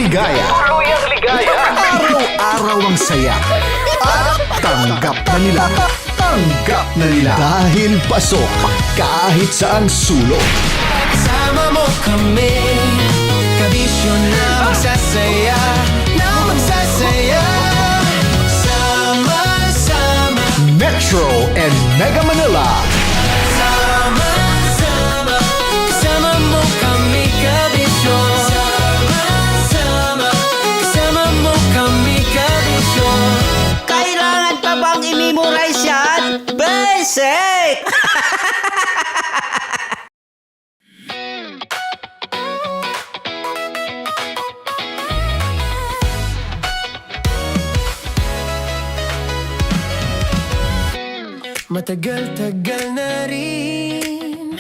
ligaya. Araw-araw ang saya. At tanggap na nila. Dahil pasok kahit saan sulok. Sama mo kami, kabisyo na magsasaya, Sama-sama Metro and Mega Manila. Sama-sama, kasama mo kami, kabisyo. Sama-sama, kasama mo kami, kabisyo. Kailangan pa bang i-memorize yan? Basic! Matagal-tagal na rin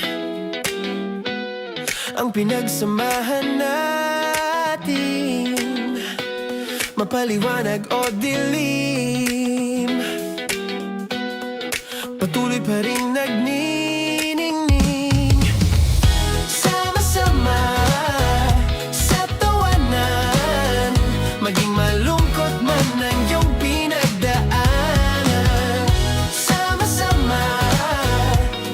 ang pinagsamahan natin, mapaliwanag o dilim, patuloy pa rin nagniningning. Sama-sama sa tawanan, maging malungkot man ang iyong pinagdaanan. Sama-sama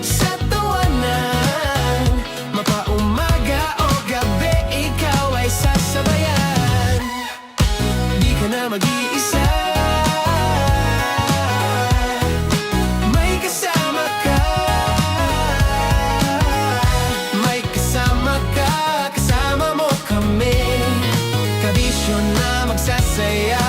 sa tawanan, mapaumaga o gabi, ikaw ay sasabayan. Di ka na mag-iisa, may kasama ka. May kasama ka, kasama mo kami, kabisyo na magsasaya,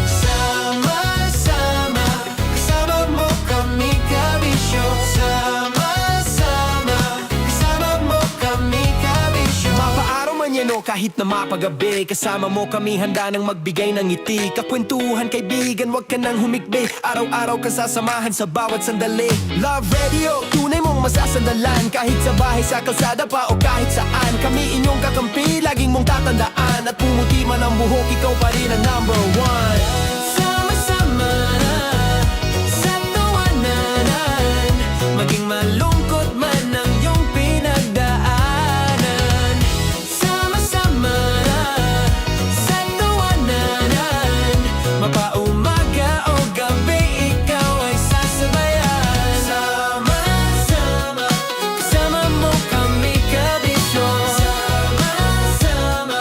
Sama-sama, kasama mo kami, kabisyo. Sama-sama, kasama mo kami, kabisyo. Mapaaraw man yan o kahit na mapagabi, kasama mo kami, handa nang magbigay ng ngiti. Kakwentuhan, kaibigan, wag ka nang humikbi. Araw-araw ka sasamahan sa bawat sandali. Love Radio, tunay mong masasandalan. Kahit sa bahay, sa kalsada pa o kahit saan, kami inyong kakampi, laging mong tatandaan. At pumuti man ang buhok, ikaw pa rin ang number one. Sama-sama sa tawanan, maging malungkot man ang iyong pinagdaanan. Sama-sama sa tawanan, mapaumaga o gabi, ikaw ay sasabayan. Sama-sama, kasama mo kami, kabisyo. Sama-sama,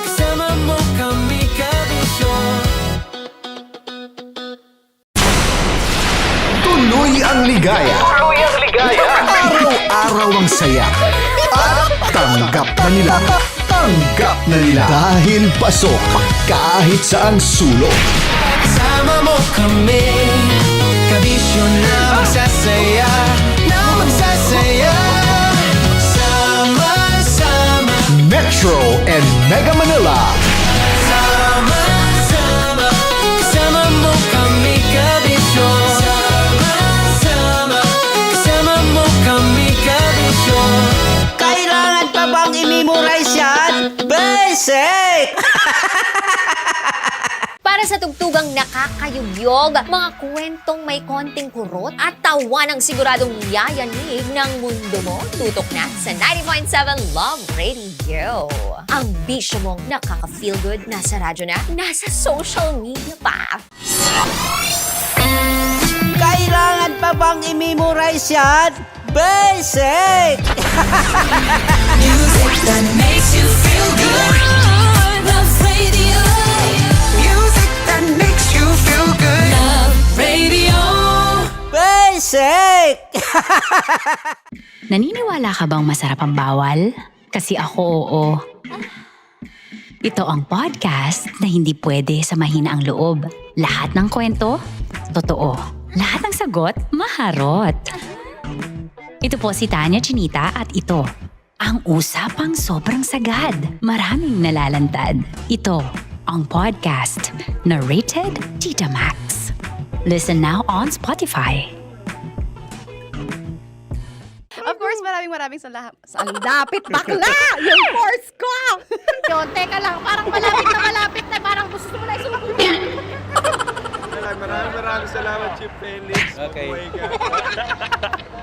kasama mo kami, kabisyo. Tuloy ang ligaya. Araw-araw ang saya. At tanggap na nila. Dahil pasok kahit saan sulok. Sama mo kami, kabisyo na magsasaya, Sama-sama, Metro and Mega Manila. sama-sama, kasama mo kami, kabisyo. Sama-sama, kasama mo kami, kabisyo. Kailangan pa bang i-memorize yan? Basic! Para sa tugtugang nakakayugyog, mga kwentong may konting kurot at tawa ng siguradong yayanig ng mundo mo, tutok na sa 90.7 Love Radio. Ang bisyo mong nakaka-feel good, nasa radyo na, nasa social media pa. Kailangan pa bang i-memorize yan? Basic! Music that makes you feel good. Love Radio. Music that makes you feel good. Love Radio. Basic! Naniniwala ka bang masarap ang bawal? Kasi ako, oo. Ito ang podcast na hindi pwede sa mahina ang loob. Lahat ng kwento, totoo. Lahat ng sagot, maharot. Ito po si Tanya Chinita at ito, ang usapang sobrang sagad. Maraming nalalantad. Ito, ang podcast na rated Tita Max. Listen now on Spotify. Of course, maraming salamat. Ang lapit bakla! Yung course ko! Yun, teka lang, parang malapit na, parang gusto mo na isulat. Maraming salamat, Chief Felix. Okay. Oh my God.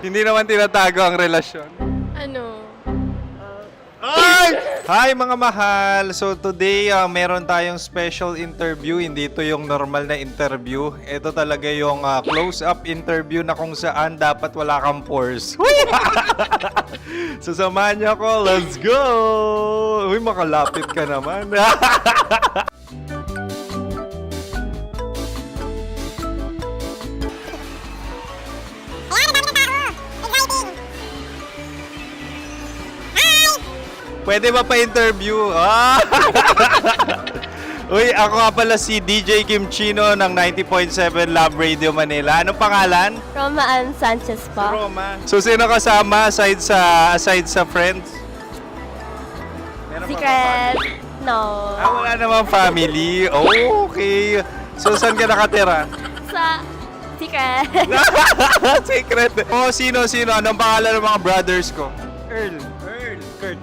Hindi naman tinatago ang relasyon. Ano? Ay! Hi mga mahal! So today, meron tayong special interview. Hindi ito yung normal na interview. Ito talaga yung close-up interview na kung saan dapat wala kang pores. So samahan niyo ako. Let's go! Uy, makalapit ka naman. Pwede ba pa-interview? Uy, ako nga pala si DJ Kim Chino ng 90.7 Love Radio Manila. Anong pangalan? Roma Ann Sanchez po. Roma. So, sino kasama aside sa friends? Meron ba Secret. No. wala namang family. Oh, okay. So, saan ka nakatira? Sa Secret. Secret. Oh, sino? Anong pangalan ng mga brothers ko? Earl, Kurt.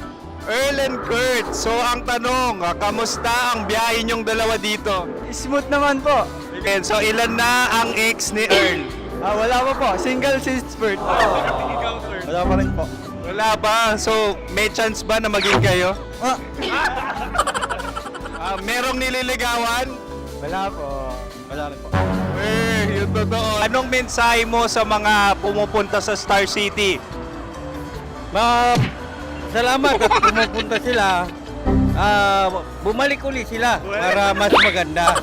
Earl and Kurt. So, ang tanong, kamusta ang biyahe niyong dalawa dito? Smooth naman po. Okay, so ilan na ang ex ni Earl? Wala pa po. Single since birth. Wala pa rin po. Wala ba? So, may chance ba na maging kayo? Merong nililigawan? Wala po. Wala rin po. Yun totoo. Anong mensahe mo sa mga pumupunta sa Star City? Salamat at pumupunta sila. Bumalik uli sila para mas maganda.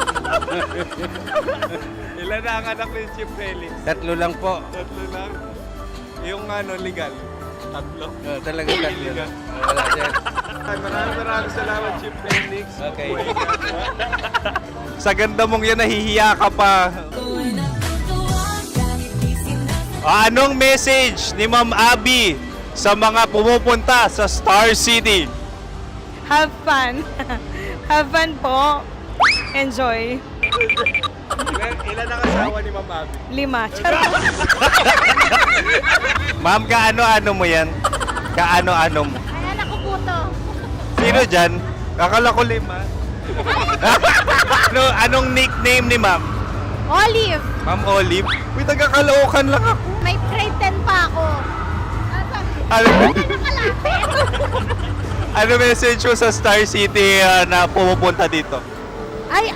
Ilan na ang anak ni Chief Felix? 3 lang po. 3 lang. Yung legal? 3? Talaga 3 lang. Wala dyan. Maraming salamat, Chief Felix. Okay. Sa ganda mong yan, nahihiya ka pa. Anong message ni Ma'am Abby sa mga pumupunta sa Star City? Have fun. Have fun po. Enjoy. Ilan ang asawa ni Ma'am Abby? 5. Charot. Ma'am, kaano-ano mo yan? Kaano-ano mo? Ay, anak ko po to. Sino dyan? Kakala ko 5. Anong nickname ni Ma'am? Olive. Ma'am Olive? Uy, taga-Caloocan lang ako. May grade 10 pa ako. Ano, Nakalapit. ano message mo sa Star City na pumupunta dito? Ay,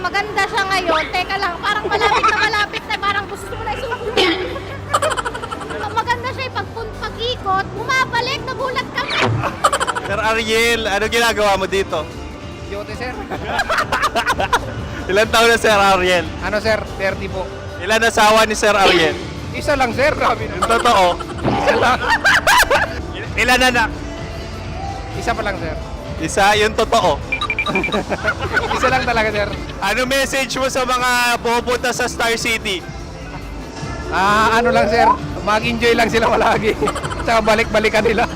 maganda siya ngayon. Teka lang, parang malapit na. Parang gusto mo na isumakit. Maganda siya pag-ikot, bumabalik, nagulat kami. Sir Ariel, ano ginagawa mo dito? Yote, sir. Ilan taon na Sir Ariel? Ano, sir? 30 po. Ilan asawa ni Sir Ariel? Isa lang, sir. Grabe Yung totoo. Isa lang. Ilan anak? Isa pa lang, sir. Isa, yung totoo. Isa lang talaga, sir. Ano message mo sa mga pumupunta sa Star City? Ano lang, sir. Mag-enjoy lang sila palagi. Tsaka balik-balikan nila.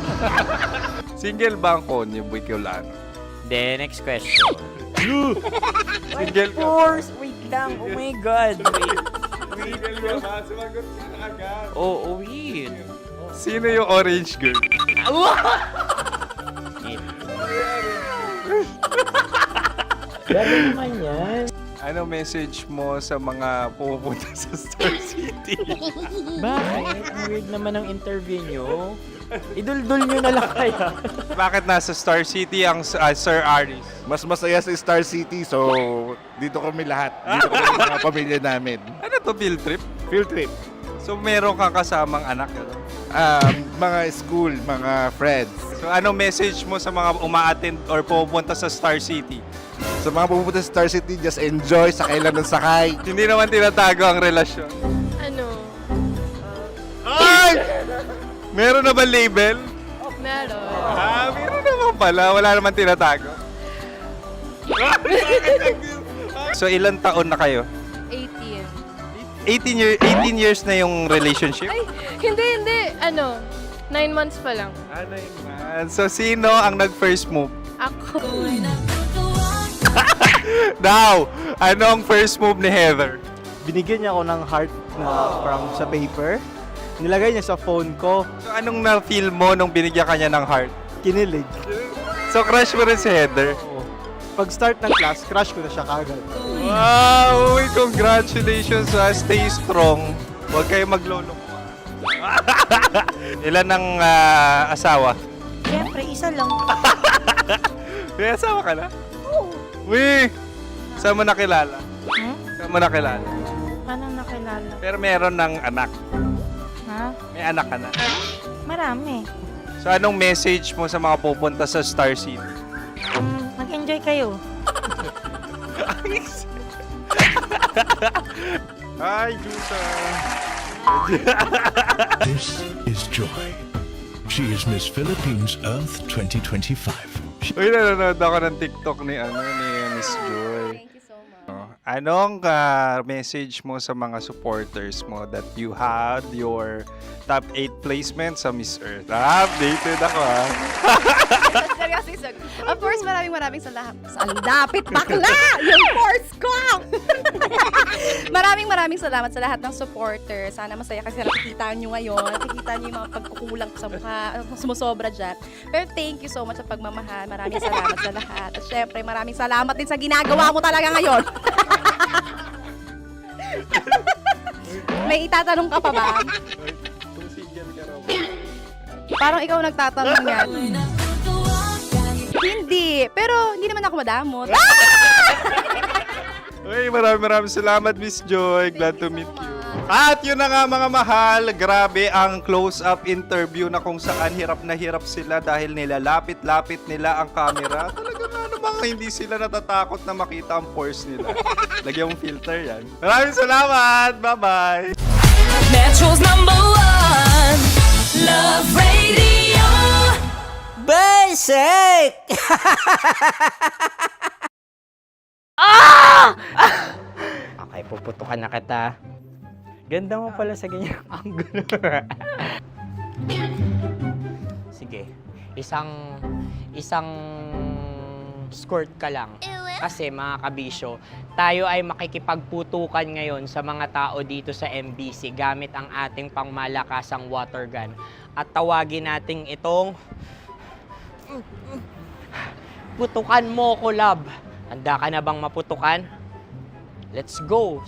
Single ba ang konyo, Boy Kiolano? Then, next question. Single ka? Wait lang. Oh my God. Single ka ba? Sumagot ka na agad. Oh, wait. Sino yung orange girl? Gano'n naman yan. Ano message mo sa mga pumupunta sa Star City? Bakit? Ang weird naman ang interview nyo. Idul-dul nyo na lang kaya. Bakit nasa Star City ang Sir Aris? Mas masaya sa Star City, so dito kami lahat. Dito kami mga pamilya namin. Ano to, field trip? Field trip. So meron kang kasamang anak? Ano? Mga school, mga friends. So ano message mo sa mga uma-attend or pumupunta sa Star City? Sa mga pumunta sa Star City, just enjoy, sakay lang ng sakay. Hindi naman tinatago ang relasyon. Ano? Ay! Meron na ba label? Meron. Meron naman pala. Wala naman tinatago. So ilan taon na kayo? 18. 18 years na yung relationship? Ay, hindi. 9 months pa lang. Ano yun? So sino ang nag-first move? Ako. Now, ano ang first move ni Heather? Binigyan niya ako ng heart na from sa paper. Nilagay niya sa phone ko. So anong na-feel mo nung binigyan kanya ng heart? Kinilig. So crush mo rin si Heather? Pag start ng class, crush ko na siya kagad. Wow! Uy, congratulations! Stay strong. Huwag kayo maglolo. Ilan ang asawa? Siyempre, Siyempre, isa lang. May asawa ka na? Oo. Uy! Saan mo nakilala? Saan mo nakilala? Paano nakilala? Pero meron ng anak. Ha? May anak ka na. Marami. So anong message mo sa mga pupunta sa Star City? Mag-enjoy kayo. Hi, Jusa! This is Joy. She is Miss Philippines Earth 2025. Uy, nanonood ako ng TikTok ni Miss Joy. Thank you so much. Anong message mo sa mga supporters mo that you had your top 8 placement sa Miss Earth? Updated ako Seryoso. Of course, maraming salamat. Ang dapit bakla! Yung force ko! maraming salamat sa lahat ng supporters. Sana masaya kasi nakikita nyo ngayon. Nakikita nyo yung mga pagkukulang sa mukha. Sumusobra dyan. Pero thank you so much sa pagmamahal. Maraming salamat sa lahat. At syempre, maraming salamat din sa ginagawa mo talaga ngayon. May itatanong ka pa ba? Parang ikaw nagtatanong yan. Hindi. Pero hindi naman ako madamot. Uy, maraming salamat, Miss Joy. Glad to meet you. At yun na nga mga mahal, grabe ang close-up interview na kung saan hirap na hirap sila dahil nilalapit-lapit nila ang camera. Talaga na namang hindi sila natatakot na makita ang pores nila. Lagyan mong filter yan. Maraming salamat! Bye-bye! Metro's #1 Love Radio. Basic! Okay, puputukan na kita. Ganda mo pala sa ganyang angulo. Sige, isang skirt ka lang. Kasi mga kabisyo, tayo ay makikipagputukan ngayon sa mga tao dito sa MBC gamit ang ating pangmalakasang water gun. At tawagin natin itong putukan mo ko, love. Handa ka na bang maputukan? Let's go!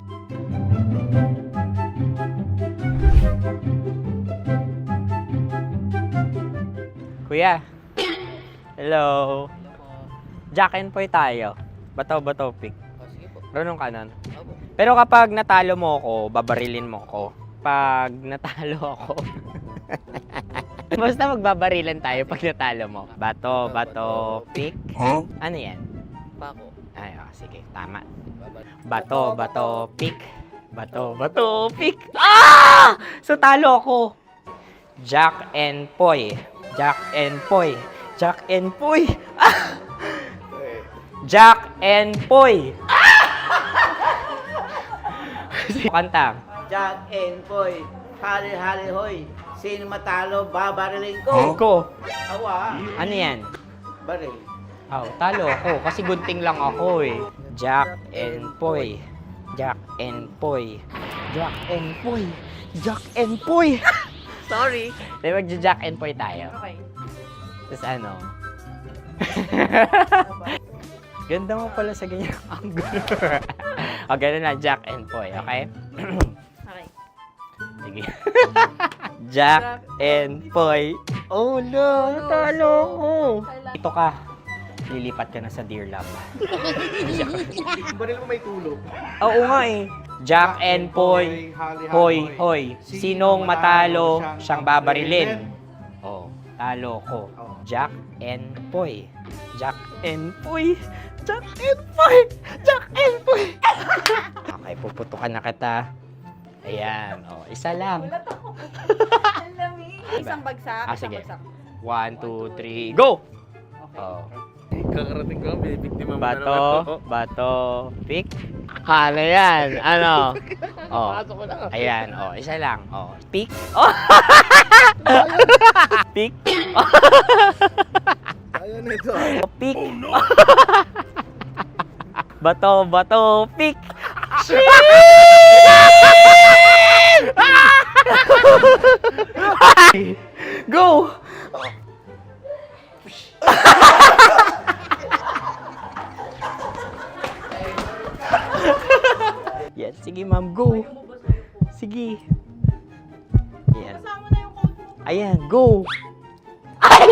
Kuya. Hello. Jack and Poy tayo. Bato-bato pick. Runong kanan. Pero kapag natalo mo ako, babarilin mo ako. Pag natalo ako, basta magbabarilan tayo pag natalo mo. Bato, pick. Huh? Ano yan? Bako. Ay, sige, tama. Bato, pick. Bato, pick. Ah! So talo ako. Jack and Poy. Jack and Poy. Jack and Poy. Ah! Jack and Poy. Kanta. Jack and Poy, hali hoy. Sino matalo, babariling ko. Ko. Awa, Ano yan? baril. Oh, talo ako kasi gunting lang ako eh. Jack and Poy. Jack and Poy. Jack and Poy. Jack and Poy. Sorry. Di magja-Jack and Poy tayo. Okay. Tapos ano? Ganda mo pala sa ganyang angulo. O, ganun na, Jack and Poy, okay? Okay. Sige. Jack and Poy. Oh no, natalo ko. Ito ka. Lilipat ka na sa Dear Love. Baril mo may tulog. Oo nga eh. Jack and Poy. Hoy, hoy. Sinong matalo, siyang babarilin. Oh, talo ko. Jack and Poy. Jack and Poy. Jack and Poy. Jack and Poy. Okay, puputukan na kita. Ayan. Oh, isa lang. Isang bagsak. Sige. 1, 2, 3, go! Oh. Kakarating ko, bibiktima mo Bato, pick. Ano yan? Ano? Oh. Ayan, oh, isa lang. Oh, pick. Oh. Pick. Ayan ito. Oh, pick. Bato, pick. Go! Yes, sige ma'am, go. Sige. Ayan. Ayan, go. Ay!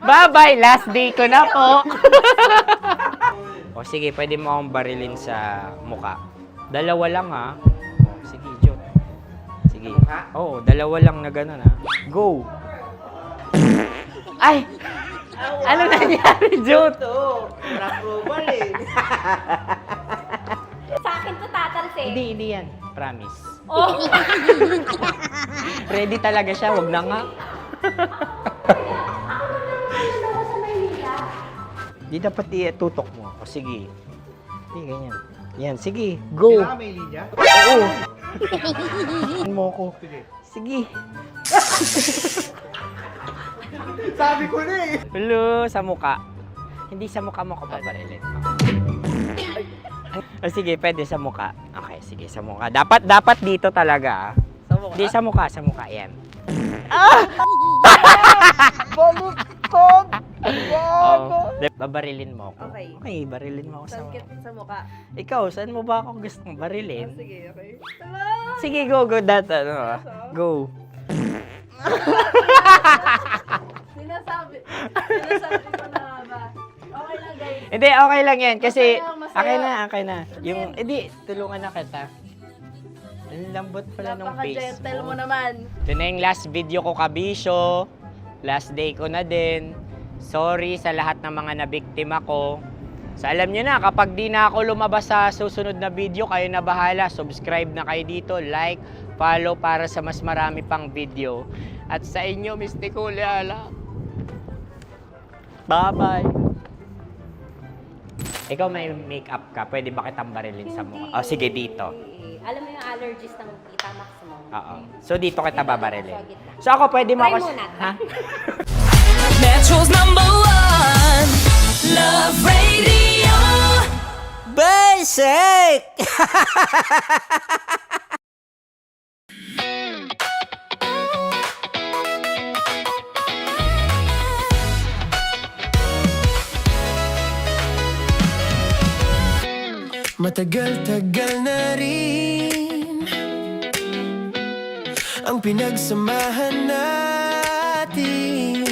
Bye-bye! Last day ko na po! O sige, pwede mo akong barilin sa muka. Dalawa lang ha. O, sige, Jot. Sige. Oo, dalawa lang na gano'n ha. Go! Ay! Ano nangyari, Jot? Approval eh. Sa akin to tatalsik. Hindi yan. Promise. Oh. Ready talaga siya, wag na nga. Di dapat tutok mo. O sige. Hindi, ganyan. Yan, sige. Go. Kailangan may linya? Oo. mo ko. Sige. Sabi ko na eh. Hello, sa muka. Hindi sa muka mo ko paparilin. O sige, pwede sa muka. Okay, sige, sa muka. Dapat dito talaga. Sa muka? Hindi, sa muka. Yan. Baluktot! Oh, babarilin mo ako. Okay. Okay, barilin mo ako sa muka. Sa mukha. Ikaw, saan mo ba ako gustong barilin? Sige, okay. Sige, go. Go. Sinasabi ko na ba? Okay lang, guys. Hindi, okay lang yan. Kasi, Masaya. okay na. Yung, hindi, tulungan na kita. Ang lambot pala nung face Napaka-gentle mo mo. naman. Ito na yung last video ko, kabisyo. Last day ko na din. Sorry sa lahat ng mga nabiktima ko. So alam nyo na, kapag di na ako lumabas sa susunod na video, kayo na bahala. Subscribe na kayo dito, like, follow para sa mas marami pang video. At sa inyo, Mistiko Leala. Bye-bye. Ikaw may makeup ka, pwede ba kitang barilin sa mukha? O sige, dito. Alam mo yung allergies ng Tita Max mo? Oo. So dito kita babarilin. So ako, pwede mo Try ako... muna. Ha? Metro's #1 Love Radio Basic! Matagal-tagal na rin ang pinagsamahan natin,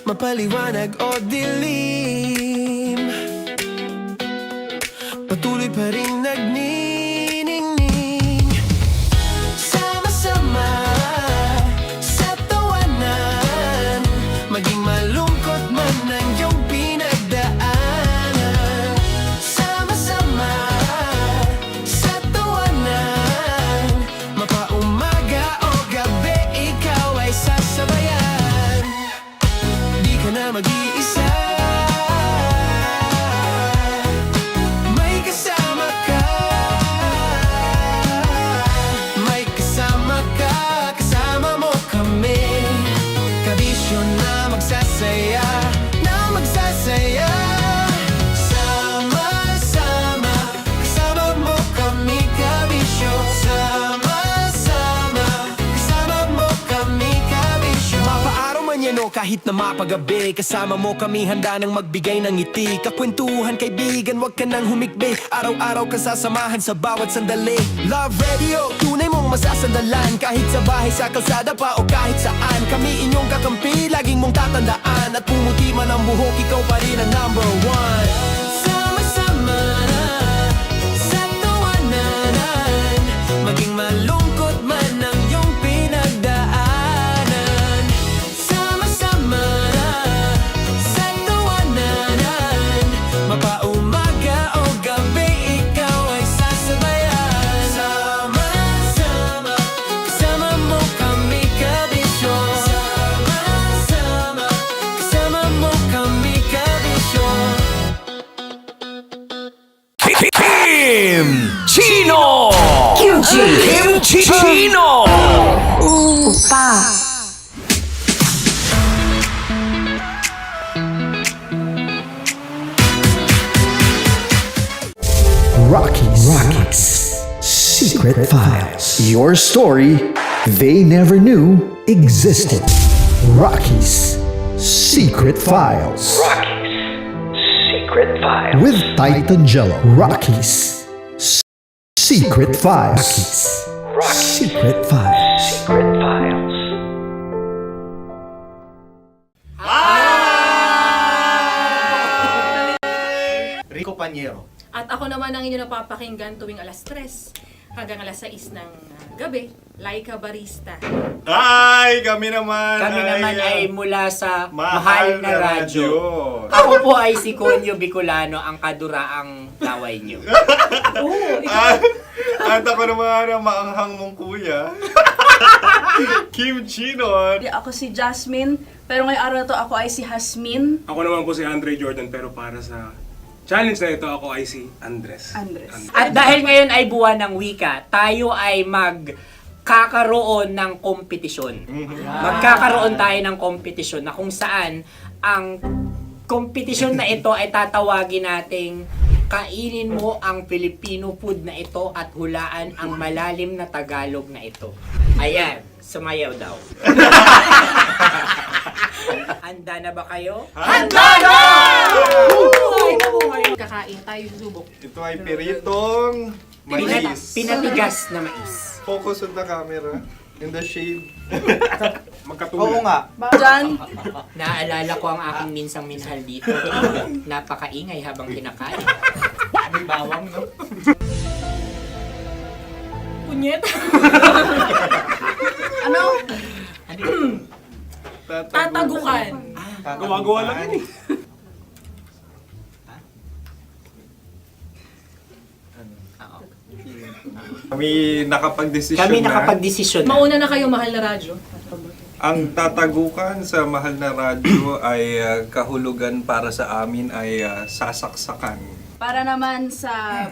mapaliwanag o dilim, patuloy pa rin nagniningning, sama-sama sa tawanan, maging malungkot man ang iyong pinagdaanan. Sama-sama sa tawanan, mapaumaga o gabi, ikaw ay sasabayan. Di ka na mag-iisa, may kasama ka. May kasama ka, kasama mo kami. Kabisyo na magsasaya, na magsasaya. Sama-sama, kasama mo kami, kabisyo. Sama-sama, kasama mo kami, kabisyo. Mapaaraw man yan o kahit na mapagabi, kasama mo kami, handa nang magbigay ng ngiti. Kakwentuhan, kaibigan, wag ka nang humikbi. Araw-araw ka sasamahan sa bawat sandali. Love Radio, tunay mong masasandalan. Kahit sa bahay, sa kalsada pa o kahit saan, kami inyong kakampi, laging mong tatandaan. At pumuti man ang buhok, ikaw pa rin ang #1. Sama-sama sa tawanan, maging malungkot man ang iyong pinagdaanan. Sama-sama sa tawanan, mapaumaga o gabi, ikaw ay sasabayan. Sama-sama, kasama mo kami, kabisyo. Sama-sama, kasama mo kami, kabisyo. Kim Chino! Kim Chino! Rockies Secret Files. Your story they never knew existed. Rockies Secret Files. With Titan Jello. Rockies Secret Files. Secret Files. Rico Panyero. At ako naman ang inyo napapakinggan tuwing alas 3 hanggang alas 6 ng gabi, Laika Barista. Ay, kami naman. Kami naman ay mula sa Mahal na Radyo. Ako po ay si Conyo Bicolano, ang kaduraang laway niyo. At ako naman ang maanghang mong kuya. Kim Chinon. Ako si Jasmine, pero ngayong araw na to ako ay si Hasmin. Ako naman po si Andre Jordan, pero para sa challenge na ito, ako ay si Andres. At dahil ngayon ay buwan ng wika, tayo ay magkakaroon ng kompetisyon. Magkakaroon tayo ng kompetisyon na kung saan ang kompetisyon na ito ay tatawagin nating kainin mo ang Filipino food na ito at hulaan ang malalim na Tagalog na ito. Ayan, sumayaw daw. Handa na ba kayo? Handa na! Kakain tayo subok. Ito ay piritong mais. Pinatigas na mais. Focus on the camera. In the shade. Magkatulad. nga. Diyan, Naalala ko ang aking minsang minahal dito. Napakaingay habang kinakain. May bawang, no? punyet. Ano? Tatagukan. Gawa-gawa lang yun eh. Kami nakapag-desisyon Kami na. nakapag-desisyon na. Mauna na kayo, mahal na radyo. Ang tatagukan sa Mahal na Radyo ay kahulugan para sa amin ay sasaksakan. Para naman sa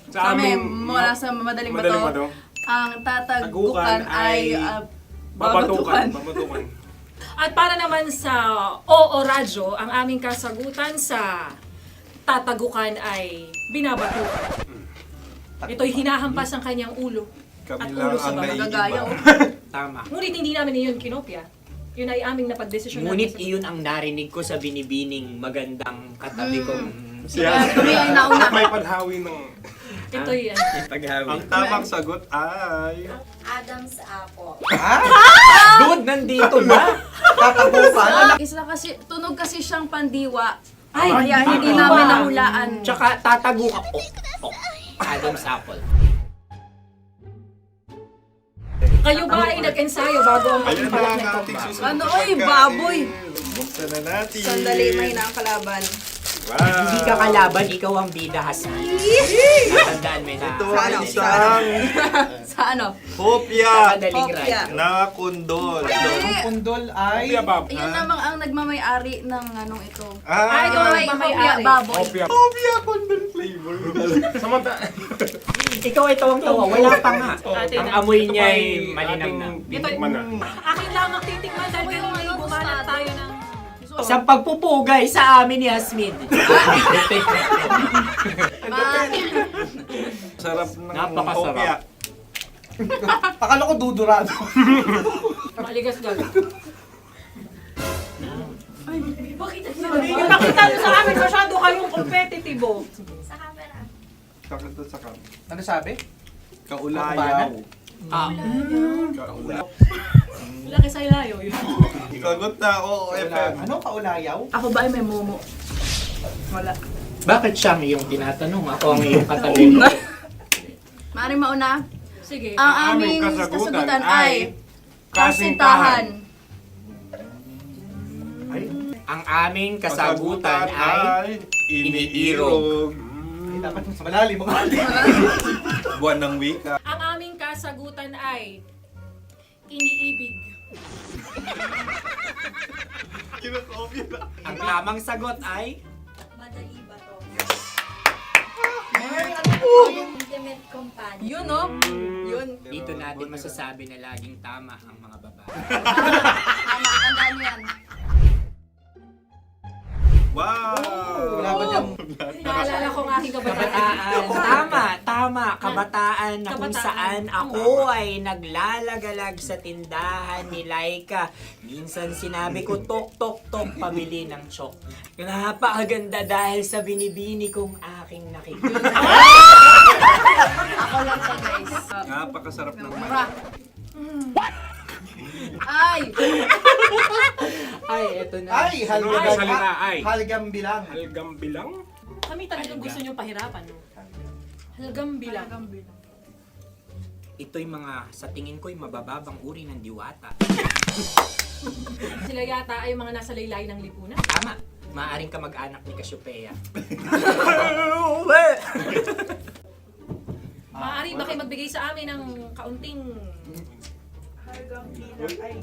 Sa amin, mula sa madaling madaling bato, bato, ang tatagukan tagukan ay babatukan. babatukan. At para naman sa Oo Radyo, ang aming kasagutan sa tatagukan ay binabatukan. Ito'y hinahampas ang kanyang ulo. Kami At lang ulo sa ang magagaya. naiiba. Tama. Ngunit hindi namin iyon kinopya. Yun ay aming napagdesisyon Ngunit namin. iyon ang narinig ko sa binibining magandang katabi kong Kami ay nauna. May panhawi ng... Ito'y Ang tamang sagot ay... Adam's apple. Dude, nandito ba? Isa kasi, tunog kasi siyang pandiwa. Ay, Kaya hindi ano namin ba? nahulaan. Tsaka tatagukan. Adam's apple. Kayo ba ay nag-ensayo bago ang Ayan na pagpalak ang nito? ating susunod Ano, na oy, pagkain. baboy! Buksan na natin. na ang kalaban. Wow. Hindi ka kalaban, ikaw ang bida, Hasmi. Natandaan mo na. Ito ay isang Sa ano? hopya Madaling Hopya. ride. na kundol. Pundol ay... Opia Bob. Iyan namang ang nagmamay-ari ng anong ito. Ah, Ito ay hopya, baboy. Opia. hopya kundol flavor. Samanta... Ikaw ay tawang-tawa, wala pa nga. Ang amoy niya ay malinam na. Titikman na. Akin lamang titikman dahil kayo ay bumanat tayo ng... Sa pagpupugay sa amin ni Hasmin. Sarap ng Napakasarap. hopya. Akala ko dudurado. Maligas gal. Ay, bakit? Ipakita nyo sa amin, masyado kayong competitive. Sakit sa kam. Ano sabi? Kaulayaw. Laki sa ilayo yun. Sagot na, oo, FM. Ano kaulayaw? Ako ba ay may momo? Wala. Bakit siya ang iyong tinatanong? Ako ang iyong katabi. Maaaring mauna. Sige. Ang Ang aming aming kasagutan kasagutan ay ay kasintahan. Ang aming kasagutan ay iniirog. Dapat mas malalim mo. Buwan ng wika. Ang aming kasagutan ay iniibig. Kinakopya na. ang tamang sagot ay Madali ba to? Intimate companion. Yun, no? Yun. dito natin masasabi na laging tama ang mga babae. Tama, tandaan nyo yan. Wow! Wala ba dyan? Naalala ko ang aking kabataan. Kabataan. Tama. Kabataan na kung Kabataan. saan ako ay naglalagalag sa tindahan ni Laika. Minsan sinabi ko, tok, tok, tok, pamili ng chok. Napakaganda dahil sa binibini kong aking nakikita. Ako lang siya, guys. Napakasarap ng Mura. Ay! Ay, eto na. Ay, Ano ang salita ay? halgam bilang. Halgam bilang? Kami talagang gusto niyong pahirapan, no? Halagang bilang. Ito'y mga, sa tingin ko'y mabababang uri ng diwata. Sila yata ay mga nasa laylay ng lipunan. Tama. Maaring ka mag-anak ni Cassiopeia. Maaari ba kayo magbigay sa amin ng kaunting...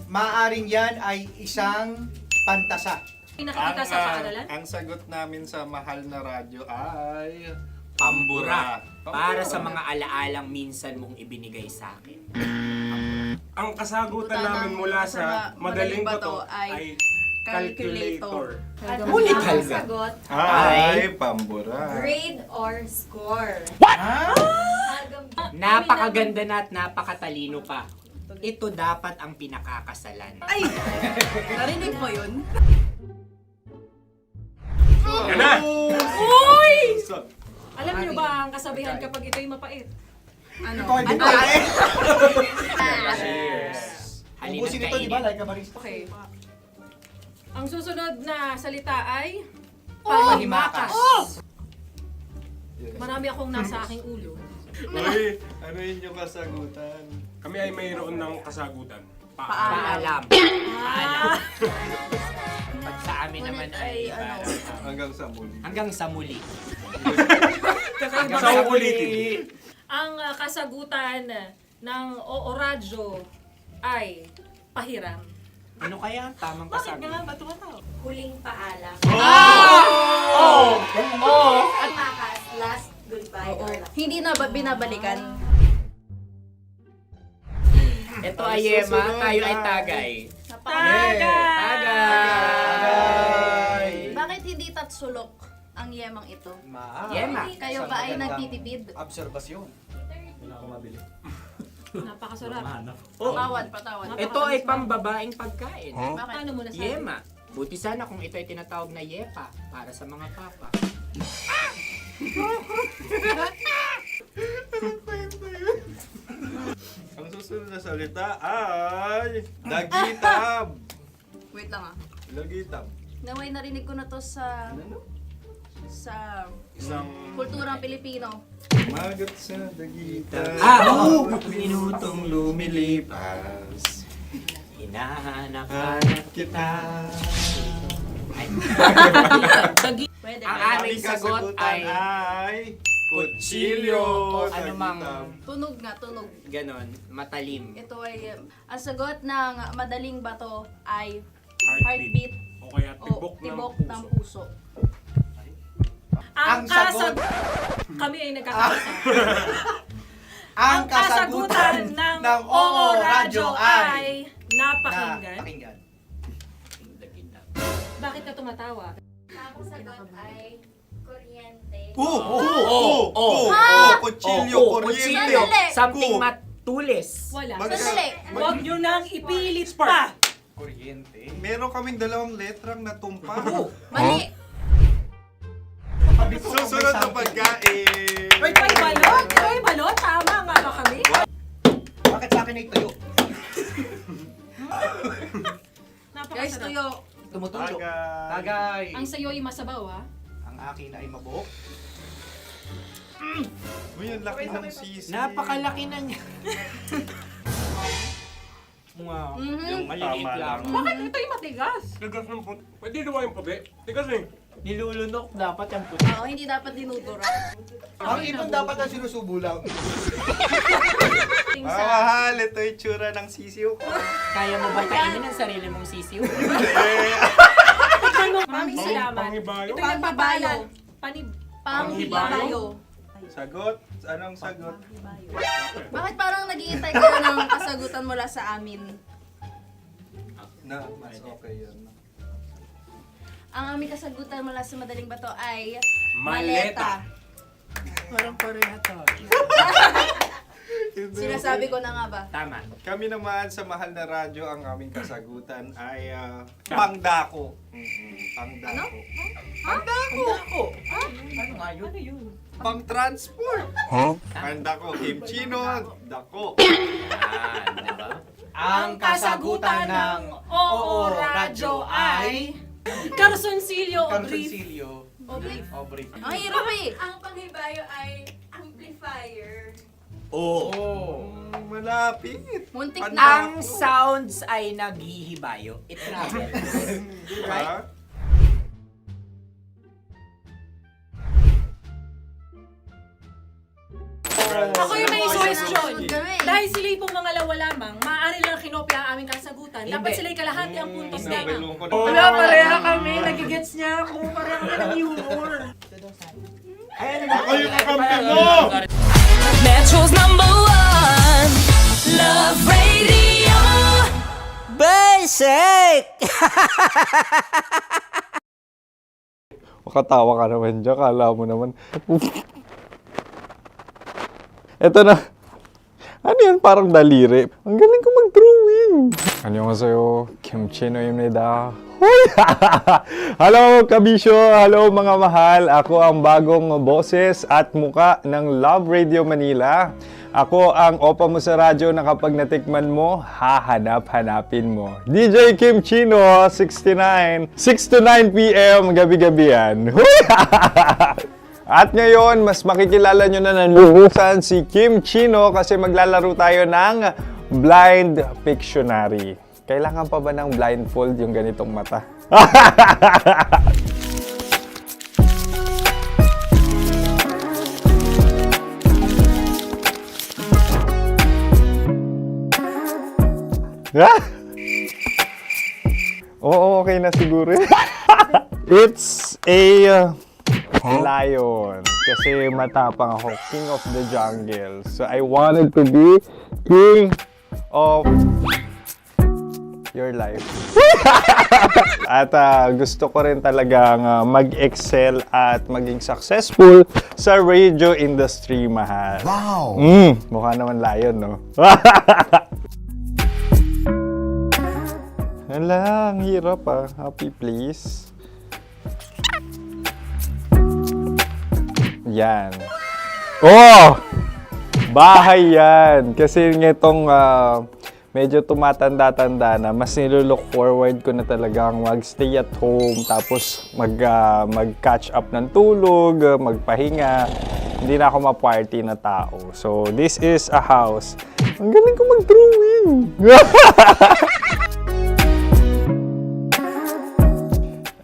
Maaring yan ay isang pantasa. Nakikita sa paaralan? Ang sagot namin sa mahal na radyo ay... Pambura. Para sa mga alaalang minsan mong ibinigay sa akin. Ang kasagutan namin mula sa madaling bato ay calculator. Ulit halga. Sagot, Ay, pambura. grade or score. Napakaganda na at napakatalino pa. Ito dapat ang pinakakasalan. Ay! Narinig mo yun? Yan na! Uy! Alam niyo ba ang kasabihan kapag ito'y mapait? Ano? Halina't Ubusin ito, di ba? kainin. Like a barista. Okay. Ang susunod na salita ay... Palimakas. Marami akong nasa aking ulo. Uy, ano yun yung kasagutan? Kami ay mayroon ng kasagutan. Paalam. Paalam. Pag sa amin naman ay Hanggang sa muli. hanggang sa muli. Sa ulitin. Ang kasagutan ng Oo Radyo ay pahiram. Ano kaya ang tamang kasagutan? Huling paalam. Oh! At makas, last goodbye or last. Hindi na ba binabalikan? Ito ay Yema, tayo ay Tagay. Tagay! Bakit hindi tatsulok ang yemang ito? Yema. Kayo ba ay nagtitipid? Obserbasyon. Napakasarap. Patawad. Ito ay pambabaeng pagkain. Bakit? Ano mo nasabi? Yema. Buti sana kung ito ay tinatawag na Yepa para sa mga papa. Ang susunod na salita ay... Dagitab! Wait lang ah. Dagitab. Naway narinig ko na to sa Isang kulturang Pilipino. magat sa dagitab. Oo! Minutong lumilipas. Hinahanap-hanap kita. Ay. Pwede. Ang ba? aming sagot ay kutsilyo. O anumang Tunog nga, tunog. ganon, matalim. Ito ay, ang sagot ng madaling bato ay Heartbeat. heartbeat O kaya o tibok tibok ng ng puso. puso. Ang Ang sagot- Kami ay nagkakaisa. Ang kasagutan ng Oo Radyo ay napakinggan. Napakinggan. Bakit ka tumatawa? Ang sagot ay kuryente. Kutsilyo, Kutsilyo. Sandali. Something matulis. Wala. Sandali. Huwag nyo nang ipilit pa. Kuryente. Meron kaming dalawang letrang natumpa. Mali. Susunod na pagkain. May balot? May balot? Tama nga ba kami? Bakit sa akin ay tuyo? Guys, Napakasarap. tuyo. Tumutulo. Tagay. Tagay. Ang sayo ay masabaw, ha? Ang akin ay mabuhok. Uy, ang laki ng sisi. Napakalaki na niya. Wow. Yung maliliit Tama lang. lang. Bakit ito'y matigas? Tigas ng puti. Pwede nawa yung puti. Tigas eh. Nilulunok dapat yung puti. Oo, hindi dapat dinudura. Ang ibon dapat ang sinusubo lang. Mga mahal, ito yung tsura ng sisiw ko. Kaya mo ba kainin ang sarili mong sisiw? Maraming salamat. Panghibayo. Ito yung pabalan. Panghibayo. Sagot? Anong sagot? Bakit parang naghihintay kayo ng kasagutan mula sa amin? Na, mas okay yan. Ang aming kasagutan mula sa madaling bato ay Maleta. Parang pareha tayo. Sinasabi ko na nga ba? Tama. Kami naman sa mahal na radyo, ang aming kasagutan ay pangdako. Pangdako. Pangdako! Ano nga yun? Pang-transport. Pangdako, kimchi no, dako. Yan, diba? Ang kasagutan ng Oo Radyo ay Carsoncillo o Brief. Ang hirap eh. Ang panghibayo ay amplifier. Malapit. Muntik na. Ang sounds ay naghihibayo. It travels. Right? Ako yung may suggestion. Kami. Dahil sila pong mga lawa lamang, maaari lang kinopya ang aming kasagutan. Dapat sila'y kalahati ang puntos lamang. Wala, pareha kami. Nagigets niya ako. Pareha kami ng humor. Ako yung kakampi mo! Metro's #1 Love Radio. Basic! Makatawa ka naman dyan. Kala mo naman. Eto na. Ano yan? Parang daliri. Ang galing ko mag-drawing. 안녕하세요. 김치노입니다. Hello, kabisyo! Hello, mga mahal! Ako ang bagong boses at muka ng Love Radio Manila. Ako ang opa mo sa radyo na kapag natikman mo, hahanap-hanapin mo. DJ Kim Chino, 69. 6 to 9 p.m. gabi-gabi yan. At ngayon, mas makikilala nyo na ng luhusan si Kim Chino kasi maglalaro tayo ng Blind Pictionary. Kailangan pa ba ng blindfold yung ganitong mata? Oo, okay na siguro. It's a lion. Kasi matapang ako. King of the jungle. So I wanted to be king of your life. At gusto ko rin talagang mag-excel at maging successful sa radio industry, mahal. Wow! Mukha naman lion, no? Hala, ang hirap ah. Happy, please. Yan. Oh! Bahay yan. Kasi nitong medyo tumatanda-tanda na, mas nilulook forward ko na talagang mag-stay at home, tapos mag-catch up ng tulog, magpahinga. Hindi na ako ma-party na tao. So, this is a house. Ang galing ko mag-drawing!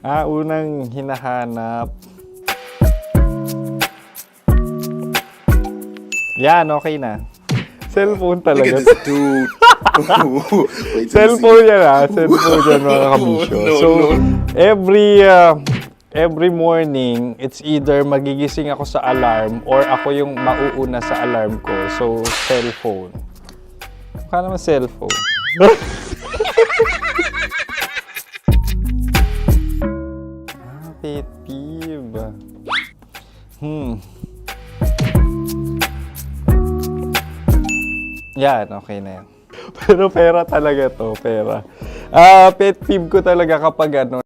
Unang hinahanap. Yan, okay na. Cellphone talaga. Dude. Cellphone yan ha. Cellphone yan, mga kabisyo. So, every morning, it's either magigising ako sa alarm or ako yung mauuna sa alarm ko. So, cellphone. Mukha naman cellphone. Pet peeve. Yan, okay na yan. Pero pera talaga to, pera. Pet peeve ko talaga kapag ano,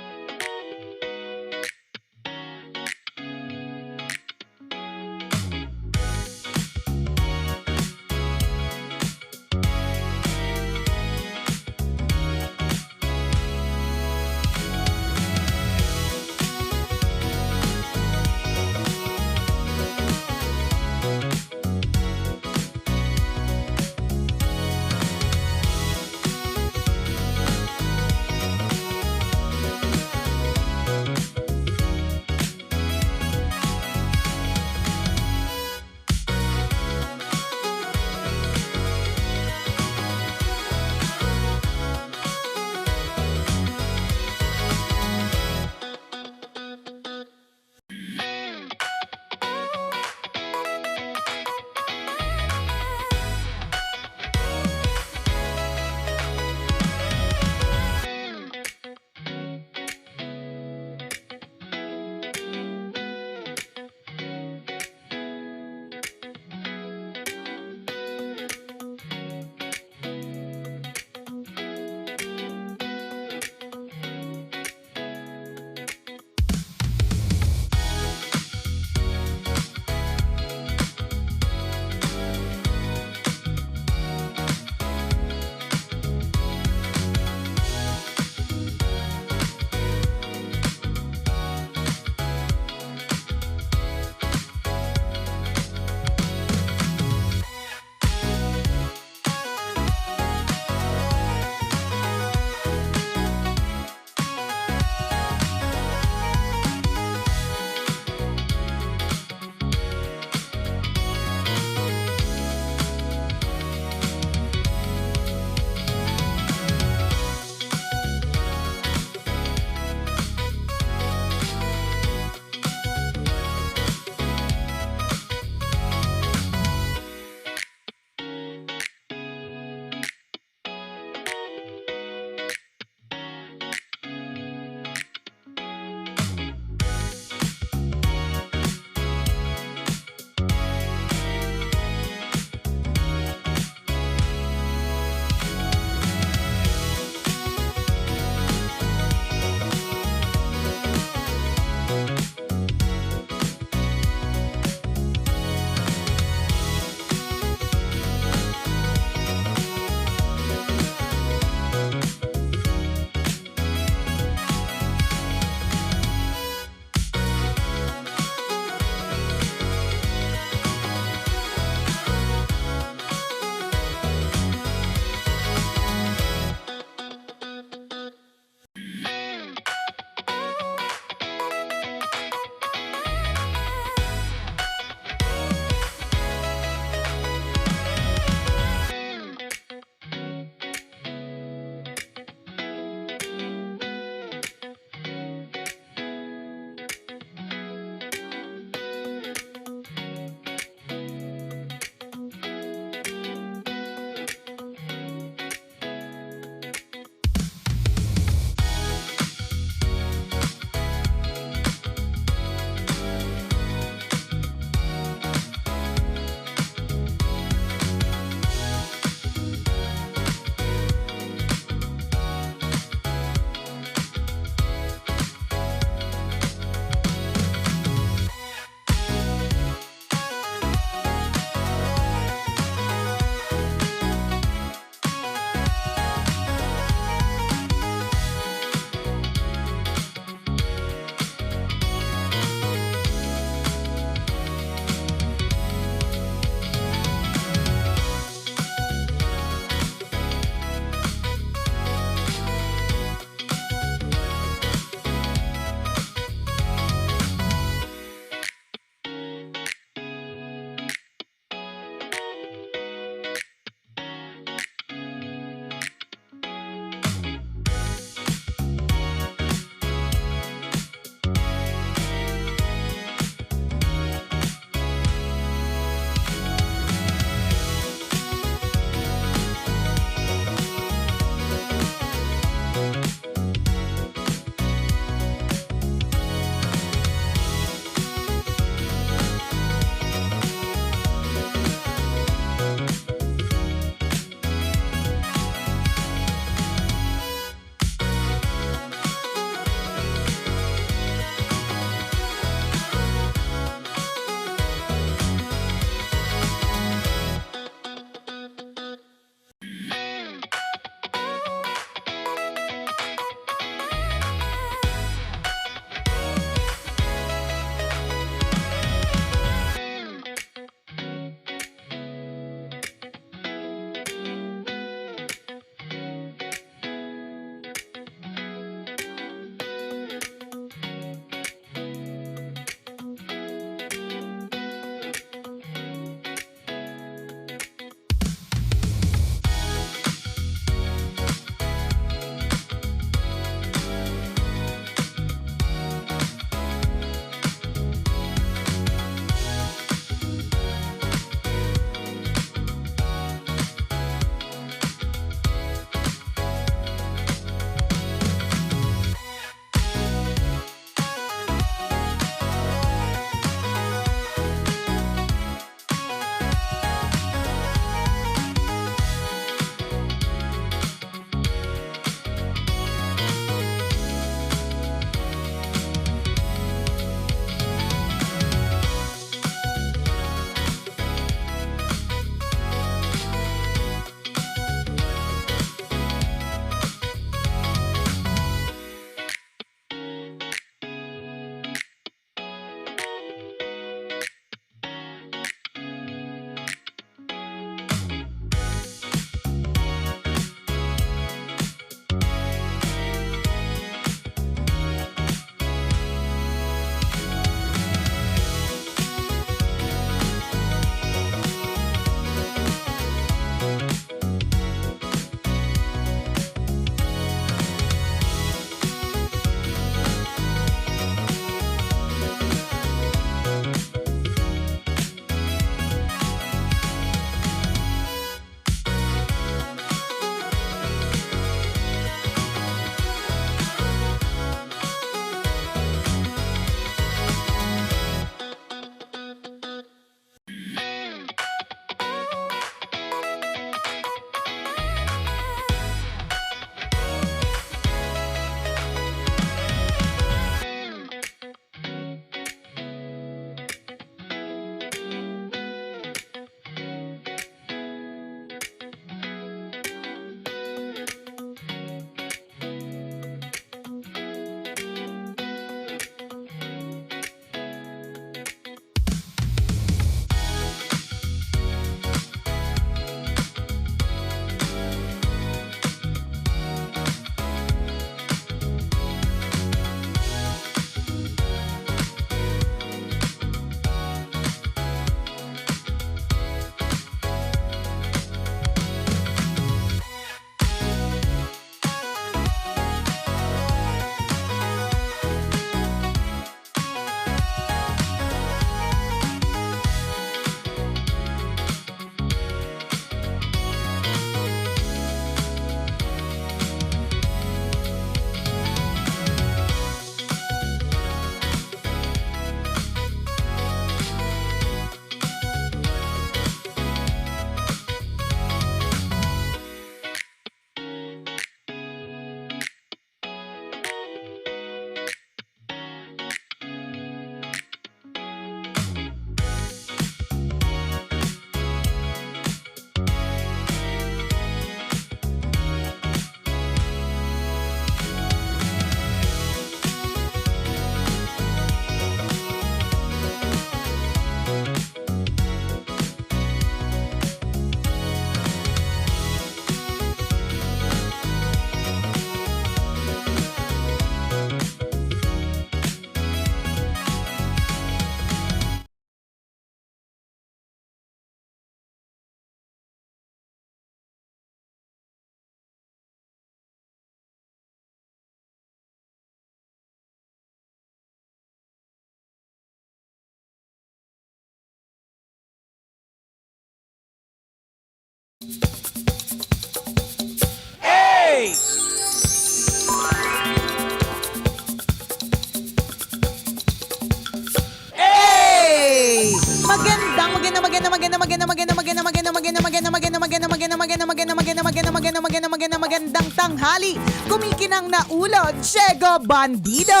Magandang tanghali. Kumikinang na ulo, Diego Bandido.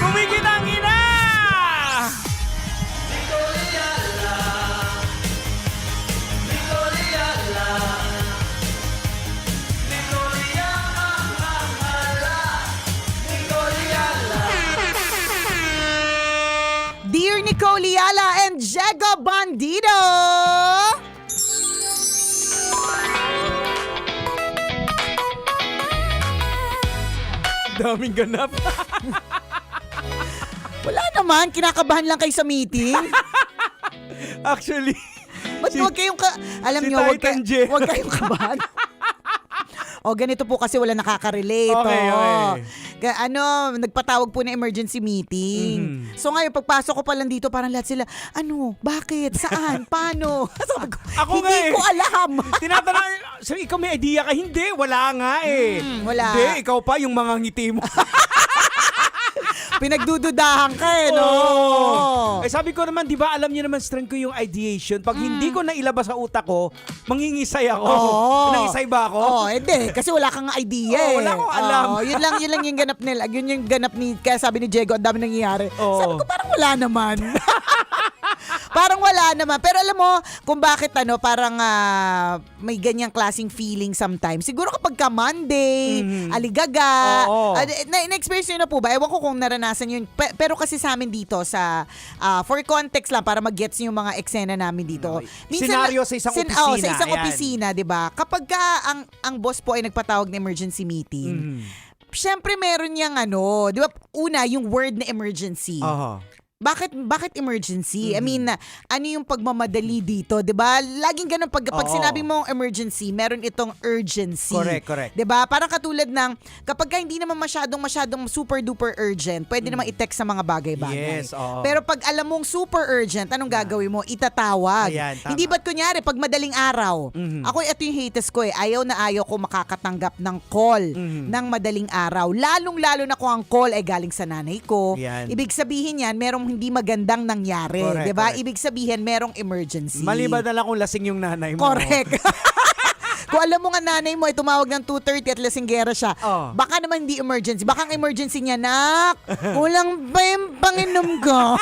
Kumikinang ina! Dear Nicole Yala and Diego Bandido. Daming ganap. Wala naman, kinakabahan lang kayo sa meeting. Actually, Ba't huwag kayong alam nyo, huwag kayong kabahan. O ganito po kasi wala nakaka-relate. Okay, okay. Nagpatawag po na emergency meeting. So ngayon, pagpasok ko pa lang dito, parang lahat sila, bakit, saan, paano? Sabi ko, Ako nga hindi ko alam. tinatanong, so ikaw may idea ka? Hindi, wala nga eh. Wala. Hindi, ikaw pa yung mga ngiti mo. Pinagdududahan ka no? Oh. Sabi ko naman, di ba, alam niyo naman strength ko yung ideation. Pag hindi ko nailabas sa utak ko, mangingisay ako. Nangisay ba ako? Hindi. Kasi wala kang idea Wala akong alam. Yun lang yung ganap nila. Yun yung ganap kaya sabi ni Diego, ang dami nangyayari. Sabi ko, parang wala naman. Parang wala naman. Pero alam mo, kung bakit parang may ganyang klaseng feeling sometimes. Siguro kapag ka Monday, aligaga, na-experience nyo na po ba? Ewan ko kung naranasan yun. Pero kasi sa amin dito, for context lang, para mag-gets yung mga eksena namin dito. Senaryo sa isang opisina. Sa isang opisina, di ba? Kapag ka ang boss po ay nagpatawag ng emergency meeting, syempre meron niyang di ba? Una, yung word na emergency. Bakit emergency? I mean, ano yung pagmamadali dito, 'di ba? Laging ganun pag sinabi mong emergency, meron itong urgency. Correct. 'Di ba? Parang katulad ng kapag hindi naman masyadong super duper urgent, pwede namang i-text sa mga bagay-bagay. Yes, oo. Pero pag alam mong super urgent, anong gagawin mo? Itatawag. Ayan, tama. Hindi ba't kunyari pag madaling araw? Ako ito yung haters ko Ayaw na ayaw ko makakatanggap ng call ng madaling araw. Lalong-lalo na kung ang call ay galing sa nanay ko. Yan. Ibig sabihin yan, merong hindi magandang nangyari, Correct, 'di ba? correct. Ibig sabihin merong emergency. Maliban na lang kung lasing yung nanay mo. Correct. Kung alam mo nga nanay mo ay tumawag ng 2:30 at lasinggera siya, baka naman hindi emergency. Baka ang emergency niya, nak, kulang ba yung panginom ko?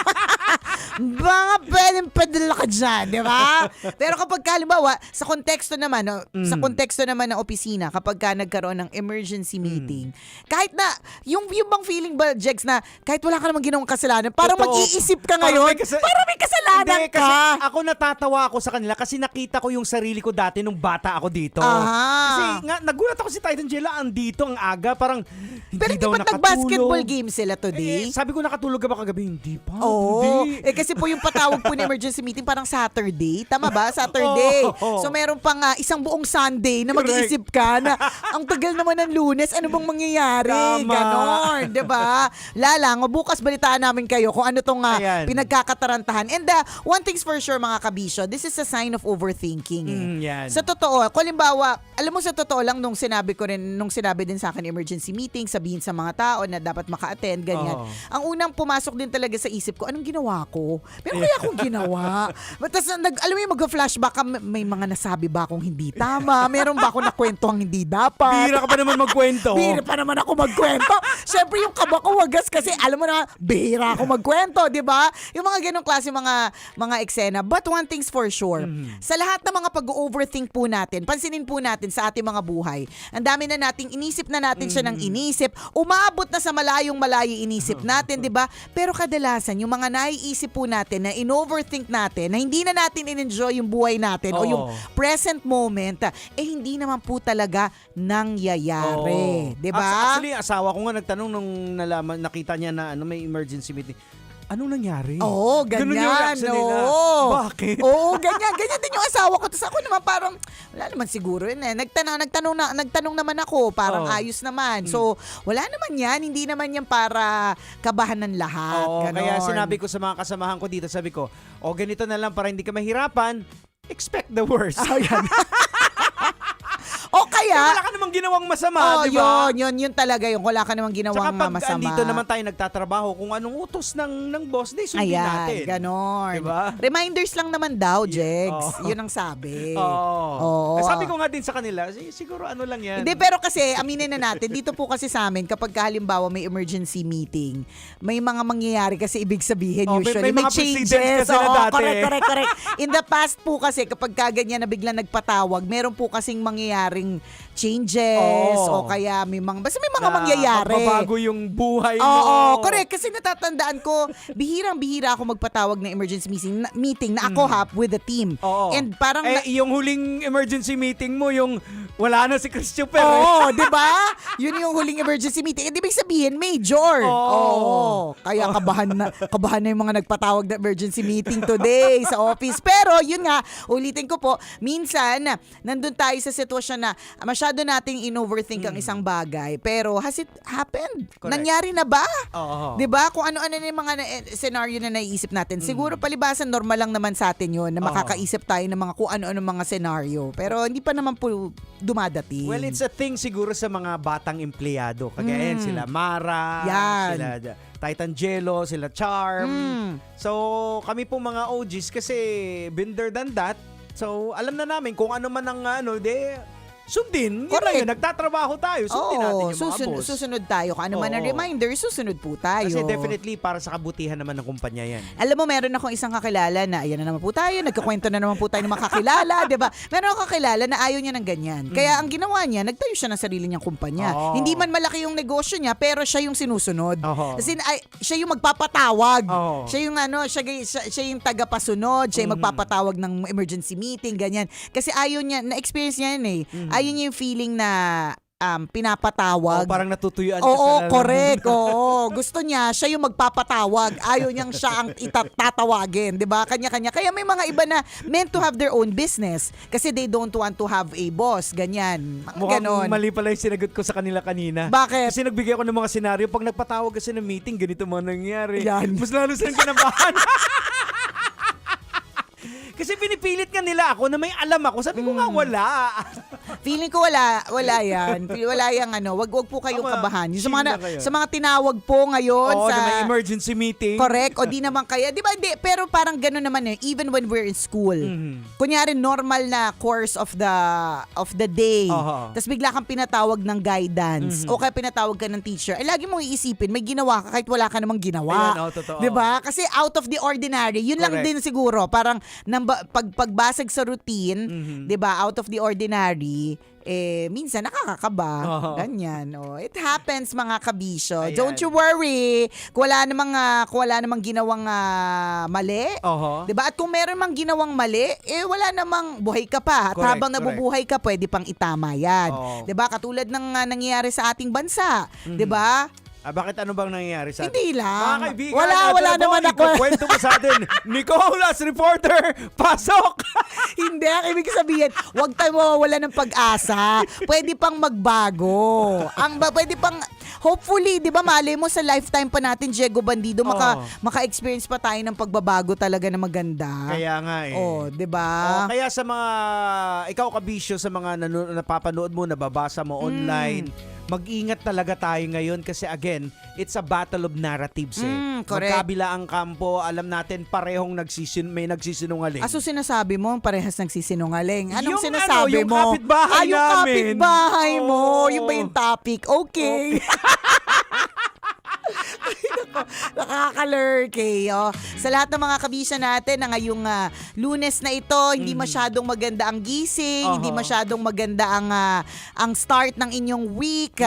Baka pwedeng padala ka dyan, di ba? Pero kapag halimbawa, sa konteksto naman ng opisina, kapag ka nagkaroon ng emergency meeting, kahit na, yung bang feeling ba, Jex, na kahit wala ka namang ginawang kasalanan, parang mag-iisip ka ngayon, parang may kasalanan Hindi, ka. kasi ako natatawa ako sa kanila kasi nakita ko yung sarili ko dati nung bata ako dito. Kasi nga, nagulat ako si Titan Jella, andito ang aga, parang hindi Pero di daw ba nakatulog. nag-basketball game sila today? Sabi ko nakatulog ka ba kagabi? Hindi pa. Oo. Hindi. Kasi po yung patawag po ng emergency meeting parang Saturday. Tama ba? Saturday. So meron pang isang buong Sunday na mag-iisip ka na ang tagal naman ng Lunes, ano bang mangyayari? Tama. Ganon. Diba? Lalang, bukas balitaan namin kayo kung ano tong pinagkakatarantahan. And one thing's for sure mga kabisyo, this is a sign of overthinking. Yan. Sa totoo, kung halimbawa, alam mo sa totoo lang nung sinabi din sa akin emergency meeting, sabihin sa mga tao na dapat maka-attend, ganyan. Ang unang pumasok din talaga sa isip ko, anong ginawa ko? Meron kaya akong ginawa? Tapos, alam mo yung mag-flashback ka, may mga nasabi ba akong hindi tama? Meron ba ako nakwento ang hindi dapat? Bihira ka pa naman magkwento. Bihira pa naman ako magkwento. Siyempre yung kaba ko wagas kasi alam mo na, bihira ako magkwento, di ba? Yung mga ganong klase mga eksena. But one thing's for sure, sa lahat ng mga pag-overthink po natin, pansinin po natin sa ating mga buhay, ang dami na nating inisip na natin siya ng inisip, umabot na sa malayong inisip natin, di ba? Pero kadalasan, yung mga naiisip po natin na in-overthink natin, na hindi na natin in-enjoy yung buhay natin o yung present moment, hindi naman po talaga nangyayari. Di ba? Actually, asawa ko nga nagtanong nung nakita niya na may emergency meeting. anong nangyari? Oo, Ganun yung ganyan. reaction nila. Oo. Bakit? Oo, ganyan. Ganyan din yung asawa ko. Tapos ako naman parang, wala naman siguro yun eh. Nagtanong naman ako, parang ayos naman. So, wala naman yan. Hindi naman yan para kabahan ng lahat. Oo, Ganon. kaya sinabi ko sa mga kasamahan ko dito, sabi ko, ganito na lang para hindi ka mahirapan, expect the worst. Yan. O kaya, wala ka namang ginawang masama, di ba? yun talaga yung wala ka namang ginawang Tsaka pag masama. andito naman tayo nagtatrabaho, kung anong utos ng boss, di sundin natin. Ganon. Diba? Reminders lang naman daw, Jegs. Oo. Yun ang sabi. Oo. Sabi ko nga din sa kanila, siguro ano lang yan. Hindi, pero kasi, aminin na natin, dito po kasi sa amin, kapag halimbawa may emergency meeting, may mga mangyayari kasi ibig sabihin usually. May mga changes. precedents kasi na dati. Correct. In the past po kasi, kapag kaganyan na biglang nagpatawag, meron po kasing mangyayaring changes o kaya may mga, basta may mga mangyayari. Magbabago yung buhay mo. Oo, correct. Kasi natatandaan ko, bihirang-bihira ako magpatawag ng emergency meeting na ako with the team. Oo. And parang yung huling emergency meeting mo, yung wala na si Christopher. Oo, di ba? Yun yung huling emergency meeting. Ibig sabihin, major. Oo. Kaya kabahan na yung mga nagpatawag na emergency meeting today sa office. Pero yun nga, ulitin ko po, minsan, nandun tayo sa sitwasyon na masyado nating in-overthink ang isang bagay. Pero has it happened? Correct. Nangyari na ba? Oo. Di ba? Kung ano-ano na yung mga scenario na naiisip natin. Siguro palibasan, normal lang naman sa atin yun na makakaisip tayo ng mga kung ano-ano mga scenario. Pero hindi pa naman po dumadating. Well, it's a thing siguro sa mga batang empleyado. Kagaya yan, sila Mara, Yan. sila Titan Jello, sila Charm. So, kami po mga OGs kasi been there than that. So, alam na namin kung ano man ang sundin. Correct. Yun, nagtatrabaho tayo. Sundin natin yung mga boss. Susunod tayo. Kung ano man ang reminder, susunod po tayo. Kasi definitely para sa kabutihan naman ng kumpanya yan. Alam mo, meron akong isang kakilala na, ayan na naman po tayo, nagkakwento na naman po tayo ng mga kakilala, di ba? Meron akong kakilala na ayaw niya ng ganyan. Kaya ang ginawa niya, nagtayo siya ng sarili niyang kumpanya. Hindi man malaki yung negosyo niya, pero siya yung sinusunod. Kasi siya yung magpapatawag. Siya yung siya yung tagapasunod, siya yung magpapatawag ng emergency meeting, ganyan. Kasi ayaw niya, na-experience niya yan eh. Ayaw niya yung feeling na pinapatawag. Parang natutuyuan ka Oo, sa correct. Oo. Gusto niya, siya yung magpapatawag. Ayaw niyang siya ang tatawagin. Diba? Kanya-kanya. Kaya may mga iba na meant to have their own business kasi they don't want to have a boss. Ganyan. Mukhang Ganon. mali pala yung sinagot ko sa kanila kanina. Bakit? Kasi nagbigay ako ng mga senaryo. Pag nagpatawag kasi ng meeting, ganito mga nangyayari. Yan. Mas lalo silang kinabahan. Kasi pinipilit nga nila ako na may alam ako. Sabi ko nga wala. Feeling ko wala yan. Wala yang wag po kayong kabahan. Yung sa mga tinawag po ngayon Oo, sa na may emergency meeting. correct o di naman kaya. Di ba? Di, pero parang gano'n naman even when we're in school. Kunyari normal na course of the day. Tapos bigla kang pinatawag ng guidance o kaya pinatawag ka ng teacher. Ay lagi mong iisipin may ginawa ka kahit wala ka namang ginawa. Ayan, totoo. Di ba? Kasi out of the ordinary. Yun lang Correct. din siguro. Parang pagbasag sa routine, 'di ba? Out of the ordinary, minsan nakakakaba. Ganyan. It happens mga kabisyo. Ayan. Don't you worry. Kung wala namang ginawang mali. 'Di ba? At kung meron mang ginawang mali, wala namang buhay ka pa. At Correct, habang nabubuhay ka, pwede pang itama 'yan. 'Di ba? Katulad ng nangyayari sa ating bansa, 'di ba? Bakit ano bang nangyayari sa atin? Hindi lang. Mga kaibigan, Wala naman ako. Kwento mo sa atin. Nicolas, reporter, pasok! Hindi, ang ibig sabihin, huwag tayo mawawala ng pag-asa. Pwede pang magbago. Pwede pang, hopefully, di ba, malay mo sa lifetime pa natin, Diego Bandido, maka-experience pa tayo ng pagbabago talaga na maganda. Kaya nga di ba? Kaya sa mga, ikaw kabisyo, sa mga napapanood mo, nababasa mo online, mag-ingat talaga tayo ngayon kasi again, it's a battle of narratives correct. Magkabila ang kampo, alam natin parehong may nagsisinungaling. So sinasabi mo, parehas nagsisinungaling. Anong Yung sinasabi yung mo? kapitbahay yung namin. kapitbahay mo. Yung ba yung topic? Okay. Nakaka-lurky. Sa lahat ng mga kabisa natin na ngayong Lunes na ito, hindi masyadong maganda ang gising, hindi masyadong maganda ang start ng inyong week.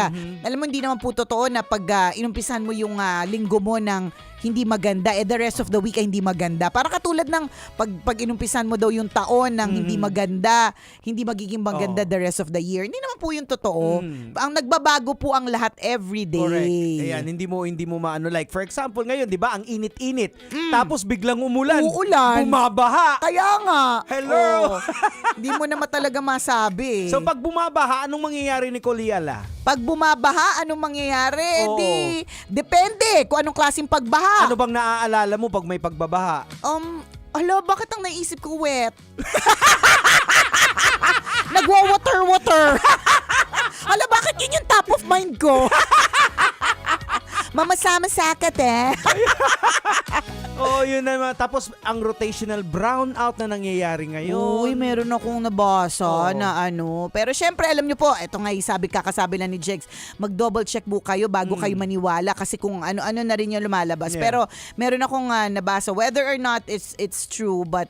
Alam mo, hindi naman po totoo na pag inumpisahan mo yung linggo mo ng hindi maganda, the rest of the week ay hindi maganda. Para katulad ng pag inumpisan mo daw yung taon ng hindi maganda, hindi magiging maganda the rest of the year. Hindi naman po yung totoo. Ang nagbabago po ang lahat every day. Correct. Ayan, hindi mo maano, like for example ngayon, 'di ba, ang init-init. Tapos biglang umulan. Uulan. Bumabaha. Kaya nga. Hello. Hindi mo naman talaga masabi. So pag bumabaha, anong mangyayari ni Koliala? Pag bumabaha, anong mangyayari? Oo. Depende kung anong klaseng pagbaha. Ano bang naaalala mo pag may pagbabaha? Bakit ang naisip ko wet? Nagwa-water. Hala, bakit yun yung top of mind ko? Mamasama sakat Yun naman. Tapos ang rotational brownout na nangyayari ngayon. Uy, meron akong nabasa na ano. Pero syempre, alam nyo po, ito nga kakasabi lang ni Jegs, mag-double check po kayo bago kayo maniwala kasi kung ano-ano na rin yung lumalabas. Yeah. Pero meron akong nabasa, whether or not it's true, but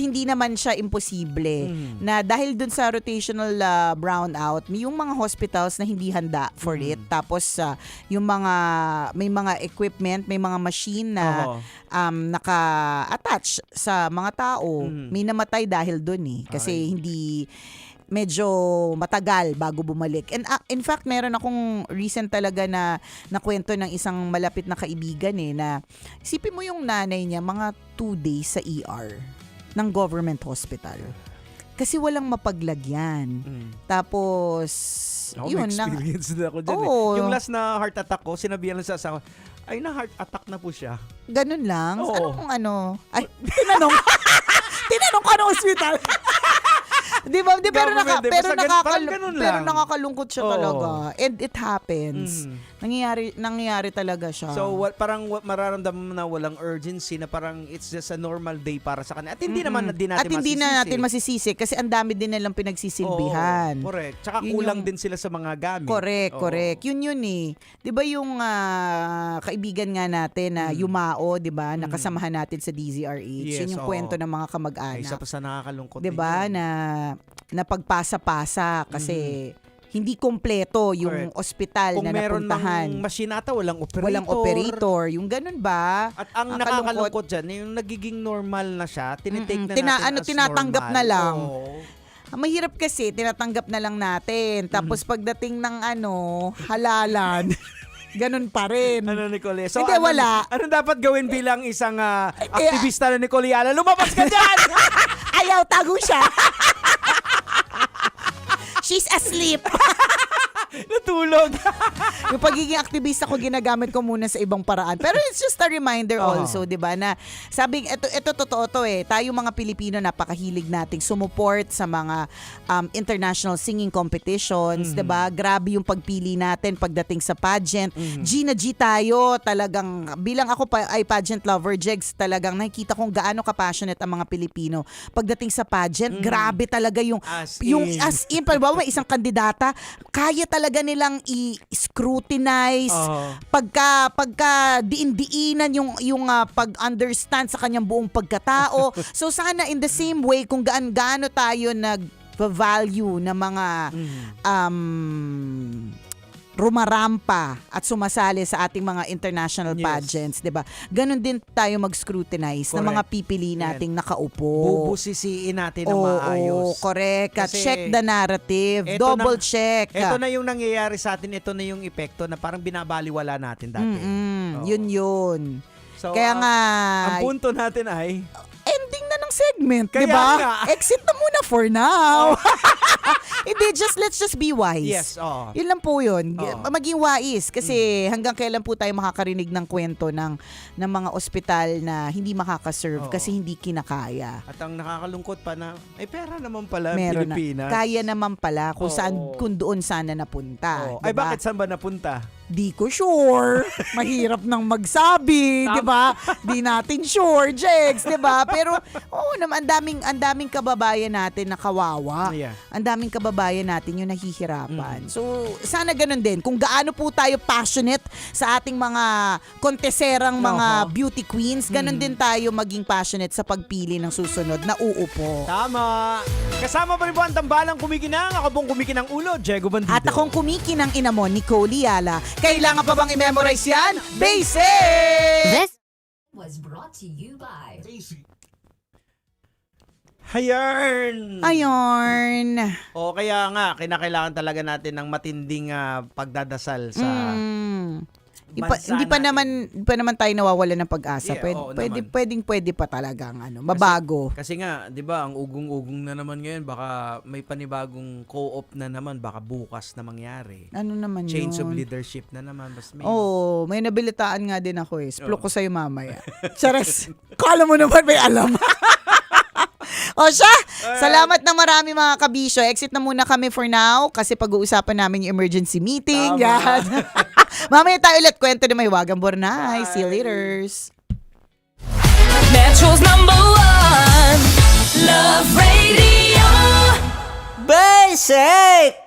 hindi naman siya imposible na dahil dun sa rotational brownout, yung mga hospitals na hindi handa for it. Tapos yung may mga equipment, may mga machine na naka-attach sa mga tao. May namatay dahil dun kasi hindi medyo matagal bago bumalik. And in fact, meron akong recent talaga na kwento ng isang malapit na kaibigan na isipin mo yung nanay niya mga 2 days sa ER ng government hospital. Kasi walang mapaglagyan. Tapos, yun. Experience na ako dyan. Yung last na heart attack ko, sinabihan lang sa asawa, ay na heart attack na po siya. Ganun lang? Oo. Ano kung ano? Ay, tinanong ko ano hospital. Di ba? Pero nakakalungkot siya talaga. And it happens. Nangyayari talaga siya. So, parang mararamdaman mo na walang urgency, na parang it's just a normal day para sa kanila. At hindi naman din natin masisisi. At hindi na natin masisisi kasi ang dami din nilang pinagsisilbihan. Correct. Tsaka kulang din sila sa mga gamit. Correct. Yun Di ba yung kaibigan nga natin na Yumao, di ba? Nakasamahan natin sa DZRH. Yes, yun yung kwento ng mga kamag-anak. Isa pa sa nakakalungkot. Di ba? Na pagpasa-pasa kasi hindi kompleto yung ospital na napuntahan. Kung meron ng machine ata, walang operator. Walang operator. Yung ganun ba? At ang nakakalungkot dyan, yung nagiging normal na siya, tinitake na natin as tinatanggap normal. na lang. Ang mahirap kasi, tinatanggap na lang natin. Tapos pagdating ng halalan, ganun pa rin. Nicole? So, hindi, wala. Ano dapat gawin bilang isang aktivista na Nicole? Lumabas ka dyan! Ayaw, tago siya. She's asleep. Natulog. Yung pagiging aktivista ko, ginagamit ko muna sa ibang paraan. Pero it's just a reminder also, di ba, na sabi, ito totoo to tayo mga Pilipino, napakahilig nating sumuport sa mga international singing competitions, di ba? Grabe yung pagpili natin pagdating sa pageant. G tayo, talagang, bilang ako ay pageant lover, Jegs, talagang nakikita kong gaano ka-passionate ang mga Pilipino. Pagdating sa pageant, grabe talaga yung as in, may isang kandidata, kaya talaga nilang i-scrutinize, pagka diin-diinan yung pag-understand sa kanyang buong pagkatao. So sana in the same way, kung gaano tayo nag-value na mga rumarampa at sumasali sa ating mga international pageants, 'di ba? Ganon din tayo mag-scrutinize ng mga pipili nating nakaupo. Bubusisiin natin ng maayos. Correct. Kasi check the narrative. Double check. Ito na yung nangyayari sa atin, ito na yung epekto na parang binabaliwala natin dati. Yun. So, kaya nga ang punto natin ay ending na ng segment, kaya 'di ba? nga. Exit na muna for now. Hindi, let's just be wise. Yes, Yun lang po yun. Maging wise kasi hanggang kailan po tayo makakarinig ng kwento ng mga ospital na hindi makakaserve kasi hindi kinakaya. At ang nakakalungkot pa na may pera naman pala Meron Pilipinas. Kaya naman pala kung doon sana napunta. Ay, diba? bakit saan ba napunta? Di ko sure. Mahirap nang magsabi, 'di ba? Di natin sure, Jegs, 'di ba? Pero naman ang daming kababayan natin na kawawa. Yeah. Ang daming kababayan natin yung nahihirapan. So, sana ganun din. Kung gaano po tayo passionate sa ating mga konteserang mga beauty queens, ganun din tayo maging passionate sa pagpili ng susunod na uupo. Tama. Kasama pa rin po ang tambalang kumikinang. Ako pong kumikinang ulo, Diego Bandido. At akong kumikinang inamon, Nicole Liala. Kailangan pa bang i-memorize yan? Basic! This Was brought to you by Hayarn! Ayun. O kaya nga, kinakailangan talaga natin ng matinding pagdadasal sa bansa Hindi pa naman tayo nawawala ng pag-asa. Yeah, oo Pwede pa talagang mabago. Kasi nga, 'di ba, ang ugong-ugong na naman ngayon, baka may panibagong co-op na naman, baka bukas na mangyari. Ano naman Change yun? of leadership na naman. Mas may May nabilitaan nga din ako eh. Splok ko sa'yo mamaya. Chares, kala mo naman may alam. O siya, salamat na marami mga kabisyo. Exit na muna kami for now kasi pag-uusapan namin yung emergency meeting. Yan. Mamaya tayo ulit kwento na may Wagang Bornay. See you later. Metro's #1 Love Radio. Basic!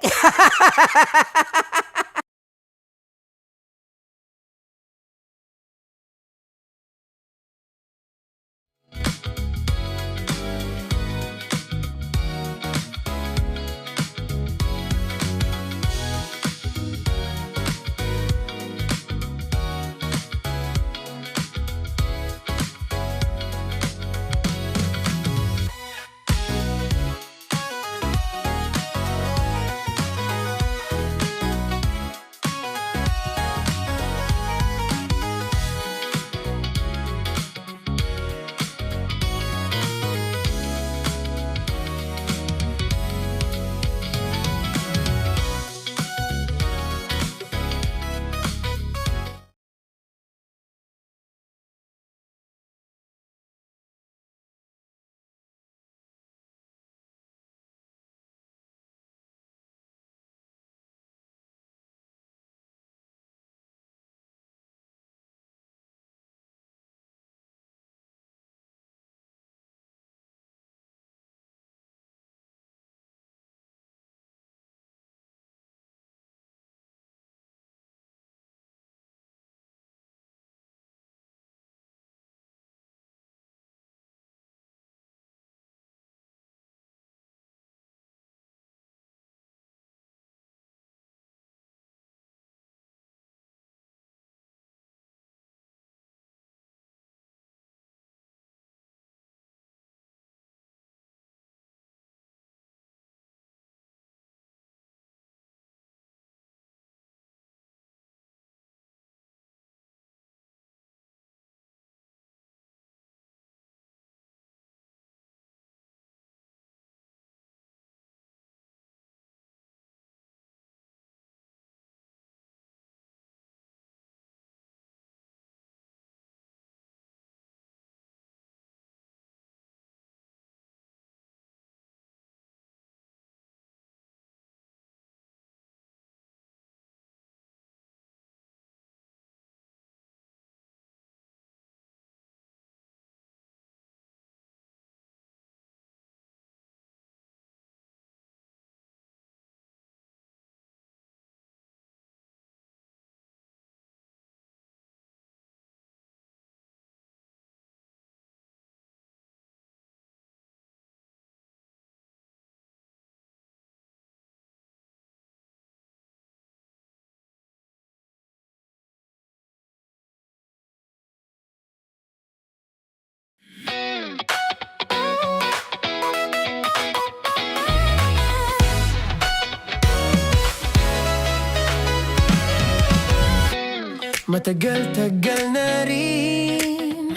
Matagal-tagal na rin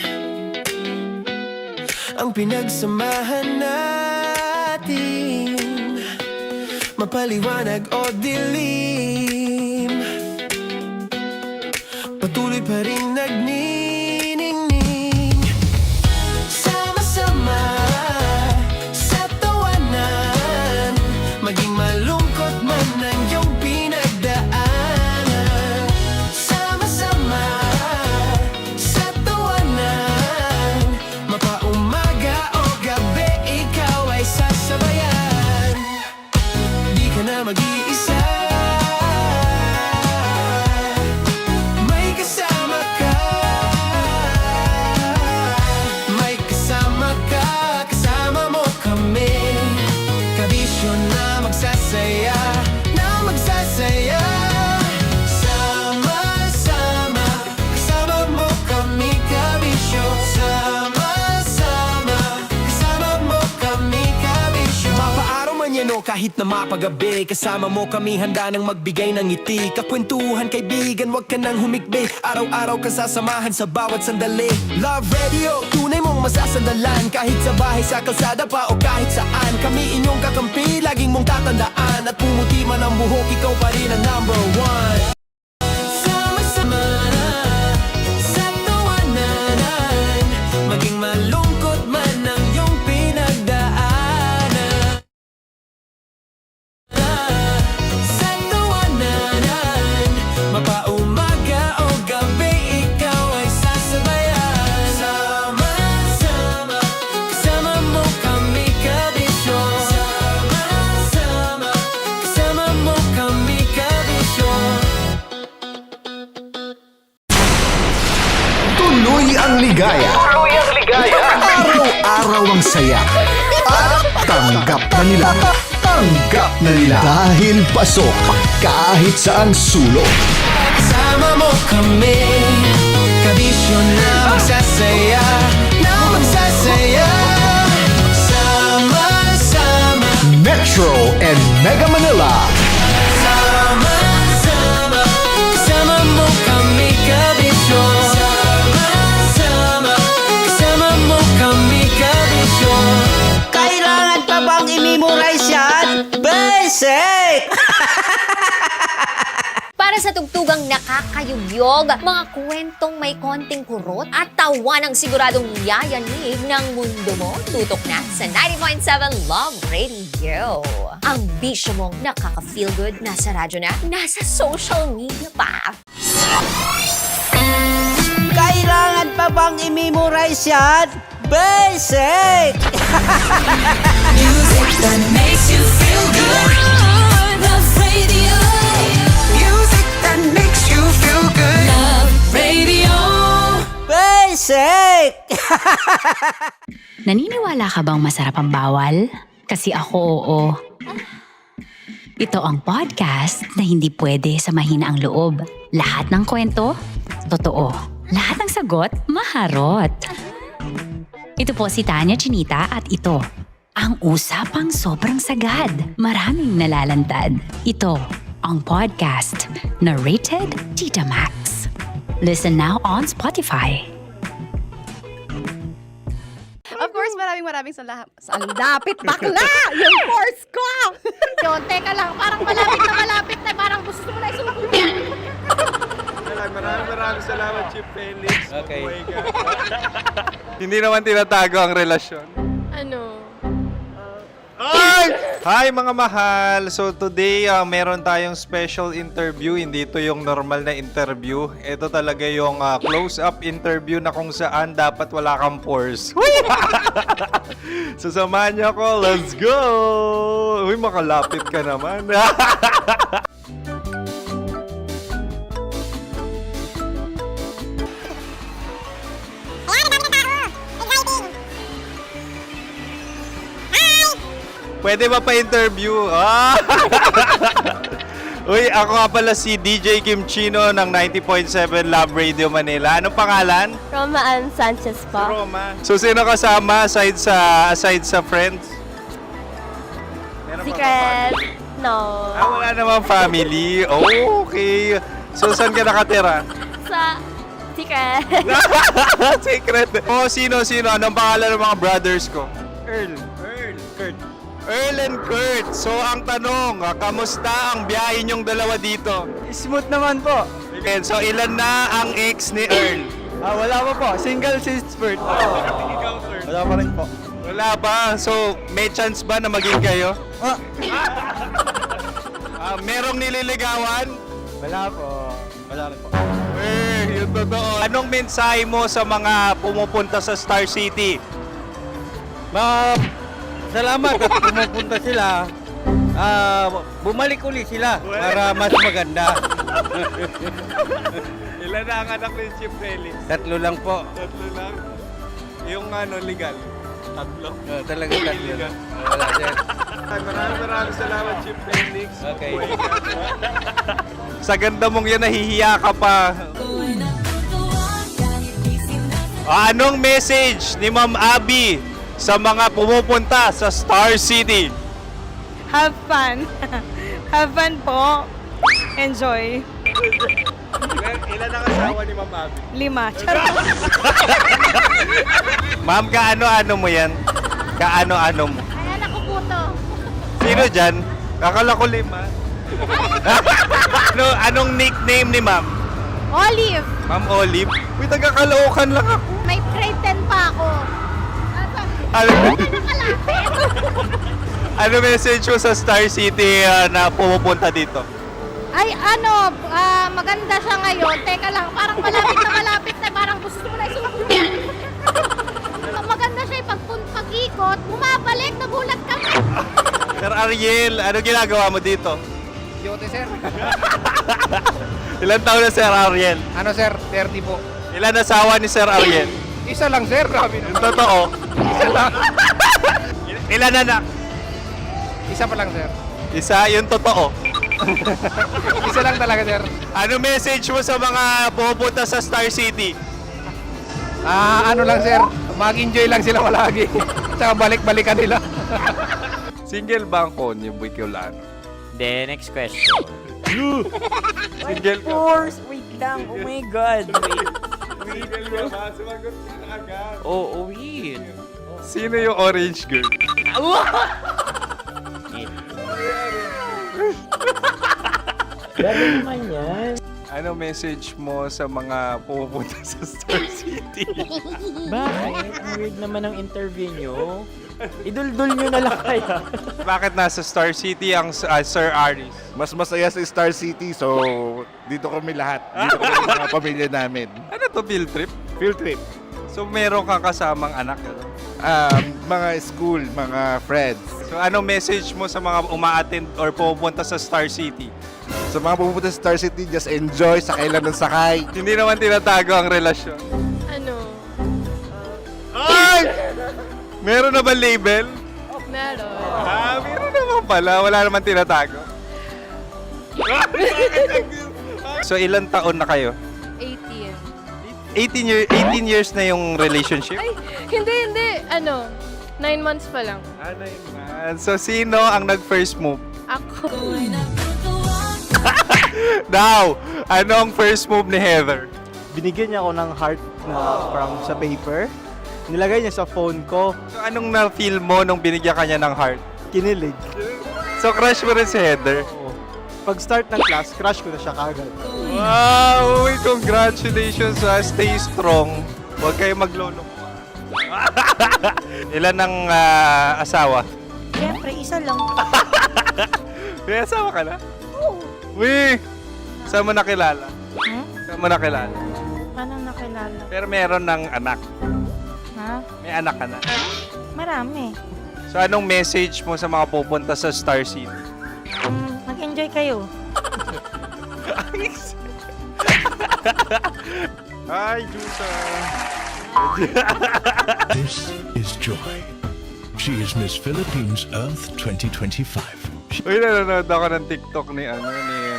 ang pinagsamahan natin, mapaliwanag o dilim, patuloy pa rin nagniningning. Sama-sama sa tawanan, maging malungkot man ang iyong pinagdaanan. Sama-sama sa tawanan, mapaumaga o gabi, ikaw ay sasabayan. Di ka na mag-iisa, may kasama ka. kahit na mapagabi. Kasama mo kami handa nang magbigay ng ngiti. Kakwentuhan kaibigan, wag ka nang humikbi. Araw-araw kasasamahan sa bawat sandali. Love Radio, tunay mong masasandalan. Kahit sa bahay, sa kalsada pa o kahit saan. Kami inyong kakampi, laging mong tatandaan. At pumuti man ang buhok, ikaw pa rin ang number one. Sama-sama sa tawanan, maging malungkot man ang iyong pinagdaanan. Sa tawanan, mapaumaga o gabi, ikaw ay sasabayan. Sama-sama, kasama mo kami kabisyon. Sama-sama, kasama mo kami kabisyon. Tuloy ang ligaya. Araw-araw ang saya. At tanggap na nila. Tanggap na nila. Dahil pasok kahit saang sulok. Sama mo kami, kabisyon na magsasaya, na magsasaya. Sama-sama, Metro and Mega Manila. sama-sama, kasama mo kami kabisyon. Sama-sama, kasama mo kami kabisyon. Kailangan pa bang i-memorize yan? Basic! Para sa tugtugang nakakayugyog, mga kwentong may konting kurot at tawa ng siguradong yayanig ng mundo mo, tutok na sa 90.7 Love Radio. Ang bisyo mong nakaka-feel good, nasa radyo na, nasa social media pa. Kailangan pa bang i-memorize yan? Basic! Music that makes you feel good. Love Radio. Music that makes you feel good. Love Radio. Basic! Naniniwala ka bang masarap ang bawal? Kasi ako oo. Ito ang podcast na hindi pwede samahin ang loob. Lahat ng kwento, totoo. Lahat ng sagot, maharot. Ito po si Tanya Chinita at ito, ang usapang sobrang sagad. Maraming nalalantad. Ito, ang podcast na Rated Tita Max. Listen now on Spotify. Of course, maraming lapit bakla! Yung course ko! Yun, teka lang, parang malapit na, parang gusto mo na isumpong. Maraming salamat, Chief Felix. Okay. Hindi naman tinatago ang relasyon. Ano? Hi mga mahal! So today, meron tayong special interview. Hindi ito yung normal na interview. Ito talaga yung close-up interview na kung saan dapat wala kang pores. So samahan niyo ako. Let's go! Uy, makalapit ka naman. Pwede ba pa-interview? Uy, ako nga pala si DJ Kim Chino ng 90.7 Love Radio Manila. Anong pangalan? Roma Ann Sanchez po. Roma. So, sino kasama aside sa friends? Meron ba Secret. No. wala namang family. Oh, okay. So, saan ka nakatira? Sa Secret. Secret. Oh, sino? Anong pangalan ng mga brothers ko? Earl, Kurt. Earl and Kurt. So, ang tanong, kamusta ang biyahe niyong dalawa dito? Smooth naman po. Okay, so, ilan na ang ex ni Earl? Wala pa po. Single since birth. Wala pa rin po. Wala pa. So, may chance ba na maging kayo? Merong nililigawan? Wala po. Wala rin po. Yung totoo. Anong mensahe mo sa mga pumupunta sa Star City? Salamat at pumupunta sila. Bumalik uli sila para mas maganda. Ilan na ang anak ni Chief Felix? 3 lang po. 3 lang? Yung legal? 3? Talaga 3 lang. Wala dyan. Maraming salamat, Chief Felix. Okay. Sa ganda mong yan, nahihiya ka pa. Anong message ni Ma'am Abby sa mga pumupunta sa Star City? Have fun. Have fun po. Enjoy. Ilan ang asawa ni Ma'am Abby? 5. Charot. Ma'am, kaano-ano mo yan? Kaano-ano mo? Ay, anak ko po to. Sino dyan? Akala ko 5. Anong nickname ni Ma'am? Olive. Ma'am Olive? Uy, taga-Caloocan lang ako. May grade 10 pa ako. Ano, Nakalapit. ano message mo sa Star City na pumupunta dito? Ay, maganda siya ngayon. Teka lang, parang malapit na. Parang gusto mo na isuot. Maganda siya pag-ikot, bumabalik, nagulat kami. Sir Ariel, ano ginagawa mo dito? Yote, sir. Ilan taon na Sir Ariel? Ano, sir? 30 po. Ilan asawa ni Sir Ariel? Isa lang, sir. Grabe Yung totoo. Isa lang. Ilan anak? Isa pa lang, sir. Isa, yung totoo. Isa lang talaga, sir. Ano message mo sa mga pupunta sa Star City? Ano lang, sir. Mag-enjoy lang sila palagi. Tsaka balik-balikan nila. Single ba ang Connie Bicolano? Then, next question. Single ka? Wait lang. Oh my God. Single ka ba? Sumagot ka na agad. Oh, wait. Sino yung orange girl? Grabe naman yan. Ano message mo sa mga pupunta sa Star City? Bakit? Ang weird naman ang interview nyo. Idul-dul nyo na lang kaya. Bakit nasa Star City ang Sir Aris? Mas masaya sa Star City, so dito kami lahat. Dito kami mga pamilya namin. Ano to, field trip? Field trip. So meron kang kasamang anak? Ano? Mga school, mga friends. So ano message mo sa mga uma-attend or pupunta sa Star City? Sa mga pupunta sa Star City, just enjoy, sakay lang ng sakay. Hindi naman tinatago ang relasyon. Ano? Ay! Meron na ba label? Meron. Meron naman pala. Wala naman tinatago. So ilan taon na kayo? 18. 18 years na yung relationship? Ay, hindi. 9 months pa lang. Ano yun? So sino ang nag-first move? Ako. Now, anong first move ni Heather? Binigyan niya ako ng heart na from sa paper. Nilagay niya sa phone ko. So anong na-feel mo nung binigyan ka niya ng heart? Kinilig. So crush mo rin si Heather? Pag start ng class, crush ko na siya kagad. Wow! Uy, congratulations! Stay strong. Huwag kayo maglolo. Ilan ang asawa? Siyempre, isa lang. May asawa ka na? Uy! Saan mo nakilala? Saan mo nakilala? Paano nakilala? Pero meron ng anak. Ha? May anak ka na. Marami. So anong message mo sa mga pupunta sa Star City? Mag-enjoy kayo. Hi, Jusa! This is Joy. She is Miss Philippines Earth 2025. Uy, nanonood ako ng TikTok ni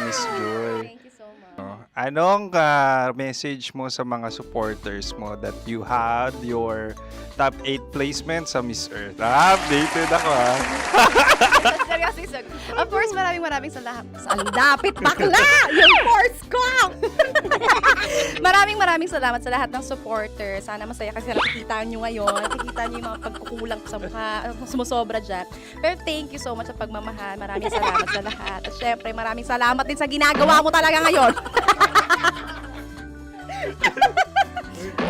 Miss Joy. Thank you so much. Anong message mo sa mga supporters mo that you had your top 8 placement sa Miss Earth? Updated ako Seryoso, of course, maraming salamat. Lapit bakla! Yung course ko! maraming salamat sa lahat ng supporter. Sana masaya kasi nakikita nyo ngayon. Nakikita nyo yung mga pagkukulang ko sa mukha, sumusobra dyan. Pero thank you so much sa pagmamahal. Maraming salamat sa lahat. At syempre, maraming salamat din sa ginagawa mo talaga ngayon.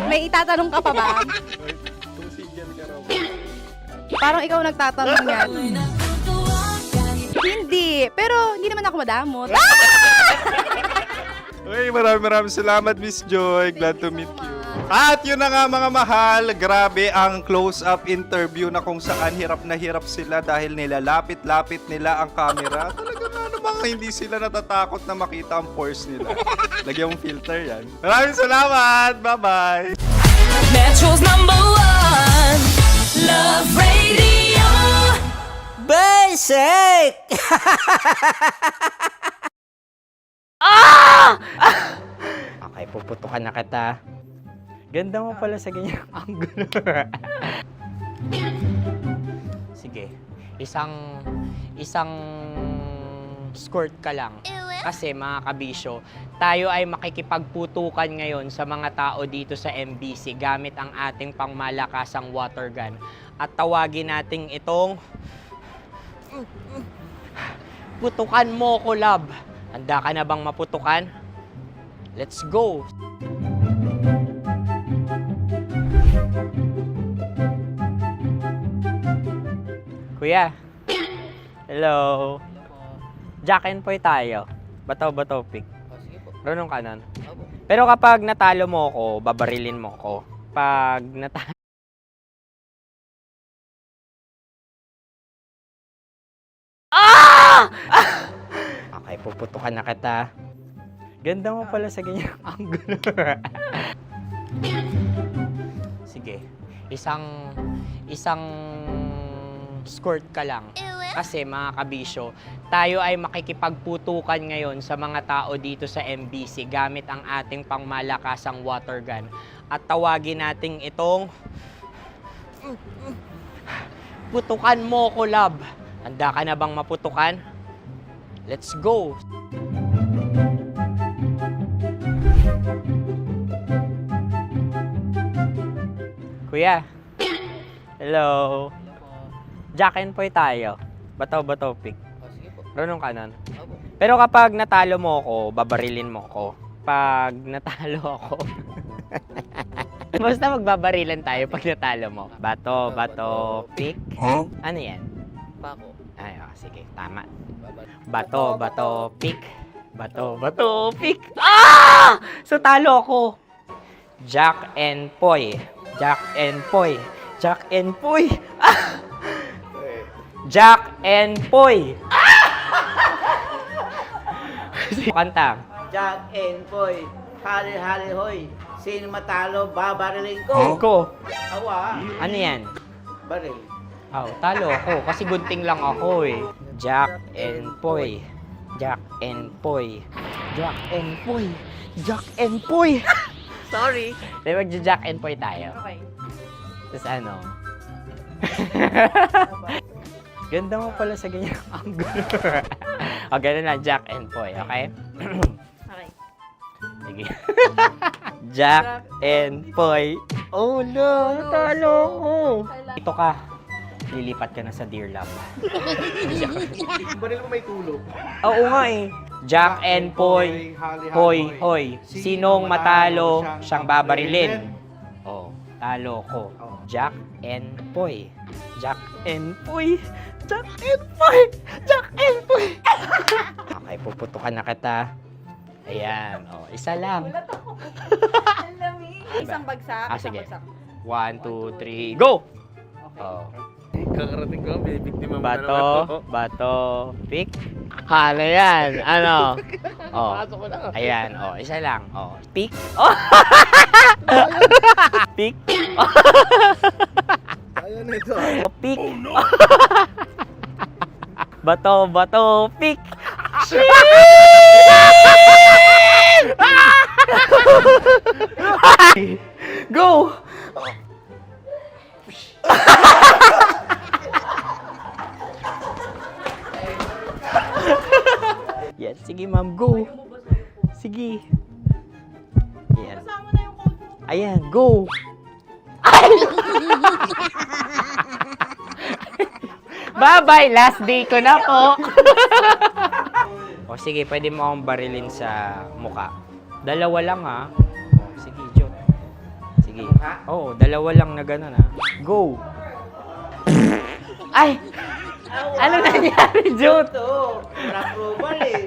May itatanong ka pa ba? Parang ikaw nagtatanong yan. Hindi. Pero hindi naman ako madamot. Uy, maraming salamat, Miss Joy. Glad to meet you. At yun na nga mga mahal, grabe ang close-up interview na kung saan hirap na hirap sila dahil nilalapit-lapit nila ang camera. Talaga nga namang hindi sila natatakot na makita ang pores nila. Lagyan mong filter yan. Maraming salamat! Bye-bye! Metro's #1 Love Radio. Basic! Okay, puputukan na kita. Ganda mo pala sa ganyang angulo. Sige, isang skirt ka lang. Kasi mga kabisyo, tayo ay makikipagputukan ngayon sa mga tao dito sa MBC gamit ang ating pangmalakasang water gun. At tawagin natin itong putukan mo ko, love. Handa ka na bang maputukan? Let's go! Kuya. Hello. Jack and Poy tayo. Bato-bato pick. Runong kanan. Pero kapag natalo mo ako, babarilin mo ako. Pag natalo... Ah! Okay, puputukan na kita. Ganda mo pala sa ganyang angulo. Sige. Isang skirt ka lang. Kasi mga kabisyo, tayo ay makikipagputukan ngayon sa mga tao dito sa MBC gamit ang ating pangmalakasang water gun. At tawagin natin itong putukan mo ko, love. Handa ka na bang maputukan? Let's go! Kuya. Hello. Jack and Poy tayo. Bato-bato pick. Runong kanan. Pero kapag natalo mo ako, babarilin mo ako. Pag natalo ako... Basta magbabarilan tayo pag natalo mo. Bato, pick. Ano yan? Pako. Ay, sige. Tama. Bato, pick. Bato, pick. Ah! So, talo ako. Jack and Poy. Jack and Poy. Jack and Poy. Ah! Jack and Poy. Kanta. Jack and Poy, hali-hali hoy. Sino matalo, babariling ko. Ko. Awa. Ano yan? Baril. Oh, talo ako. Kasi gunting lang ako eh. Jack and Poy. Jack and Poy. Jack and Poy. Jack and Poy. Sorry. Di ba Jack and Poy tayo? Okay. Tapos ano? Ganda mo pala sa ganyang angulo. O, ganun lang, Jack and Poy, okay? Okay. Sige. Jack and Poy. Oh no, talo ko. Ito ka. Lilipat ka na sa Dear Love. Baril mo may tulog. Oo nga eh. Jack and Poy. Hoy. Sinong matalo, siyang babarilin. Oh, talo ko. Jack and Poy. Jack and Poy. Jack and Poy. Jack and Poy. Okay, puputukan na kita. Ayan. Oh, isa lang. Isang bagsak. Ah, sige. 1, 2, 3, go! Oh. Kakarating ko, may biktima mo na naman. Bato, pick. Ano yan? Ano? Oh. Ayan, oh, isa lang. Oh, pick. Oh. Pick. Ayaw na ito. Oh, pick. Bato, pick. Go! Yes, sige ma'am, go. Sige. Ayan. Ayan, go. Ay! Bye-bye, last day ko na po. O sige, pwede mo akong barilin sa muka. Dalawa lang ha. O, sige, Jot. Sige. Oo, dalawa lang na gano'n ha. Go. Ay! Ano nangyari, Jot? Ito, approval eh.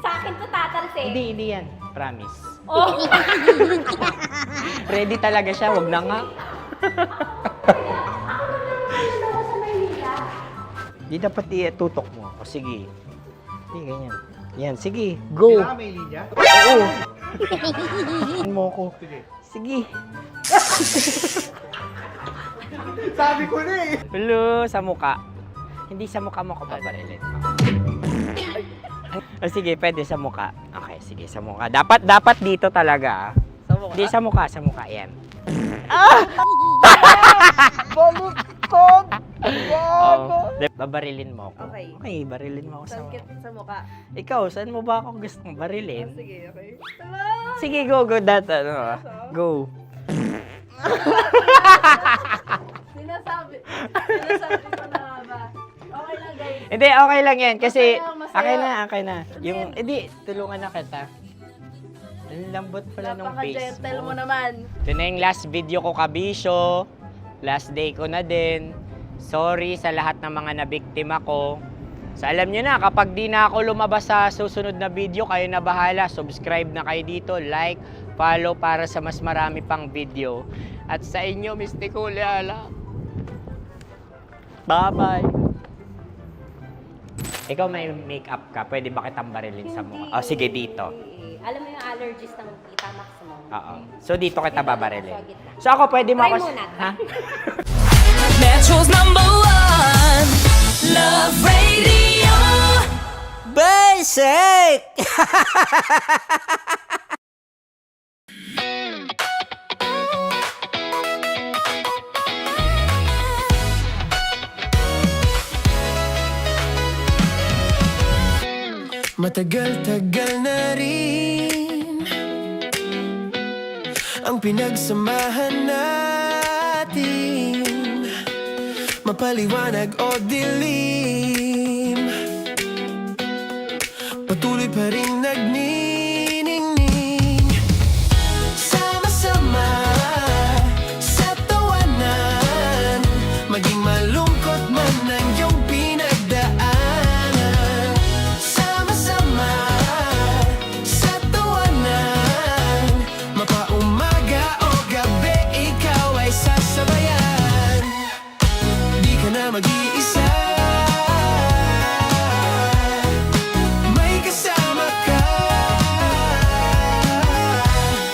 Sa akin to tatalsin. Hindi yan. Promise. Oh. Ready talaga siya, wag na nga. Di dapat itutok mo. O sige. Hindi, ganyan. Yan, sige. Go. Kailangan may linya? Oo. Mo ko. Sige. Sabi ko na eh. Hello, sa muka. Hindi sa muka mo ko paparilin. O sige, pwede sa muka. Okay, sige, sa muka. Dapat dito talaga. Sa mukha? Hindi, sa muka. Yan. Baluktot! Bago! Babarilin mo ako. Okay. Okay, barilin mo ako sa Sa mukha. Ikaw, saan mo ba ako gustong barilin? Sige, okay. Sige, go, Go. Sinasabi ko na ba? Okay lang, guys. Hindi, okay lang yan. Kasi, Masaya. okay na. Yung, hindi, tulungan na kita. Ang lambot pala ng face Napaka-gentle mo. mo naman. Ito na yung last video ko, kabisyo. Last day ko na din. Sorry sa lahat ng mga nabiktima ko. So alam nyo na, kapag di na ako lumabas sa susunod na video, kayo na bahala. Subscribe na kayo dito, like, follow para sa mas marami pang video. At sa inyo, Mistiko Leala. Bye-bye. Ikaw may makeup ka, pwede ba kitang barilin sa mukha? Oh, sige, dito. Alam mo yung allergies ng Tita Max mo? Oo. So dito kita babarilin. So ako pwede mo Try ako... muna. Ha? Metro's #1 Love Radio. Basic! Matagal-tagal na rin ang pinagsamahan natin, mapaliwanag o dilim, patuloy pa rin nagniningning. Sama-sama sa tawanan, maging malungkot man ang iyong pinagdaanan. Sama-sama sa tawanan, mapaumaga o gabi, ikaw ay sasabayan. Di ka na mag-iisa, may kasama ka.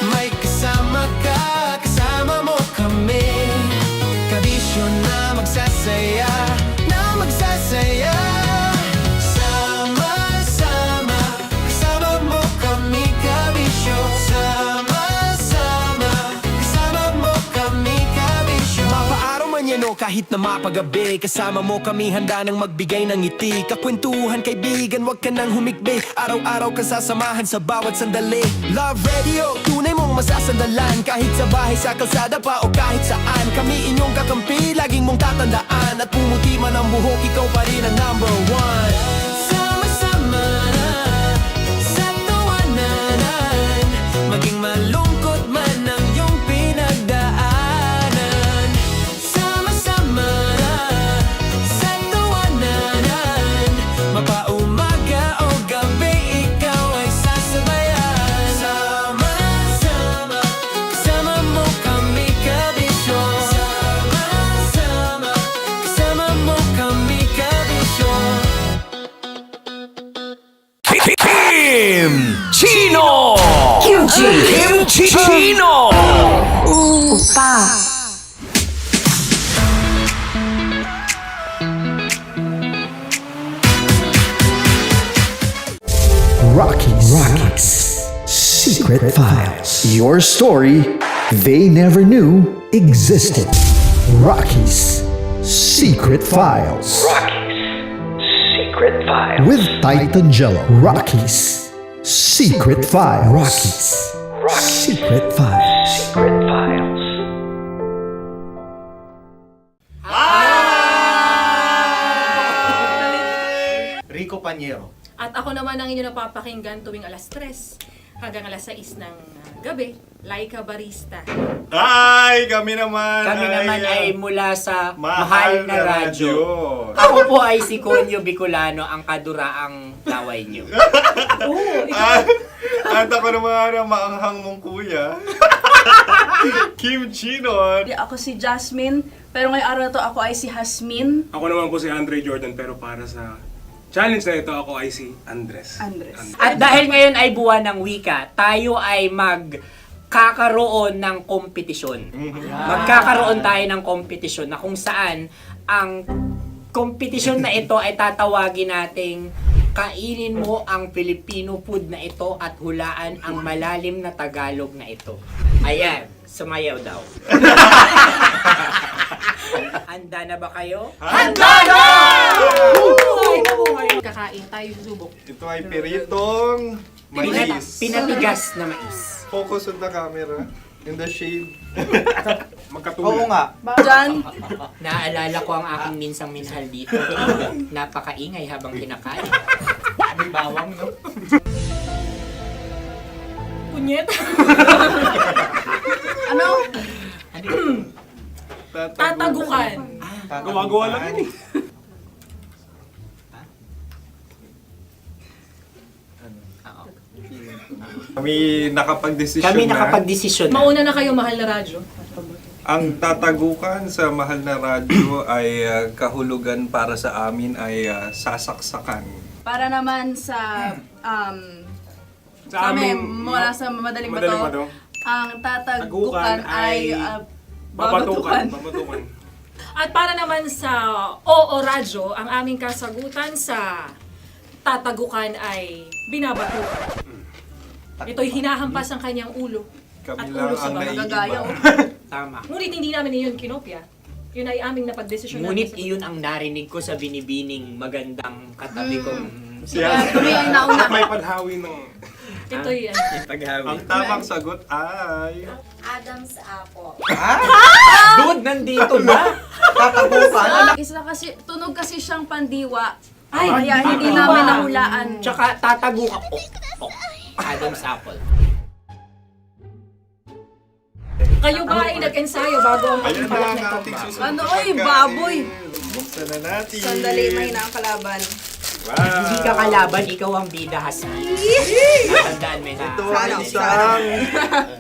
May kasama ka, kasama mo kami. Kabisyo na magsasaya, na magsasaya. Sama-sama, kasama mo kami, kabisyo. Sama-sama, kasama mo kami, kabisyo. Mapaaraw man yan o kahit na mapagabi, kasama mo kami, handa nang magbigay ng ngiti. Kakwentuhan, kaibigan, wag ka nang humikbi. Araw-araw ka sasamahan sa bawat sandali. Love Radio, tunay mong masasandalan. Kahit sa bahay, sa kalsada pa o kahit saan, kami inyong kakampi, laging mong tatandaan. At pumuti man ang buhok, ikaw pa rin ang #1. Sama-sama sa tawanan, maging malungkot man ang iyong pinagdaanan. Sama-sama sa tawanan, mapaumaga o gabi, ikaw ay sasabayan. Sama-sama, kasama mo kami, kabisyo. Sama-sama, kasama mo kami, kabisyo. Chino! Kimchi Chino! Rockies Secret Files. Your story they never knew existed. Rockies Secret Files. Secret Files. With Titan Jello. Rockies Secret Files. Rockies Secret Files. Secret Files. Rico Panyero. At ako naman ang inyo napapakinggan tuwing alas 3 hanggang alas 6 ng gabi, Laika Barista. Hi! Kami naman ay mula sa Mahal na Radyo. Ako po ay si Conyo Bicolano, ang kaduraang laway niyo. At ako naman ang maanghang mong kuya. Kim Chinon. Ako si Jasmine, pero ngayong araw na to ako ay si Hasmin. Ako naman po si Andre Jordan, pero para sa challenge na ito, ako ay si Andres. At dahil ngayon ay buwan ng wika, tayo ay magkakaroon ng kompetisyon. Magkakaroon tayo ng kompetisyon na kung saan ang kompetisyon na ito ay tatawagin nating kainin mo ang Filipino food na ito at hulaan ang malalim na Tagalog na ito. Ayan, sumayaw daw. Handa na ba kayo? Handa na! Buhay na buhay. Kakain tayo subok. Ito ay piritong mais. Pinatigas na mais. Focus on the camera. In the shade. Oo nga. Diyan. Naaalala ko ang aking minsang minahal dito. Napakaingay habang kinakain. May bawang, no? Punyet. Ano? Tatagukan. Gawa-gawa lang yun eh. Kami nakapag-desisyon na. Mauna na kayo, mahal na radyo. Ang tatagukan sa mahal na radyo ay kahulugan para sa amin ay sasaksakan. Para naman sa Sa amin, amin, mula sa madaling Madaling bato, Bato. ang tatagukan ay Babatukan. At para naman sa Oo Radyo, ang aming kasagutan sa tatagukan ay binabatukan. Ito'y hinahampas ang kanyang ulo. Kami At lang ulo sa ang mga naiiba. Tama. Ngunit hindi namin iyon kinopya. Yun ay aming napagdesisyon Ngunit iyon ang narinig ko sa binibining magandang katabi kong kami ang nauna. May paghawi ng... Ito'y Ang tamang sagot ay... Adam's apple. Dude, nandito na! Tatagukan. Isa kasi, tunog kasi siyang pandiwa. Kaya hindi namin nahulaan. Tsaka tatagukan. Adam's apple. Kayo ba ay nag-ensayo bago ang Ayan na pagpapalat ang nito? ating susunod Ano, na oy, pagkain. baboy. Buksan na natin. Sandali, may na ang kalaban. Wow. Hindi ka kalaban, ikaw ang bida, Hasmi. Natandaan mo na. Ito ang isang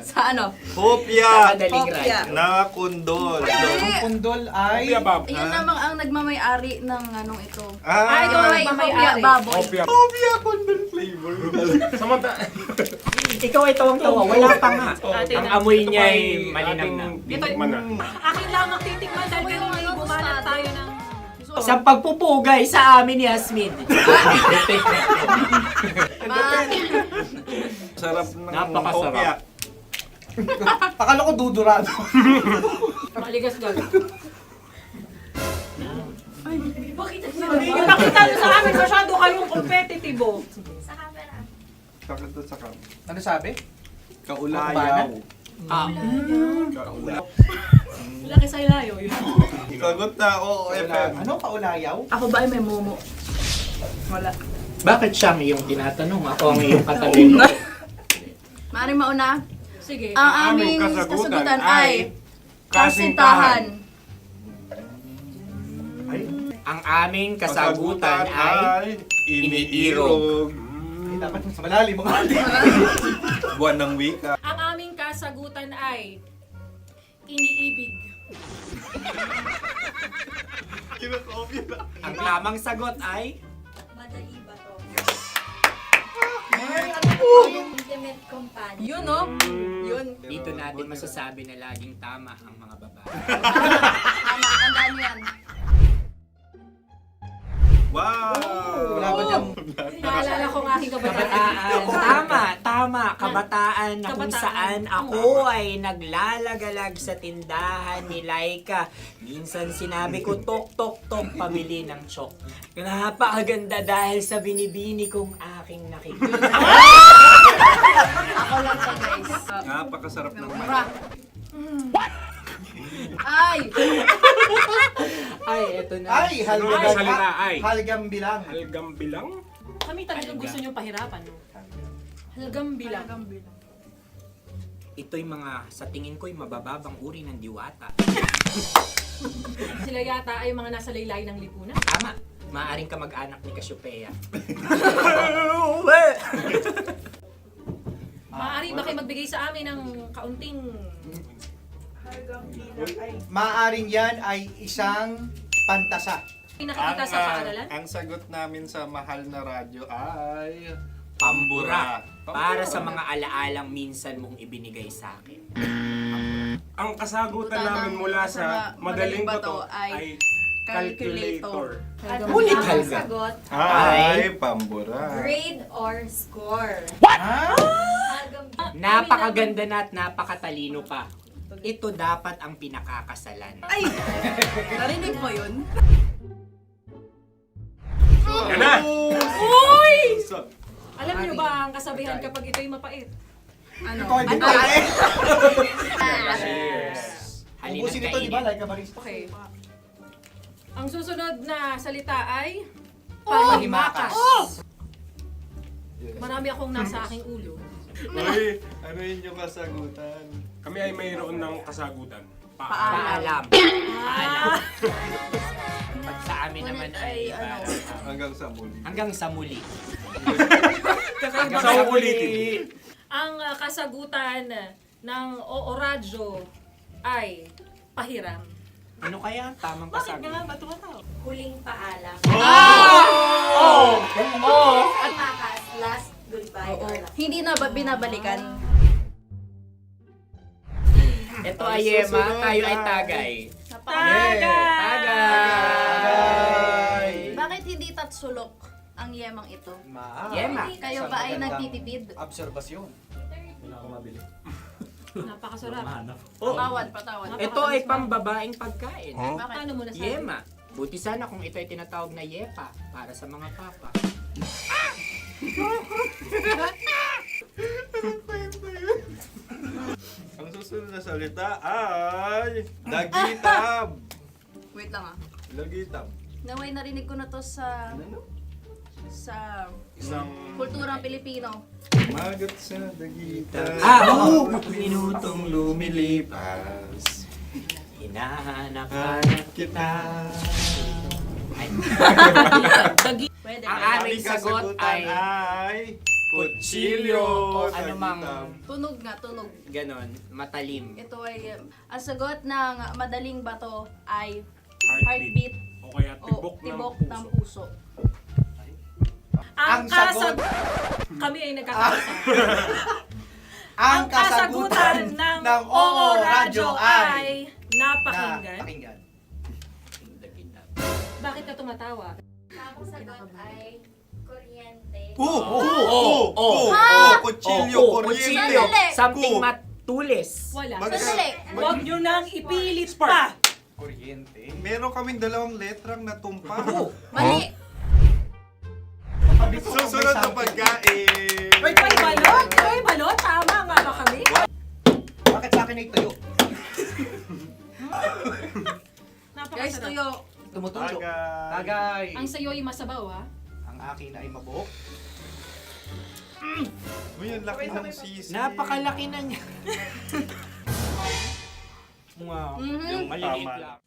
Sa ano? hopya Madaling Hopya. ride. na kundol. Hindi. Pundol ay... Yun namang ang nagmamay-ari ng anong ito. Ah, ito ay Hopya, may-ari. baboy. hopya kundol flavor. Ikaw ay tawang-tawa, wala pa nga. Atin Ang ang- amoy niya ay malinang na. Ito'y akin lang ang titikman dahil kayo ay bumalat tayo ng... Sa pagpupugay sa amin ni Hasmin. Sarap ng Napakasarap. hopya. Akala ko dudurado. Maligas gal. Yung nakita nyo sa amin, masyado kayong competitive. Sakit to sa kam. Ano sabi? Kaulayaw. Laki sa ilayo yun. Sagot na, oo, FM. Ano? Kaulayaw? Ako ba ay may momo? Wala. Bakit siyang iyong tinatanong? Ako ang iyong katabi. Maaaring mauna. Sige. Ang aming kasagutan ay kasintahan. Ang aming kasagutan ay iniirog. Dapat sa malalim mga Buwan ng wika. Ang aming kasagutan ay iniibig. Kinakopya na. Ang tamang sagot ay Madali ba to? Intimate companion. Yun, no? Yun. dito natin masasabi na laging tama ang mga babae. Tama, tandaan mo yan. Wow! Wala ba dyan? Naalala ko ang aking kabataan. Kabataan. Tama. Kabataan na kung Kabataan. saan ako ay naglalagalag sa tindahan ni Laika. Minsan sinabi ko, tok, tok, tok, pabili ng chok. Napakaganda dahil sa binibini kong aking nakikita. Ako lang siya, guys. Napakasarap ng Mura. Ay! Ay, eto na. Ay, halgam. salita, ay. Halgam bilang. Halgam bilang? Kami talagang gusto niyong pahirapan. No? Halagang bilang. Ito'y mga, sa tingin ko'y mabababang uri ng diwata. Sila yata ay mga nasa laylay ng lipunan. Tama. Maaring ka mag-anak ni Cassiopeia. Maaari ba kayo magbigay sa amin ng kaunting... Maaring yan ay isang pantasa. Nakikita sa paaralan? Ang sagot namin sa mahal na radyo ay... Pambura. Para sa mga alaalang minsan mong ibinigay sa akin. Ang kasagutan namin mula sa madaling bato ay calculator. Ulit, Halga. Sagot, Ay, pambura. grade or score. Ah? Halagang Napakaganda na at napakatalino pa. Ito dapat ang pinakakasalan. Ay! Narinig mo yun? Yan na! Uy! Alam niyo ba ang kasabihan kapag ito'y mapait? Ano? Ubusin ito, di ba? Okay. Ang susunod na salita ay pahimakas. Marami akong nasa aking ulo. Uy, ano yun yung kasagutan? Kami ay mayroon ng kasagutan. Paalam. Ah! Pag sa amin naman ay Hanggang sa muli. hanggang sa muli. Kakaiba Sa kasi ulitin. ang kasagutan ng Oo Radyo ay pahiram. Ano kaya ang tamang kasagutan? ba tumataw? Huling paalam. Oh! Oh! At makas, last goodbye. Hindi na ba binabalikan? Ito ay Yema, tayo ay Tagay. Tagay! Bakit hindi tatsulok ang yemang ito? Yema. Kayo ba ay nagtitipid? Napakasarap. Patawad. Ito ay pambabaeng pagkain. Paano mo nasabi? Yema. Buti sana kung ito ay tinatawag na Yepa para sa mga papa. Ang susunod na salita ay Dagitab. Wait lang ah. Dagitab. Naway narinig ko na to sa Isang kulturang Pilipino. magat sa dagitab. Oo! Minutong lumilipas. Hinahanap-hanap kita. Pwede. Ang ba? aming sagot ay kutsilyo. o anumang Tunog nga, tunog. ganon, matalim. Ito ay, ang sagot ng madaling bato ay Heartbeat. heartbeat O kaya o tibok tibok ng ng puso. puso. Ang sagot- Kami ay nagkakaisa. Ang kasagutan ng Oo Radyo ay napakinggan. Bakit ka tumatawa? Ang sagot ay kuryente. Kutsilyo, kuryente. Sandali. Something matulis. Wala. Sandali. Huwag nyo nang ipilit pa. Meron kaming dalawang letrang natumpa. Mali. Susunod na pagkain. May balot? May balot? Tama nga ba kami? Bakit sa akin ay tuyo? Guys, Napakasarap. tuyo. Tumutulo. Tagay. Tagay. Ang sayo ay masabaw ha. Ang akin ay mabuhok. Uy, ang laki ng sisi. Napakalaki na niya. Wow. Yung maliliit Tama. lang.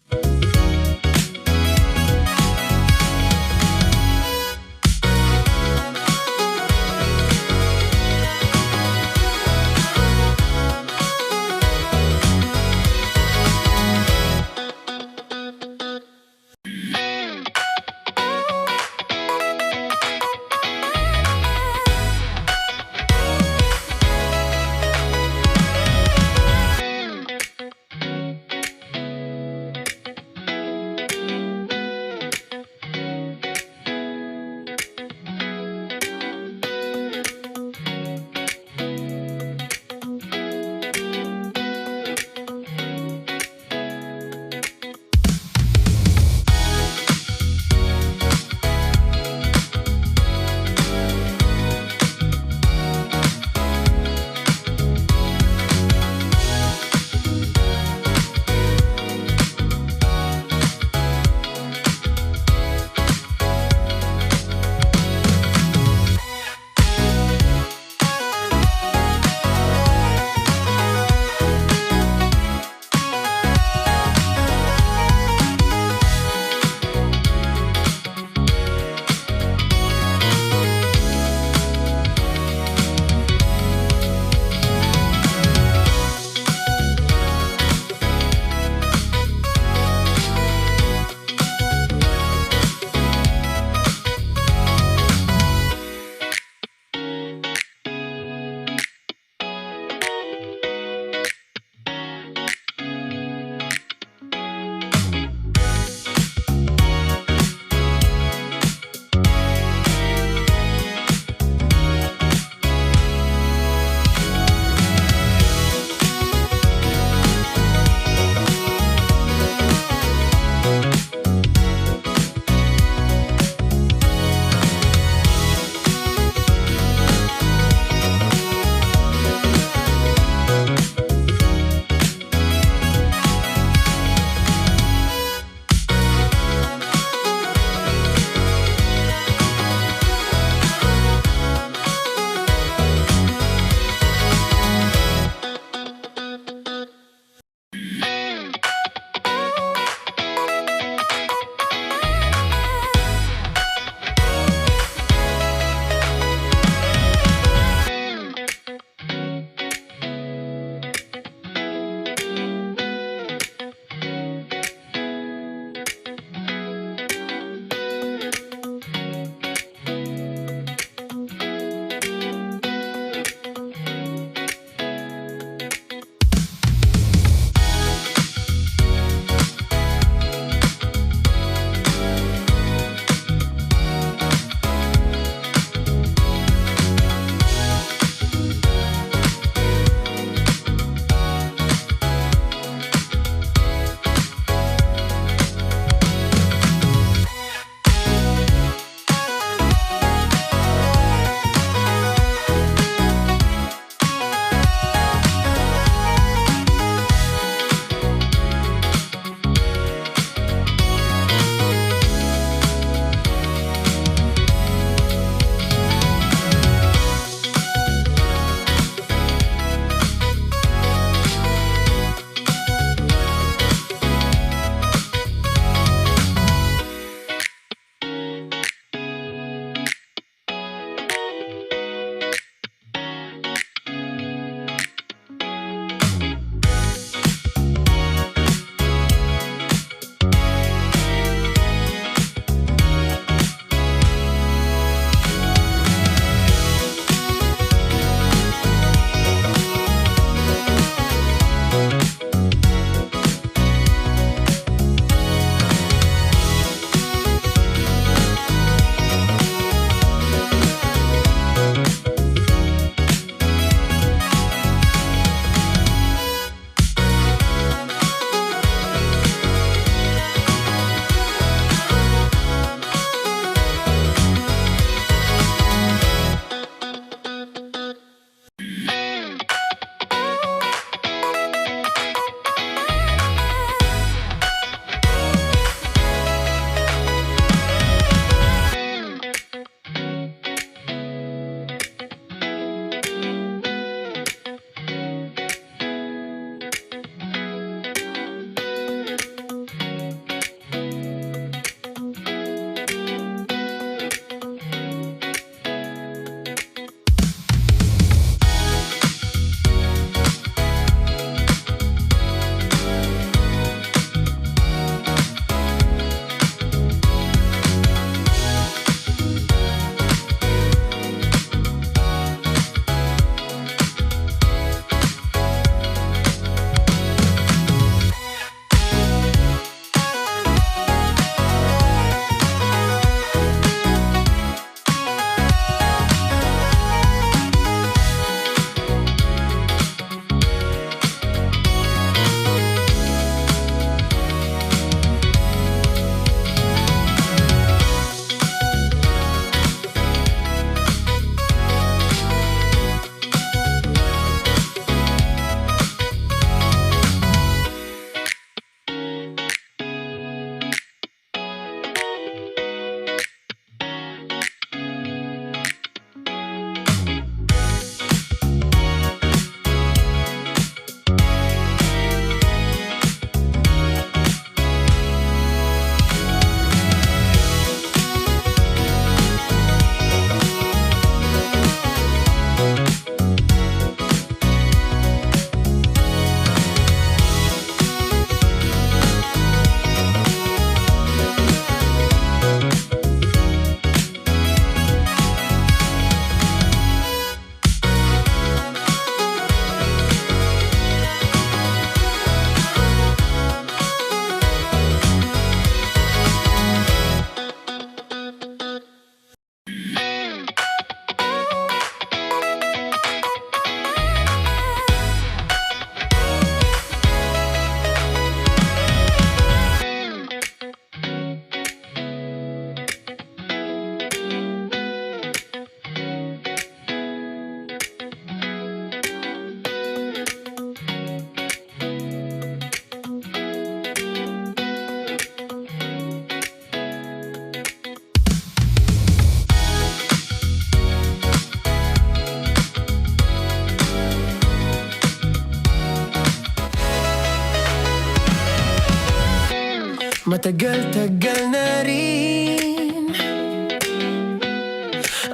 Matagal-tagal na rin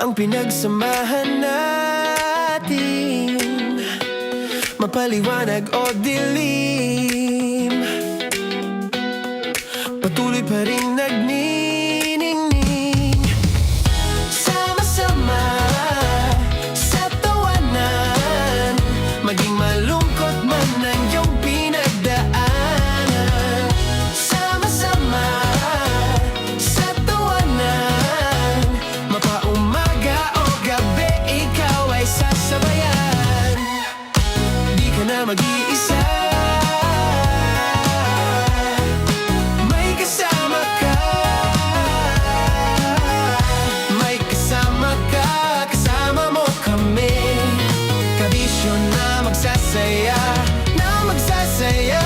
ang pinagsamahan natin, mapaliwanag o dilim, patuloy pa rin nagniningning. Sama-sama sa tawanan, maging malungkot man ang iyong pinagdaanan. Sama-sama sa tawanan, mapaumaga o gabi, ikaw ay sasabayan. Di ka na mag-iisa, may kasama ka. May kasama ka, kasama mo kami. Kabisyo na magsasaya, na magsasaya.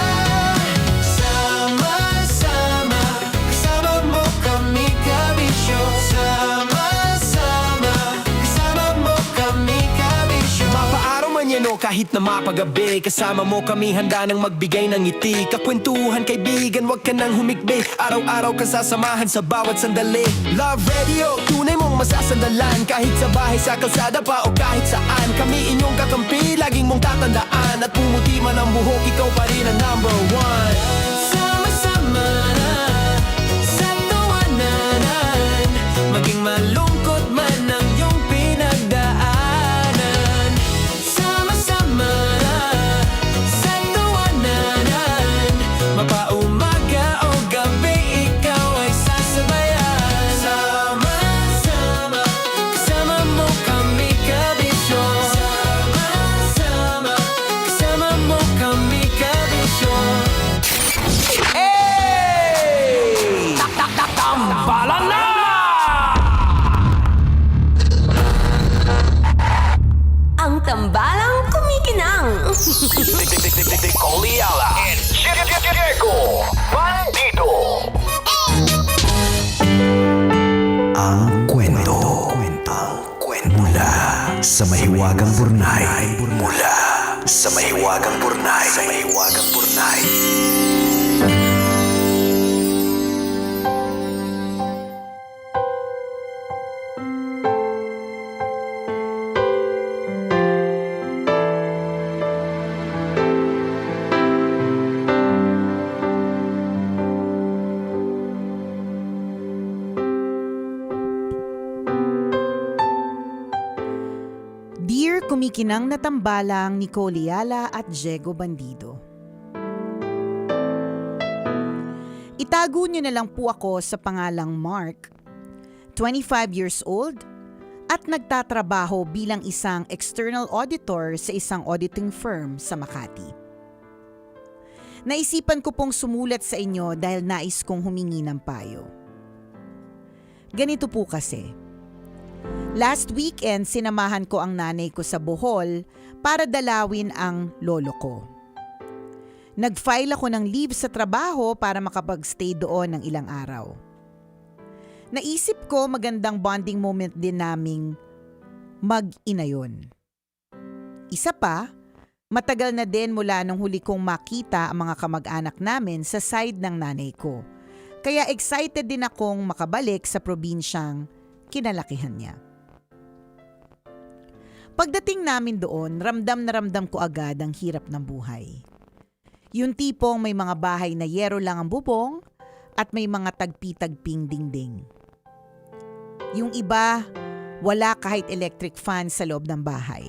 Sama-sama, kasama mo kami, kabisyo. Sama-sama, kasama mo kami, kabisyo. Mapaaraw man yan o kahit na mapagabi, kasama mo kami, handa nang magbigay ng ngiti. Kakwentuhan, kaibigan, wag ka nang humikbi. Araw-araw ka sasamahan sa bawat sandali. Love Radio, tunay mong masasandalan. Kahit sa bahay, sa kalsada pa o kahit saan, kami inyong kakampi, laging mong tatandaan. At pumuti man ang buhok, ikaw pa rin ang number one. Sama-sama sa tawanan, maging malungkot man ang iyong pinagdaanan. Sama-sama sa tawanan, mapaumaga o gabi, ikaw ay sasabayan. Sama-sama, kasama mo kami, kabisyo. Sama-sama, kasama mo kami, kabisyo. Hey! Tambalan na! Ang tambalang kumikinang. Nicole Yala and Diego Bandido. Ang kwento. Mula sa mahiwagang burnay. Mula sa mahiwagang burnay. Dear kumikinang na tambalang Nicole Yala at Diego Bandido. Itago niyo na lang po ako sa pangalang Mark, 25 years old, at nagtatrabaho bilang isang external auditor sa isang auditing firm sa Makati. Naisipan ko pong sumulat sa inyo dahil nais kong humingi ng payo. Ganito po kasi. Last weekend, sinamahan ko ang nanay ko sa Bohol para dalawin ang lolo ko. Nag-file ako ng leave sa trabaho para makapag-stay doon ng ilang araw. Naisip ko magandang bonding moment din naming mag-ina yun. Isa pa, matagal na din mula nung huli kong makita ang mga kamag-anak namin sa side ng nanay ko. Kaya excited din akong makabalik sa probinsyang kinalakihan niya. Pagdating namin doon, ramdam na ramdam ko agad ang hirap ng buhay. Yung tipong may mga bahay na yero lang ang bubong at may mga tagpi-tagping dingding. Yung iba, wala kahit electric fan sa loob ng bahay.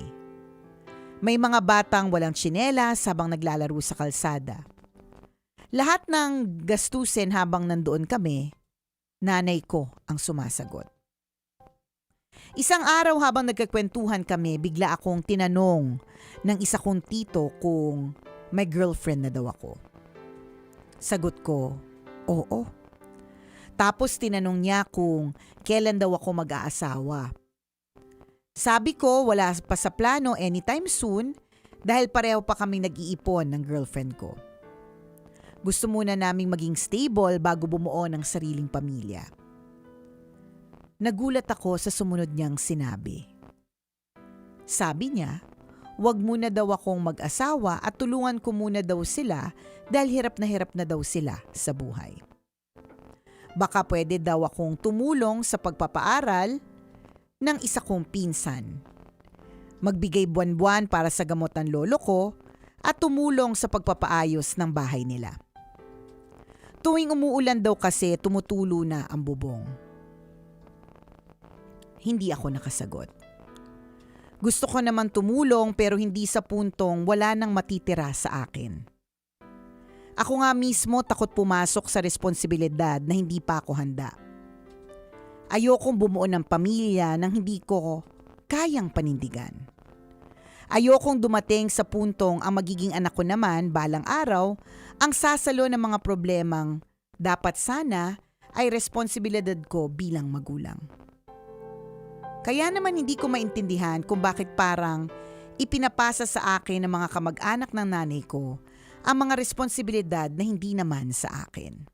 May mga batang walang tsinelas habang naglalaro sa kalsada. Lahat ng gastusin habang nandoon kami, nanay ko ang sumasagot. Isang araw habang nagkakwentuhan kami, bigla akong tinanong ng isa kong tito kung may girlfriend na daw ako. Sagot ko, oo. Tapos tinanong niya kung kailan daw ako mag-aasawa. Sabi ko wala pa sa plano anytime soon dahil pareho pa kaming nag-iipon ng girlfriend ko. Gusto muna naming maging stable bago bumuo ng sariling pamilya. Nagulat ako sa sumunod niyang sinabi. Sabi niya, wag muna daw akong mag-asawa at tulungan ko muna daw sila dahil hirap na daw sila sa buhay. Baka pwede daw akong tumulong sa pagpapaaral ng isa kong pinsan. Magbigay buwan-buwan para sa gamot ng lolo ko at tumulong sa pagpapaayos ng bahay nila. Tuwing umuulan daw kasi tumutulo na ang bubong. Hindi ako nakasagot. Gusto ko naman tumulong pero hindi sa puntong wala nang matitira sa akin. Ako nga mismo takot pumasok sa responsibilidad na hindi pa ako handa. Ayokong bumuo ng pamilya nang hindi ko kayang panindigan. Ayokong dumating sa puntong ang magiging anak ko naman balang araw ang sasalo ng mga problemang dapat sana ay responsibilidad ko bilang magulang. Kaya naman hindi ko maintindihan kung bakit parang ipinapasa sa akin ng mga kamag-anak ng nanay ko ang mga responsibilidad na hindi naman sa akin.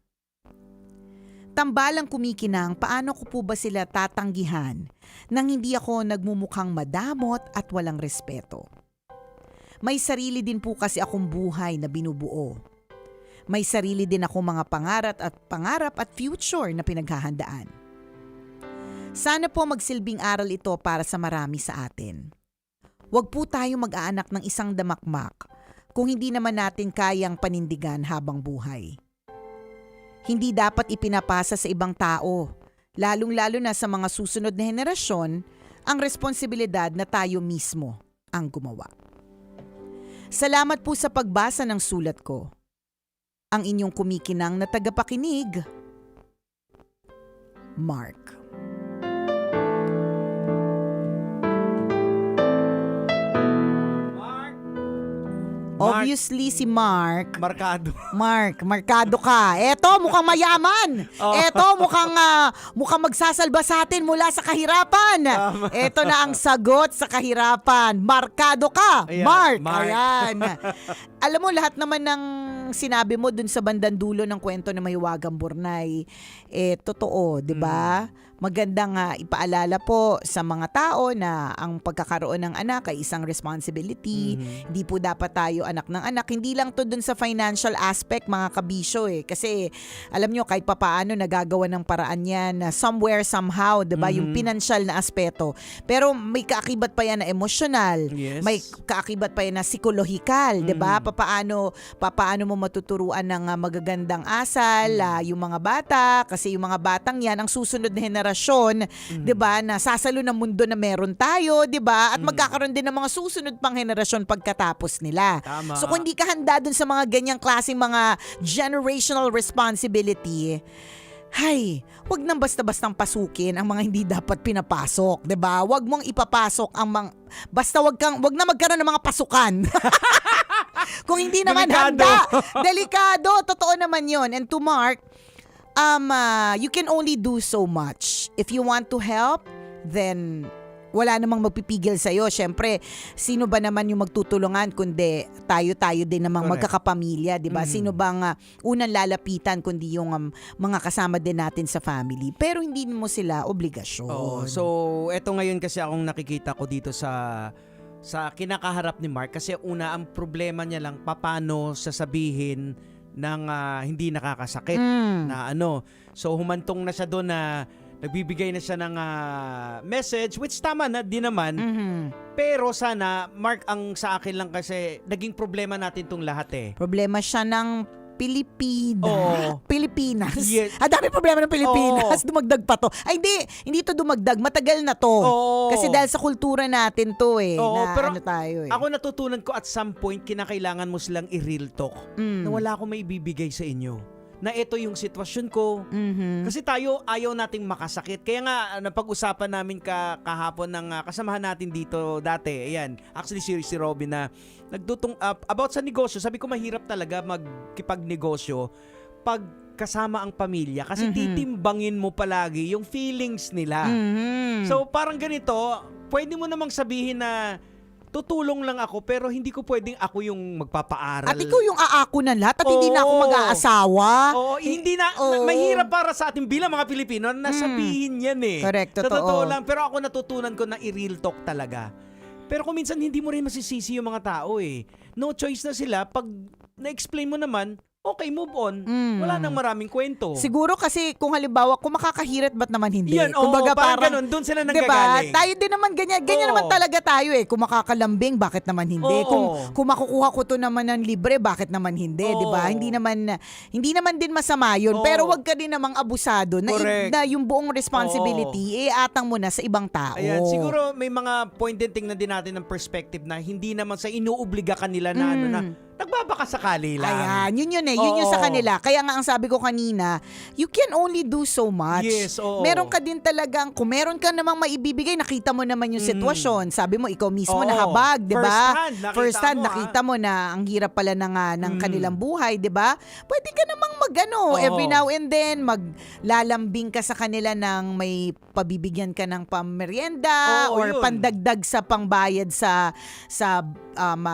Tambalang kumikinang paano ko po ba sila tatanggihan nang hindi ako nagmumukhang madamot at walang respeto. May sarili din po kasi akong buhay na binubuo. May sarili din akong mga pangarap at future na pinaghahandaan. Sana po magsilbing aral ito para sa marami sa atin. Huwag po tayo mag-aanak ng isang damakmak kung hindi naman natin kayang panindigan habang buhay. Hindi dapat ipinapasa sa ibang tao, lalong-lalo na sa mga susunod na henerasyon, ang responsibilidad na tayo mismo ang gumawa. Salamat po sa pagbasa ng sulat ko. Ang inyong kumikinang na tagapakinig, Mark. Obviously si Mark. Markado ka. Eto, mukhang mayaman. Eto, mukhang magsasalba sa atin mula sa kahirapan. Eto na ang sagot sa kahirapan. Markado ka. Ayan, Mark. Ayan. Alam mo, lahat naman ng sinabi mo dun sa bandang dulo ng kwento ng Mahiwagang Burnay, totoo, di ba? Magandang ipaalala po sa mga tao na ang pagkakaroon ng anak ay isang responsibility. Hindi po dapat tayo anak ng anak. Hindi lang to dun sa financial aspect, mga kabisyo Kasi alam nyo, kahit papaano nagagawa ng paraan yan somewhere, somehow, diba? Yung financial na aspeto. Pero may kaakibat pa yan na emotional. Yes. May kaakibat pa yan na psikolohikal, diba? Papaano mo matuturuan ng magagandang asal, yung mga bata. Kasi yung mga batang yan, ang susunod na henerasyon, 'di ba, na sasalo ng mundo na meron tayo, 'di ba? At magkakaroon din ng mga susunod pang henerasyon pagkatapos nila. Tama. So kung hindi ka handa dun sa mga ganyang klaseng mga generational responsibility, wag nang basta-bastang pasukin ang mga hindi dapat pinapasok, 'di ba? Wag mong ipapasok ang basta wag na magkaroon ng mga pasukan. Kung hindi naman handa. Delikado, totoo naman 'yon. And to Mark, you can only do so much. If you want to help, then wala namang magpipigil sa'yo. Siyempre, sino ba naman yung magtutulungan kundi tayo din namang magkakapamilya, di ba? Sino bang unang lalapitan kundi yung mga kasama din natin sa family. Pero hindi mo sila obligasyon. So, eto ngayon kasi akong nakikita ko dito sa kinakaharap ni Mark. Kasi una, ang problema niya lang, paano sasabihin ng hindi nakakasakit na ano. So humantong na siya doon na nagbibigay na siya ng message, which tama na din naman. Pero sana, Mark, ang sa akin lang kasi naging problema natin tong lahat Problema siya ng Oo. Pilipinas. Yes. Ang dami problema ng Pilipinas. Dumagdag pa to. Ay, hindi to dumagdag. Matagal na to. Kasi dahil sa kultura natin to na pero ano tayo ako natutunan ko at some point, kinakailangan mo silang i-real talk na wala akong may ibibigay sa inyo. Na ito yung sitwasyon ko. Kasi tayo ayaw nating makasakit. Kaya nga, napag-usapan namin kahapon ng kasamahan natin dito dati. Ayan, actually si Robin na nagdutong about sa negosyo. Sabi ko mahirap talaga magkipagnegosyo pag kasama ang pamilya. Kasi titimbangin mo palagi yung feelings nila. So parang ganito, pwede mo namang sabihin na tutulong lang ako pero hindi ko pwedeng ako yung magpapaaral. At ikaw yung aako na lahat at hindi na ako mag-aasawa. Hindi na, mahirap para sa atin bilang mga Pilipino na sabihin yan Correct, Sa totoo. totoo lang. Pero ako natutunan ko na i-real talk talaga. Pero kung minsan hindi mo rin masisisi yung mga tao No choice na sila. Pag na-explain mo naman, okay, move on. Wala nang maraming kwento. Siguro kasi kung halimbawa, kung makakahirit, ba't naman hindi? Yan, oo, parang ganun, doon sila nanggagaling. Diba? Tayo din naman ganyan. Ganyan naman talaga tayo eh. Kung makakalambing, bakit naman hindi? Oo. Kung makukuha ko to naman ng libre, bakit naman hindi? Oo. Diba? Hindi naman din masama yun. Oo. Pero wag ka din namang abusado na, Correct. na yung buong responsibility, atang mo na sa ibang tao. Ayan, siguro may mga point din tingnan din natin ng perspective na hindi naman sa inuobliga kanila na ano na nagbabaka sakali lang. Ayan, yun eh. Yun yung sa kanila. Kaya nga ang sabi ko kanina, you can only do so much. Yes, oo. Meron ka din talagang, kung meron ka namang maibibigay, nakita mo naman yung sitwasyon. Sabi mo, ikaw mismo nahabag, di ba? First hand, nakita mo na ang hirap pala ng kanilang buhay, di ba? Pwede ka namang every now and then, maglalambing ka sa kanila ng may pabibigyan ka ng pamerienda or yun. pandagdag sa pangbayad sa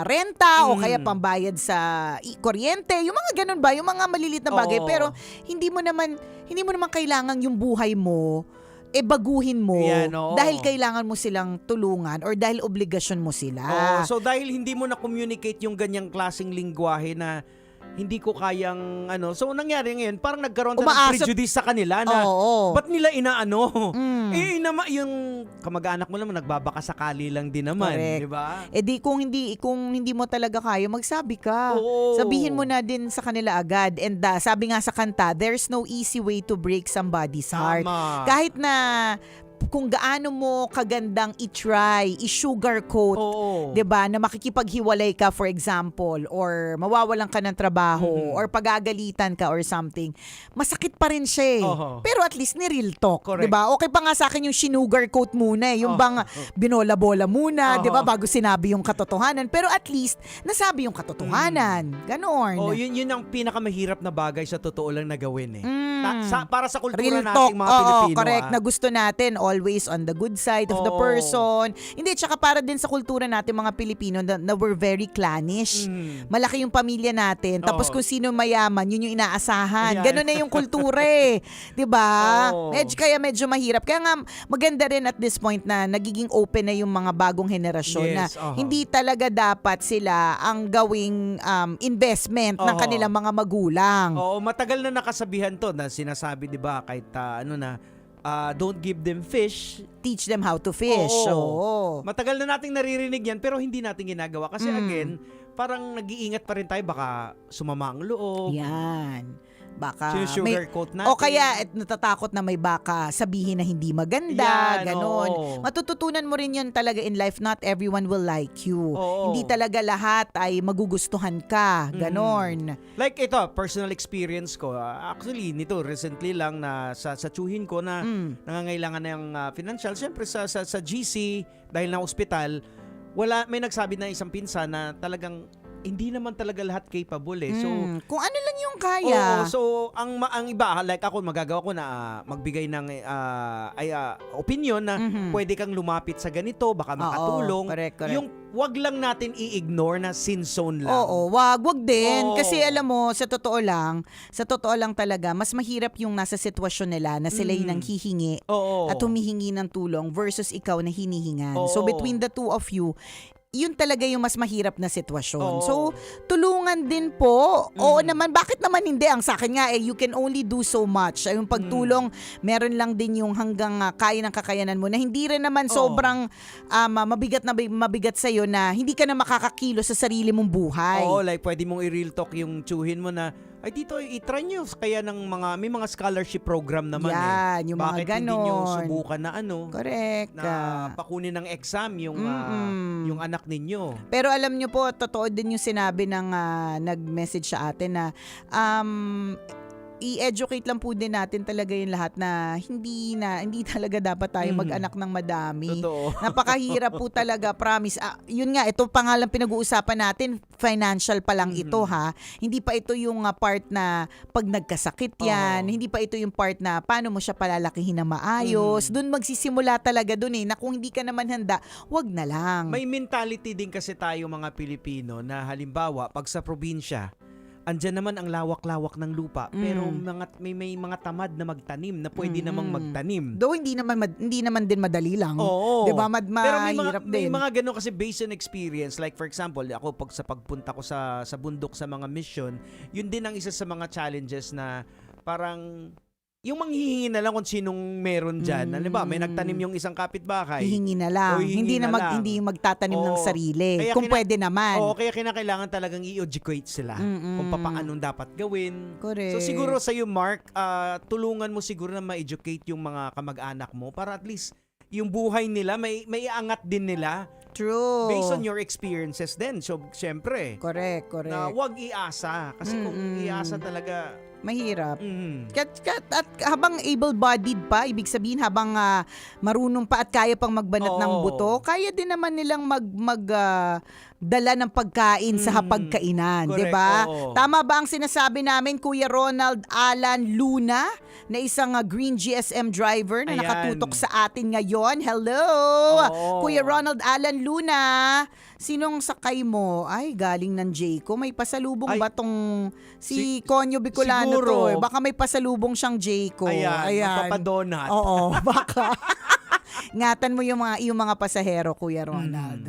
renta o kaya pambayad sa kuryente, yung mga ganun ba, yung mga malilit na bagay, pero hindi mo naman kailangan yung buhay mo baguhin mo dahil kailangan mo silang tulungan or dahil obligasyon mo sila. So dahil hindi mo na communicate yung ganyang klaseng lingwahe na hindi ko kayang so nangyari ngayon parang nagkaroon ng prejudice sa kanila na ba't nila inaano yung kamag-anak mo naman nagbabaka sakali lang din naman, di ba? Di kung hindi mo talaga kaya, magsabi ka. Sabihin mo na din sa kanila agad. And sabi nga sa kanta, there's no easy way to break somebody's heart. Kahit na kung gaano mo kagandang i-try, i-sugarcoat, 'di ba, na makikipaghiwalay ka for example or mawawalan ka ng trabaho or pagagalitan ka or something, masakit pa rin siya. Pero at least ni real talk, 'di ba? Okay pa nga sa akin yung sinugarcoat muna yung bang binola-bola muna, 'di ba, bago sinabi yung katotohanan, pero at least nasabi yung katotohanan. Ganon. Yun ang pinakamahirap na bagay sa totoo lang na gawin eh. Para sa kultura real nating talk, mga Pilipino. Correct, na gusto natin always on the good side of the person. Hindi, tsaka para din sa kultura natin mga Pilipino na we're very clannish. Malaki yung pamilya natin. Tapos kung sino mayaman, yun yung inaasahan. Ganon na yung kultura eh. 'Di ba? Kaya medyo mahirap. Kaya nga maganda rin at this point na nagiging open na yung mga bagong henerasyon na hindi talaga dapat sila ang gawing investment ng kanilang mga magulang. Matagal na nakasabihan to na sinasabi, 'di ba, kahit don't give them fish, teach them how to fish. Matagal na nating naririnig yan pero hindi natin ginagawa kasi again, parang nag-iingat pa rin tayo baka sumama ang loob. Yan. Baka sugarcoat natin. O kaya natatakot na may baka sabihin na hindi maganda, ganon. Matututunan mo rin yun talaga in life. Not everyone will like you. Hindi talaga lahat ay magugustuhan ka, ganon. Like ito, personal experience ko. Actually, nito recently lang na sa tsuhin ko na nangangailangan ng financial. Siyempre sa GC dahil na ospital, may nagsabi na isang pinsan na talagang hindi naman talaga lahat capable eh. So kung ano lang yung kaya. So ang iba like ako magagawa ko na magbigay ng opinion na pwede kang lumapit sa ganito, baka makatulong. Correct. Yung wag lang natin i-ignore na sin zone lang. Wag din kasi alam mo sa totoo lang talaga mas mahirap yung nasa sitwasyon nila na sila yung nanghihingi at humihingi ng tulong versus ikaw na hinihingan. So between the two of you, yun talaga yung mas mahirap na sitwasyon. So, tulungan din po. Oo naman, bakit naman hindi? Ang sa akin nga, you can only do so much. Yung pagtulong, meron lang din yung hanggang kaya ng kakayanan mo na hindi rin naman sobrang mabigat sa'yo na hindi ka na makakakilo sa sarili mong buhay. Like pwede mong i-real talk yung tsuhin mo na ay dito, i-try nyo. Kaya may mga scholarship program naman yung mga bakit ganon. hindi nyo subukan na Correct. na pakunin ng exam yung anak ninyo. Pero alam nyo po, totoo din yung sinabi ng nag-message sa atin na i-educate lang po din natin talaga yung lahat na hindi talaga dapat tayo mag-anak ng madami. Totoo. Napakahirap po talaga, promise. Yun nga, ito pangalan pinag-uusapan natin, financial pa lang ito ha. Hindi pa ito yung part na pag nagkasakit yan, hindi pa ito yung part na paano mo siya palalakihin na maayos. Doon magsisimula talaga doon na kung hindi ka naman handa, wag na lang. May mentality din kasi tayo mga Pilipino na halimbawa, pag sa probinsya, andyan naman ang lawak-lawak ng lupa, pero may mga tamad na magtanim na pwede namang magtanim. Though hindi naman din madali lang. Oo. 'Di ba? Pero Mahirap may din. mga ganun kasi based on experience. Like for example, ako sa pagpunta ko sa bundok sa mga mission, yun din ang isa sa mga challenges na parang yung manghihingi na lang kung sinong meron dyan. Ano ba? May nagtanim yung isang kapitbahay. Hihingi na lang. O, hihingi Hindi na lang. hindi magtatanim ng Oo. sarili. Kaya Kung pwede naman. Oo, kaya kinakailangan talagang i-educate sila kung paanong dapat gawin. Correct. So siguro sa iyo, Mark, tulungan mo siguro na ma-educate yung mga kamag-anak mo para at least yung buhay nila may iangat din nila. True. Based on your experiences din. So, syempre, Correct. na wag iasa. Kasi kung iasa talaga, Mahirap. At habang able-bodied pa, ibig sabihin habang marunong pa at kaya pang magbanat ng buto, kaya din naman nilang dala ng pagkain sa hapagkainan, 'di ba? Correct, oo. Tama ba ang sinasabi namin, Kuya Ronald Alan Luna, na isang green GSM driver na Ayan. nakatutok sa atin ngayon? Hello! Oo. Kuya Ronald Alan Luna, sinong sakay mo? Ay, galing ng Jayco. May pasalubong Ay, ba tong si Conyo Bicolano siguro. to? Ba? Baka may pasalubong siyang Jayco. Ayan, magpapadonut. Oo, baka. Ngatan mo yung mga pasahero, Kuya Ronald.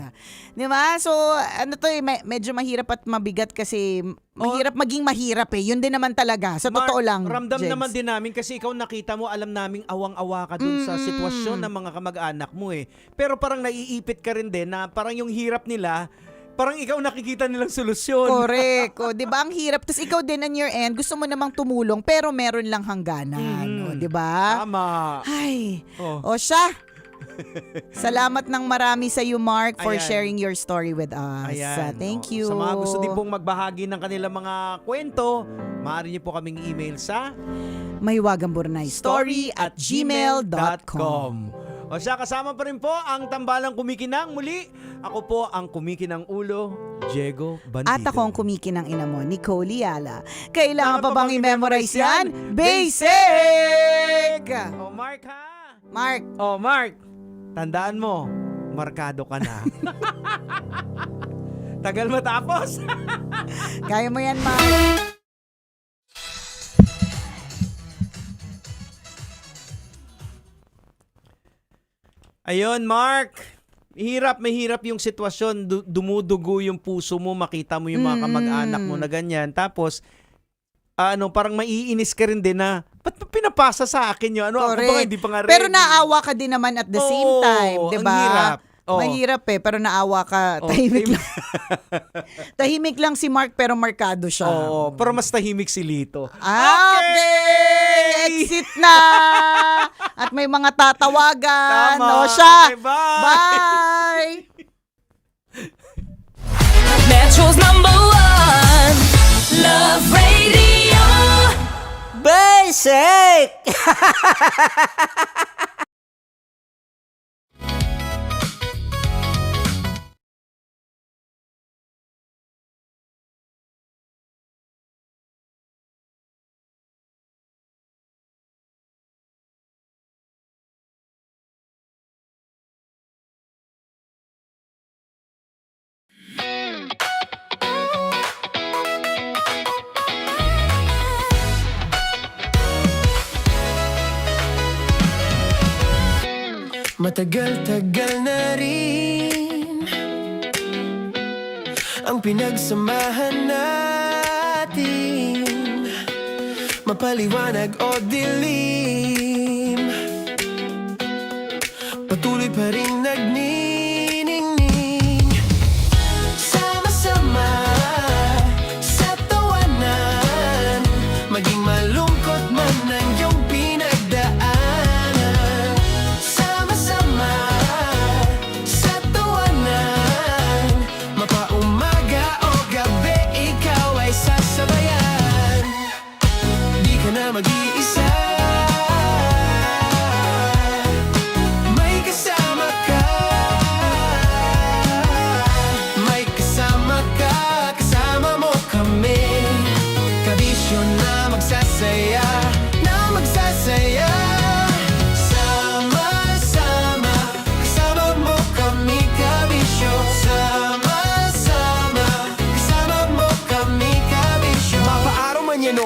Di ba? So, ano to medyo mahirap at mabigat kasi mahirap maging mahirap eh. Yun din naman talaga. Sa Mark, totoo lang, ramdam Jegs. naman din namin kasi ikaw nakita mo, alam naming awang-awa ka dun sa sitwasyon ng mga kamag-anak mo eh. Pero parang naiipit ka rin din na parang yung hirap nila, parang ikaw nakikita nilang solusyon. Correct. O, 'di ba? Ang hirap. Tapos ikaw din on your end, gusto mo namang tumulong pero meron lang hangganan, o, 'di ba? Tama. Ay. Oh. O siya. Salamat ng marami sa iyo, Mark, for Ayan. sharing your story with us. Ayan. Thank you. Sa mga gusto din pong magbahagi ng kanilang mga kwento, maaari niyo po kaming email sa story@gmail.com. O siya, kasama pa rin po ang tambalang kumikinang muli. Ako po ang kumikinang ulo, Diego Bandido. At ako ang kumikinang ina mo, Nicole Yala. Kailangan pa bang i-memorize yan? Basic! O Mark ha? Mark. O Mark, tandaan mo, markado ka na. Tagal matapos. Kaya mo yan, Mark. Ayun, Mark. Mahirap yung sitwasyon. Dumudugo yung puso mo, makita mo yung mga kamag-anak mo na ganyan. Tapos, parang maiinis ka rin din na, ba't pa pinapasa sa akin yun? Ako ba hindi pa nga ready? Pero naawa ka din naman at the same time, di ba? Ang hirap. Oo. Mahirap pero naawa ka. Tahimik lang. Tahimik lang si Mark pero markado siya. Oo, pero mas tahimik si Lito. Okay! Exit na! At may mga tatawagan. Tama. O siya! Okay, bye! Bye! Metro's #1 Love Radio. Basic! Matagal-tagal na rin ang pinagsamahan natin, mapaliwanag o dilim, patuloy pa rin nagniningning. Sama-sama sa tawanan, maging malungkot man ang iyong pinagdaanan. Sama-sama sa tawanan, mapaumaga o gabi, ikaw ay sasabayan. Di ka na mag-iisa, may kasama ka.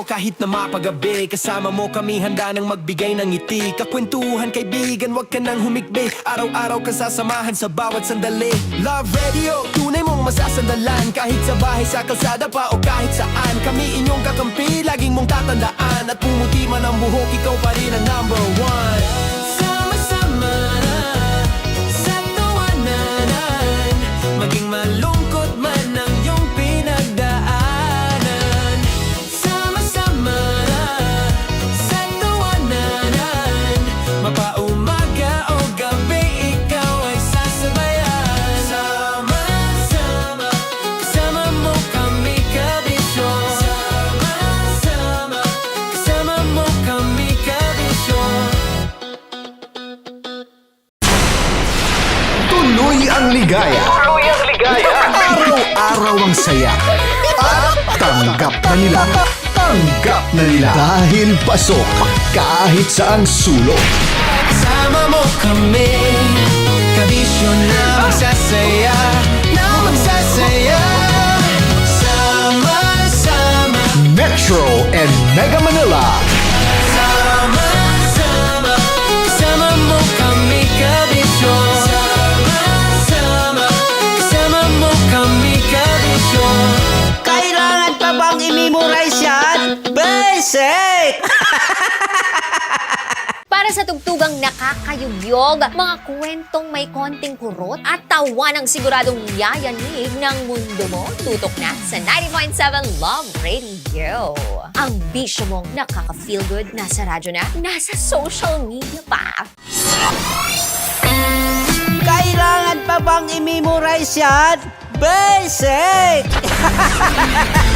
kahit na mapagabi. Kasama mo kami handa nang magbigay ng ngiti. Kakwentuhan kaibigan, wag ka nang humikbi. Araw-araw ka sasamahan sa bawat sandali. Love Radio, tunay mong masasandalan. Kahit sa bahay, sa kalsada pa o kahit saan. Kami inyong kakampi, laging mong tatandaan. At pumuti man ang buhok, ikaw pa rin ang number one. Sama-sama na sa tawanan, maging malungkot man ang iyong pinagdaanan. Sama-sama na sa tawanan, mapaumaga o gabi, ikaw ay sasabayan. Sama-sama, kasama mo kami kabisyon. Sama-sama, kasama mo kami kabisyon. Tuloy ang ligaya. Araw-araw ang saya. At tanggap na nila. Tanggap na nila. Dahil pasok kahit saang sulok. Sama mo kami, kabisyon na magsasaya, na magsasaya. Sama-sama, Metro and Mega Manila. sama-sama, kasama mo kami kabisyon. Sama-sama, kasama mo kami kabisyon. Kailangan pa bang i-memorize yan? Basic! Para sa tugtugang nakakayugyog, mga kwentong may konting kurot at tawa ng siguradong yayanig ng mundo mo, tutok na sa 90.7 Love Radio. Ang bisyo mong nakaka-feel good, nasa radyo na, nasa social media pa. Kailangan pa bang i-memorize yan? Basic!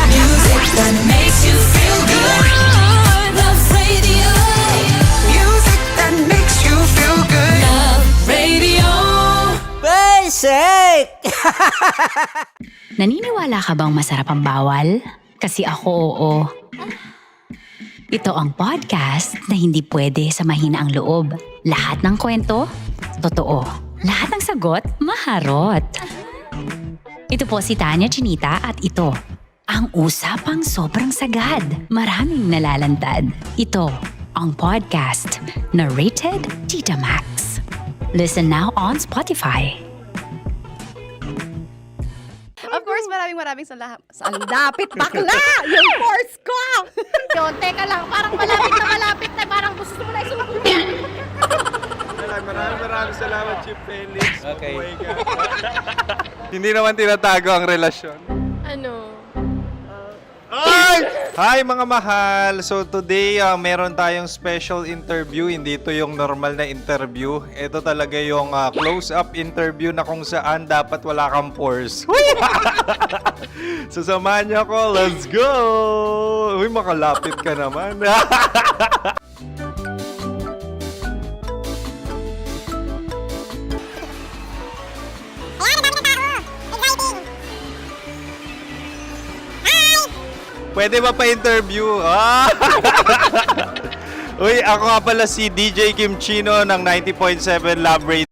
Music that makes you feel good. Love Radio. Music that makes you feel good. Love Radio. Basic! Naniniwala ka bang masarap ang bawal? Kasi ako oo. Ito ang podcast na hindi pwede sa mahina ang loob. Lahat ng kwento, totoo. Lahat ng sagot, maharot. Ito po si Tanya Chinita at ito, ang usapang sobrang sagad. Maraming nalalantad. Ito, ang podcast na rated Tita Max. Listen now on Spotify. Of course, maraming salamat. Ang lapit bakla! Yung force ko! Yun, teka lang, parang malapit na, parang gusto mo na isulat. Maraming salamat, Chief Felix. Okay. Mabuhay ka. Hindi naman tinatago ang relasyon. Ano? Hi mga mahal! So today, meron tayong special interview. Hindi ito yung normal na interview. Ito talaga yung close-up interview na kung saan dapat wala kang pores. So samahan niyo ako. Let's go! Uy, makalapit ka naman. Pwede ba pa-interview? Uy, ako nga pala si DJ Kim Chino ng 90.7 Love Radio.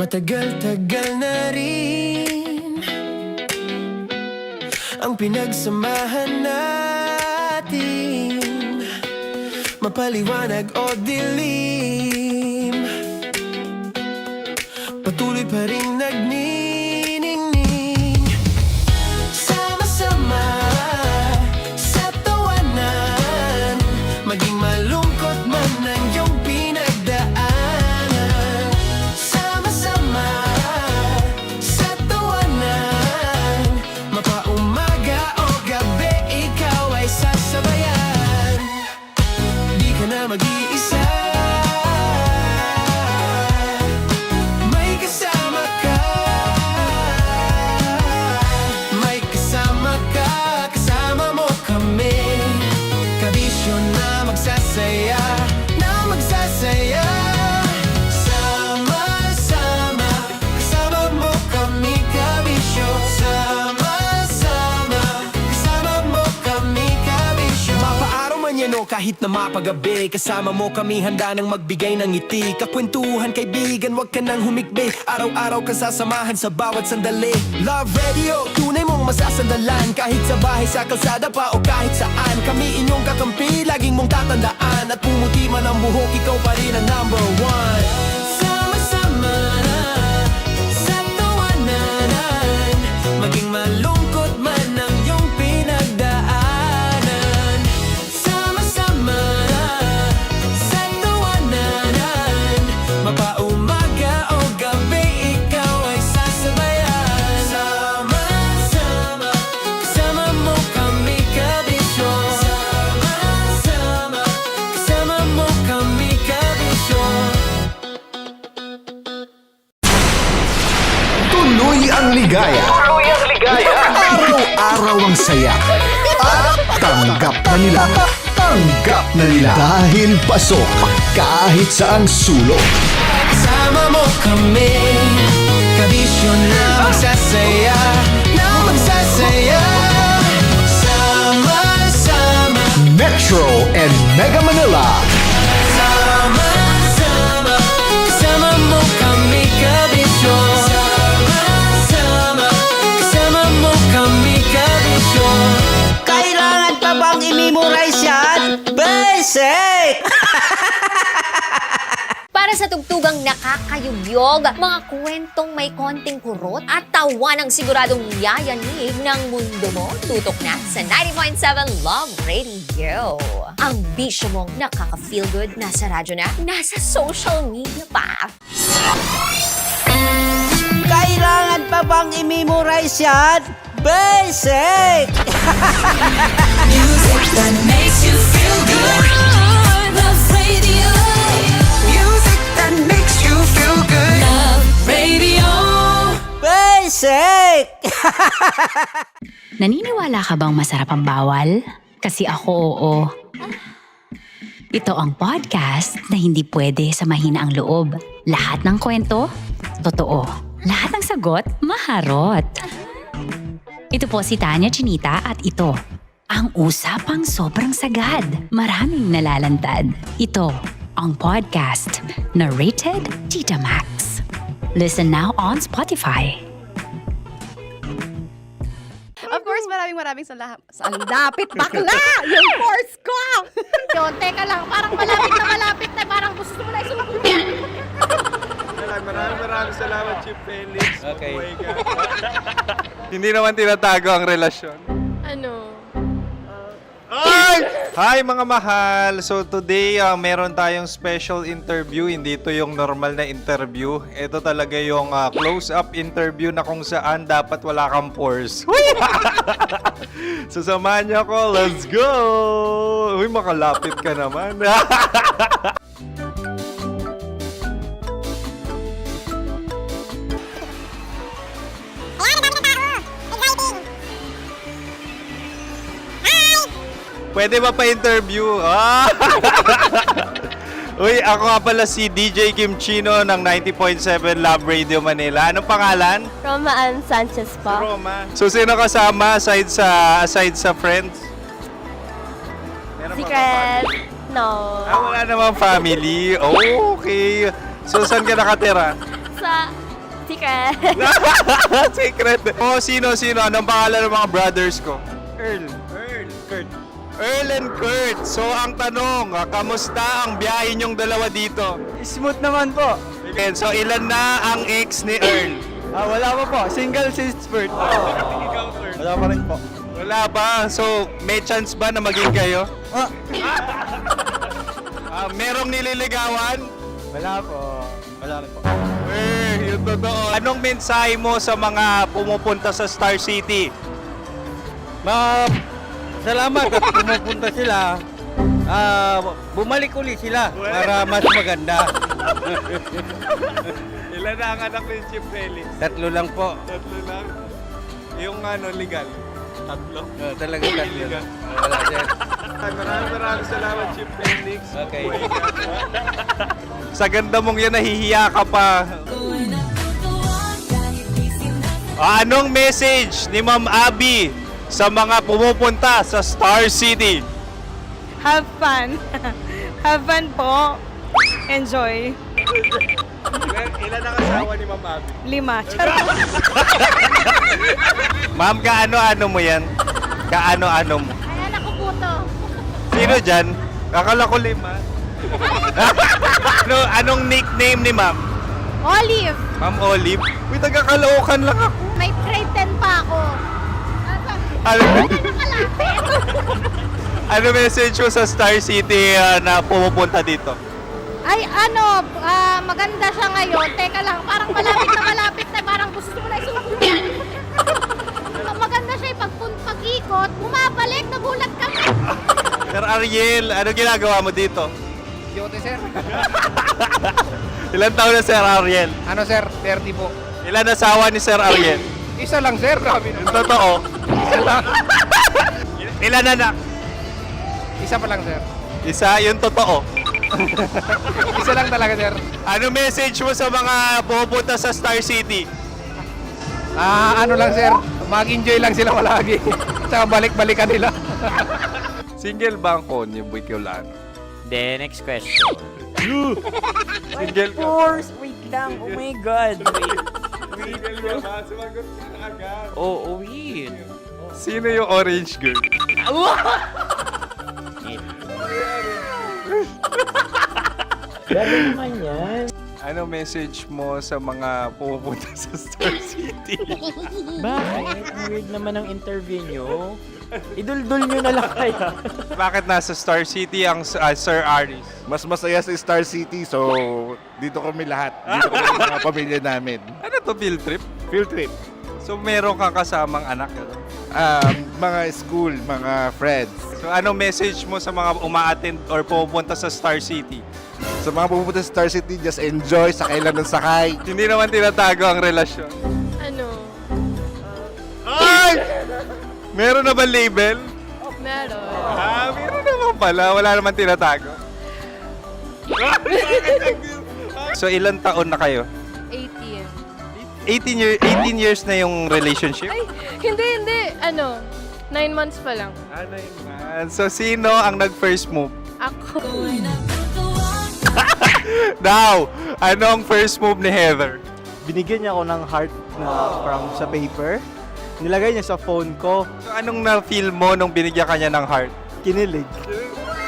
Matagal-tagal na rin ang pinagsamahan natin, mapaliwanag o dilim, patuloy pa rin nagniningning. Sama-sama sa tawanan, maging malungkot man ang iyong pinagdaanan. Sama-sama sa tawanan, mapaumaga o gabi, ikaw ay sasabayan. Di ka na mag-iisa, may kasama ka. May kasama ka, kasama mo kami. Kabisyo na magsasaya, na magsasaya. Sama-sama, kasama mo kami, kabisyo. Sama-sama, kasama mo kami, kabisyo. Mapaaraw man yan o kahit na mapagabi, kasama mo kami, handa nang magbigay ng ngiti. Kakwentuhan, kaibigan, wag ka nang humikbi. Araw-araw ka sasamahan sa bawat sandali. Love Radio, tunay mong masasandalan. Kahit sa bahay, sa kalsada pa o kahit saan, kami inyong kakampi, laging mong tatandaan. At pumuti man ang buhok, ikaw pa rin ang number one. Sama-sama sa tawanan, maging malungkot man ang iyong pinagdaanan. Sama-sama sa tawanan, mapaumaga o gabi, ikaw ay sasabayan. Sama-sama, kasama mo kami, kabisyo. Sama-sama, kasama mo kami, kabisyo. Tuloy ang ligaya. Araw-araw ang saya. At tanggap na nila. Tanggap na nila. Dahil pasok kahit saang sulok. Kasama mo kami, kabisyo na magsasaya, na magsasaya. Sama-sama, Metro and Mega Manila. sama-sama, kasama mo kami, kabisyo. Sama-sama, kasama mo kami, kabisyo. Kailangan pa bang i-memorize yan? Basic! Para sa tugtugang nakakayugyog, mga kwentong may konting kurot at tawa ng siguradong yayanig ng mundo mo, tutok na sa 90.7 Love Radio. Ang bisyo mong nakaka-feel good, nasa radyo na, nasa social media pa. Kailangan pa bang i-memorize yan? Basic! Music that makes you feel good. Love Radio. Music that makes you feel good. Love Radio. Basic! Naniniwala ka bang masarap ang bawal? Kasi ako, oo. Ito ang podcast na hindi pwede sa mahina ang loob. Lahat ng kwento, totoo. Lahat ng sagot, maharot. Ito po si Tanya Chinita at ito, ang usapang sobrang sagad. Maraming nalalantad. Ito, ang podcast na Rated Tita Max. Listen now on Spotify. Of course, maraming salamat. Ang lapit bakla! Yung course ko! Yun, teka lang, parang malapit na, parang gusto mo na isulat. Maraming salamat, Chief Felix. Okay. Hindi naman tinatago ang relasyon. Ano? Hi mga mahal! So today, meron tayong special interview. Hindi ito yung normal na interview. Ito talaga yung close-up interview na kung saan dapat wala kang pores. So samahan niyo ako. Let's go! Uy, makalapit ka naman. Pwede ba pa-interview? Uy, ako nga pala si DJ Kim Chino ng 90.7 Love Radio Manila. Anong pangalan? Roma Ann Sanchez po. Roma. So, sino kasama aside sa friends? Meron ba Secret. No. wala namang family. Oh, okay. So, saan ka nakatira? Sa Secret. Secret. Oh, sino? Anong pangalan ng mga brothers ko? Earl, Kurt. Earl and Kurt. So, ang tanong, kamusta ang biyahe niyong dalawa dito? Smooth naman po. Okay, so ilan na ang ex ni Earl? Wala pa po. Single since birth. Wala pa rin po. Wala ba? So, may chance ba na maging kayo? Merong nililigawan? Wala po. Wala rin po. Yung totoo. Anong mensahe mo sa mga pumupunta sa Star City? Salamat at pumupunta sila. Bumalik ulit sila para mas maganda. Ilan na ang anak ni Chief Felix? 3 lang po. 3 lang. Yung legal? 3? Talaga 3 lang. Wala sir. Maraming salamat, Chief Felix. Okay. Sa ganda mong yan, nahihiya ka pa. Anong message ni Ma'am Abby sa mga pumupunta sa Star City? Have fun. Have fun po. Enjoy. Ilan ang asawa ni Ma'am Abby? 5. Charot. Ma'am, kaano-ano mo yan? Kaano-ano mo? Ay, anak ko po to. Sino dyan? Akala ko 5. Anong nickname ni Ma'am? Olive. Ma'am Olive? Uy, taga-Caloocan lang ako. May grade 10 pa ako. Ano, Nakalapit. ano message mo sa Star City na pumupunta dito? Ay, maganda siya ngayon. Teka lang, parang malapit na. Parang gusto mo na isumakyan. Maganda siya pag-ikot. Bumabalik, nagulat kami. Sir Ariel, ano ginagawa mo dito? Yote sir. Ilan taon na Sir Ariel? Ano sir? 30 po. Ilan asawa ni Sir Ariel? Isa lang sir. Grabe Yung totoo? Isa lang. Ilan anak? Isa pa lang sir. Isa, yung totoo. Isa lang talaga sir. Ano message mo sa mga pumupunta sa Star City? Ano lang sir. Mag-enjoy lang sila palagi. Tsaka balik-balikan nila. Single ba ang Konyo, Boy Kiolano? Then, next question. Single ka? Wait lang. Oh my God. Single ka ba? Sumagot ka na agad. Oh, wait. Sino yung orange girl? Gano'n naman yan. Ano message mo sa mga pumupunta sa Star City? Bakit? Ang weird naman ang interview nyo. Idul-dul nyo na lang kaya. Bakit nasa Star City ang Sir Aris? Mas masaya sa Star City, so dito kami lahat. Dito kami mga pamilya namin. Ano to, field trip? Field trip. So meron kang kasamang anak? Mga school, mga friends. So anong message mo sa mga uma-attend or pumupunta sa Star City? Sa mga pupunta sa Star City, just enjoy, sakay lang ng sakay. Hindi naman tinatago ang relasyon. Ano? Ay! Meron na ba label? Meron. Meron naman pala. Wala naman tinatago. So ilan taon na kayo? 18. 18 years na yung relationship? Ay, hindi. 9 months pa lang. Ano yun, man? So sino ang nag-first move? Ako. Now, ano ang first move ni Heather? Binigyan niya ako ng heart na from sa paper. Nilagay niya sa phone ko. So anong na-feel mo nung binigyan ka niya ng heart? Kinilig.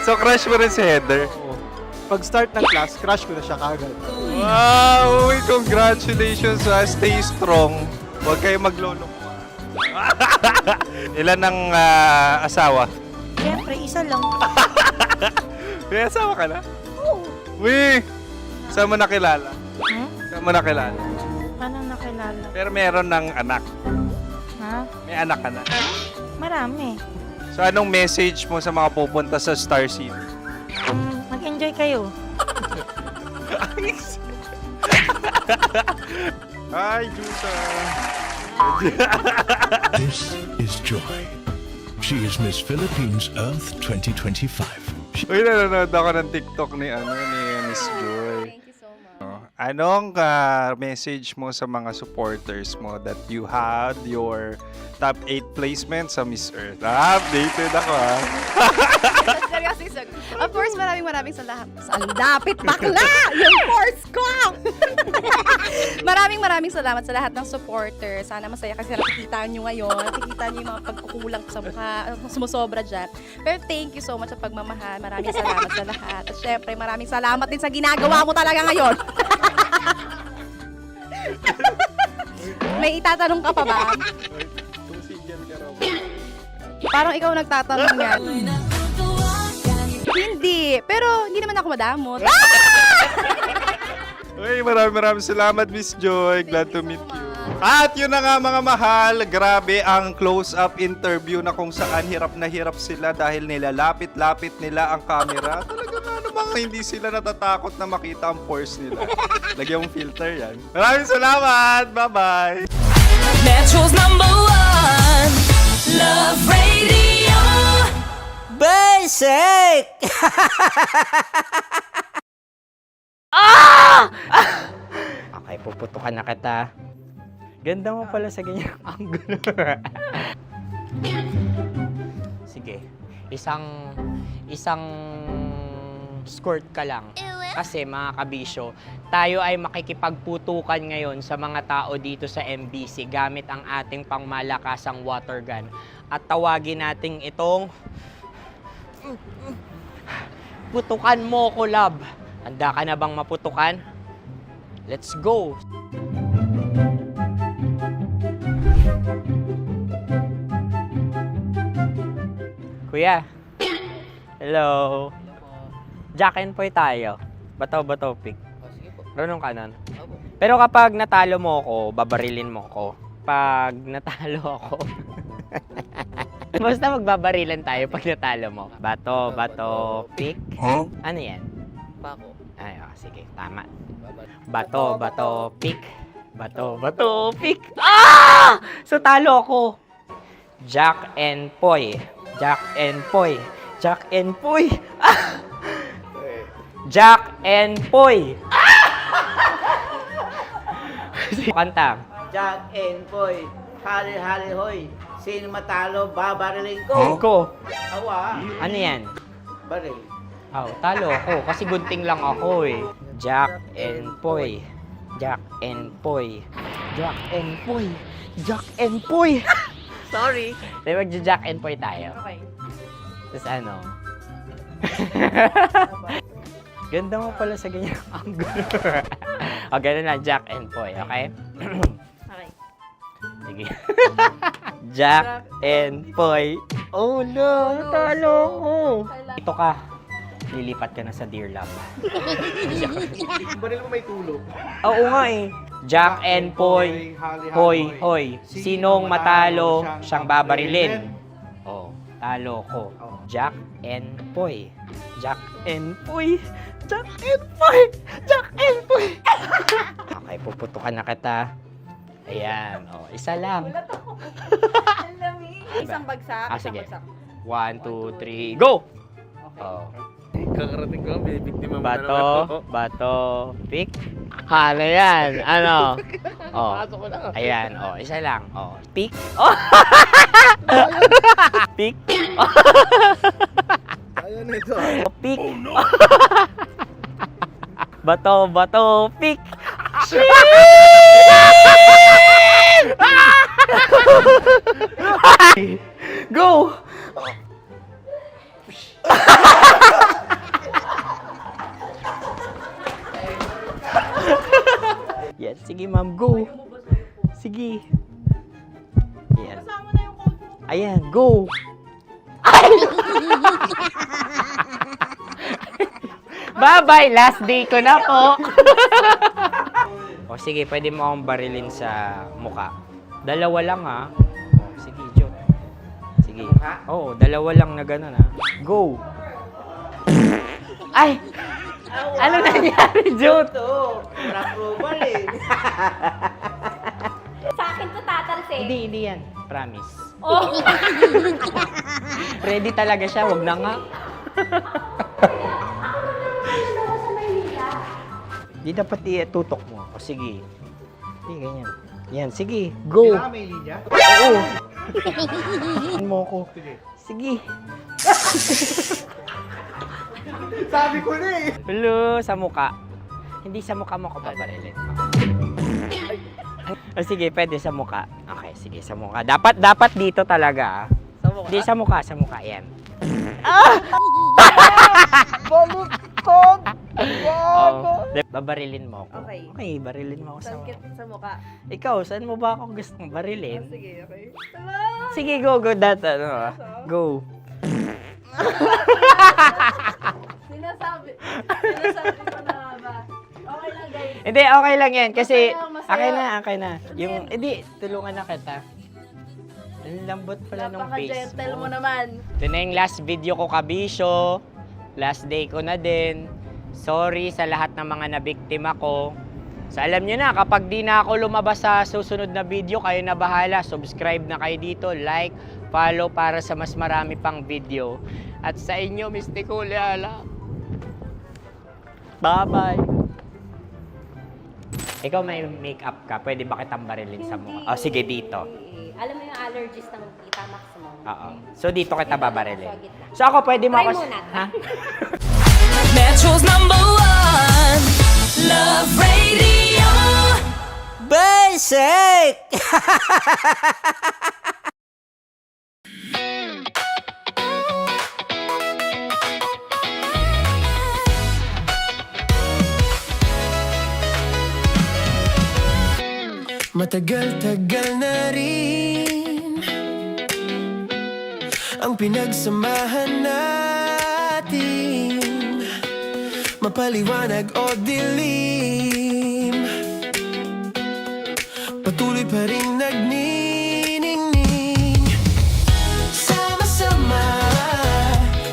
So crush mo rin si Heather? Pag-start ng class, crush ko na siya kagad. Wow! Uy, congratulations! Stay strong. Huwag kayo maglolo. Ilan ang asawa? Siyempre, isa lang. May asawa ka na? Oo. Uy! Saan mo nakilala? Saan mo nakilala? Paano nakilala? Pero meron ng anak. Ha? May anak ka na. Marami. So anong message mo sa mga pupunta sa Star City? Mag-enjoy kayo. Hi, Juta! This is Joy. She is Miss Philippines Earth 2025. Uy, nanonood ako ng TikTok ni Miss Joy. Thank you so much. Anong message mo sa mga supporters mo that you had your top 8 placement sa Miss Earth? Updated ako Seryoso. Of course, maraming salamat. Ang lapit bakla! Yung force ko! maraming salamat sa lahat ng supporters. Sana masaya kasi nakikita nyo ngayon. Nakikita nyo yung mga pagkukulang sa mukha. Sumusobra dyan. Pero thank you so much sa pagmamahal. Maraming salamat sa lahat. At syempre, maraming salamat din sa ginagawa mo talaga ngayon. May itatanong ka pa ba? Parang ikaw nagtatanong yan. Hindi. Pero hindi naman ako madamot. Uy, maraming salamat, Miss Joy. Glad to meet you. At yun na nga mga mahal, grabe ang close-up interview na kung saan hirap na hirap sila dahil nilalapit-lapit nila ang camera. Talagang ano bang hindi sila natatakot na makita ang pores nila. Lagyan mong filter yan. Maraming salamat! Bye-bye! Metro's #1 Love Radio. Basic! Okay, puputukan na kita. Ganda mo pala sa ganyang angulo. Sige, isang skirt ka lang. Kasi mga kabisyo, tayo ay makikipagputukan ngayon sa mga tao dito sa MBC gamit ang ating pangmalakasang water gun. At tawagin natin itong putukan mo ko, love. Handa ka na bang maputukan? Let's go! Kuya. Hello. Jack and Poy tayo. Bato-bato pick. Sige po. Runong kanan. Pero kapag natalo mo ako, babarilin mo ako. Pag natalo ako, basta magbabarilan tayo pag natalo mo. Bato, pick. Huh? Ano yan? Bako. Ay, sige, tama. Bato, pick. Bato, pick. Ah! So talo ako. Jack and Poy. Jack and Poy. Jack and Poy. Ah! Jack and Poy. Kanta. Jack and Poy, hali-hali hoy. Sino matalo, babariling ko. Ko. Awa. Ano yan? Baril. Oh, talo ako kasi gunting lang ako eh. Jack and Poy. Jack and Poy. Jack and Poy. Jack and Poy. Sorry. Dahil magja-Jack and Poy tayo. Okay. Tapos ano? Ganda mo pala sa ganyang angulo. O, ganun na, Jack and Poy, okay? Okay. Sige. Jack and Poy. Oh no, natalo ko. Ito ka. Lilipat ka na sa Dear Love. Baril mo may tulog. Oo nga eh. Jack and Poy. Hoy, hoy. Sinong matalo, siyang babarilin. Oh, talo ko. Jack and Poy. Jack and Poy. Jack and Poy. Jack and Poy. Okay, puputukan na kita. Ayan. Oh, isa lang. Isang bagsak. Sige. 1, 2, 3, go! Oh. Kakarating ko, binibiktima mo Bato, pick. Ano yan? Ano? Oh. Ayan, oh, isa lang. Oh, pick. Oh. Pick. Ayan ito. Oh, pick. Bato, pick. Go! Yan, sige ma'am, go. Sige. Ayan. Ayan, go. Bye-bye, last day ko na po. O sige, pwede mo akong barilin sa muka. Dalawa lang ha. O, sige, Jot. Sige. Oo, dalawa lang na gano'n ha. Go. Ay! Ano nangyari, Jot? Ito, approval eh. Sa akin to tatalsik. Hindi yan. Promise. Oh. Ready talaga siya, wag na nga. Di dapat itutok mo. O sige. Sige, ganyan. Yan, sige. Go. Kailangan may linya? Oo. mo ko. Sige. Sabi ko na eh. Hello, sa muka. Hindi sa muka mo ko babarilin. O sige, pwede sa muka. Okay, sige, sa muka. Dapat dito talaga. Hindi sa muka, yan. Baluktot! Oh, babarilin mo ako. Okay. Okay, barilin mo ako sa muka. Sa mukha. Ikaw, saan mo ba ako gustong barilin? Sige, okay. Sige, go. Go. Sinasabi ko na ba? Okay lang, guys. Hindi, okay lang yan. Kasi, Masaya. okay na. Yung, hindi, tulungan na kita. Ang lambot pala ng face Napaka-gentle mo. mo naman. Ito na yung last video ko, kabisyo. Last day ko na din. Sorry sa lahat ng mga nabiktima ko. So alam nyo na, kapag di na ako lumabas sa susunod na video, kayo na bahala. Subscribe na kayo dito, like, follow para sa mas marami pang video. At sa inyo, Mistiko Leala. Bye-bye. Ikaw may makeup ka, pwede ba kitang barilin sa mukha? O sige, dito. Alam mo yung allergies ng Tita Max mo? Oo. So dito kita babarilin. So ako, pwede mo Try ako... muna. Ha? Metro's number one, Love Radio. Basic! Matagal-tagal na rin ang pinagsamahan natin, mapaliwanag o dilim, patuloy pa rin nagniningning, sama-sama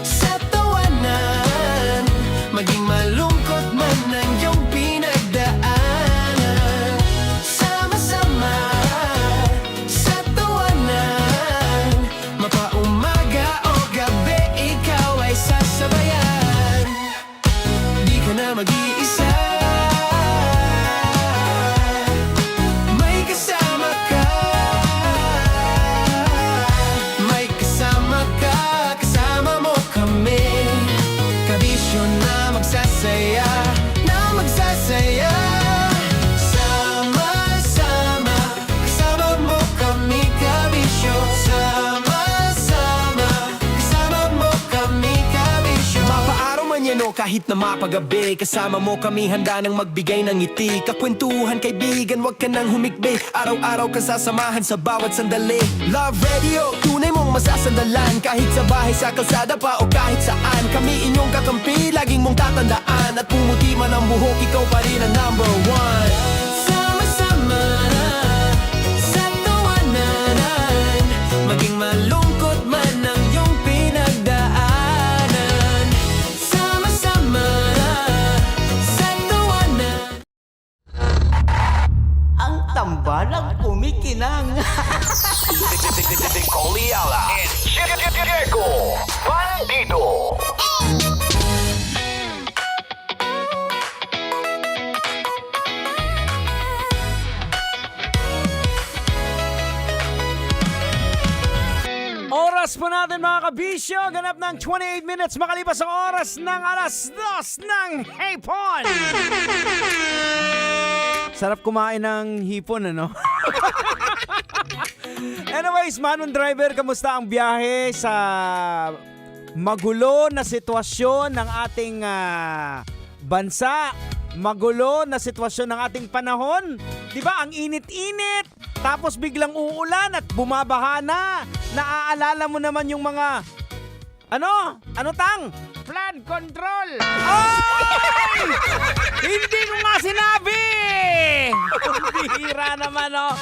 sa tawanan, maging malungkot man ang iyong pinagdaanan. Sama-sama sa tawanan, mapaumaga o gabi, ikaw ay sasabayan. Di ka na mag-iisa, may kasama ka. May kasama ka, kasama mo kami. Kabisyo na magsasaya, na magsasaya. Sama-sama, kasama mo kami, kabisyo. Sama-sama, kasama mo kami, kabisyo. Mapaaraw man yan o kahit na mapagabi, kasama mo kami, handa nang magbigay ng ngiti. Kakwentuhan, kaibigan, wag ka nang humikbi. Araw-araw ka sasamahan sa bawat sandali. Love Radio, tunay mong masasandalan. Kahit sa bahay, sa kalsada pa o kahit saan, kami inyong kakampi, laging mong tatandaan. At pumuti man ang buhok, ikaw pa rin ang number one. Sama-sama sa tawanan, maging malungkot man ang iyong pinagdaanan. Sama-sama sa tawanan. Ang tambalang kumikinang. Oras po natin mga kabisyo, ganap ng 28 minutes makalipas ang oras ng alas 2 ng hapon. Sarap kumain ng hipon, ano? Anyways, Manon Driver, kamusta ang biyahe sa magulo na sitwasyon ng ating bansa? Magulo na sitwasyon ng ating panahon? Diba, ang init-init, tapos biglang uulan at bumabaha na. Naaalala mo naman yung mga, ano tang? Flood control! Ay! Hindi ko nga sinabi! Bihira naman, oh.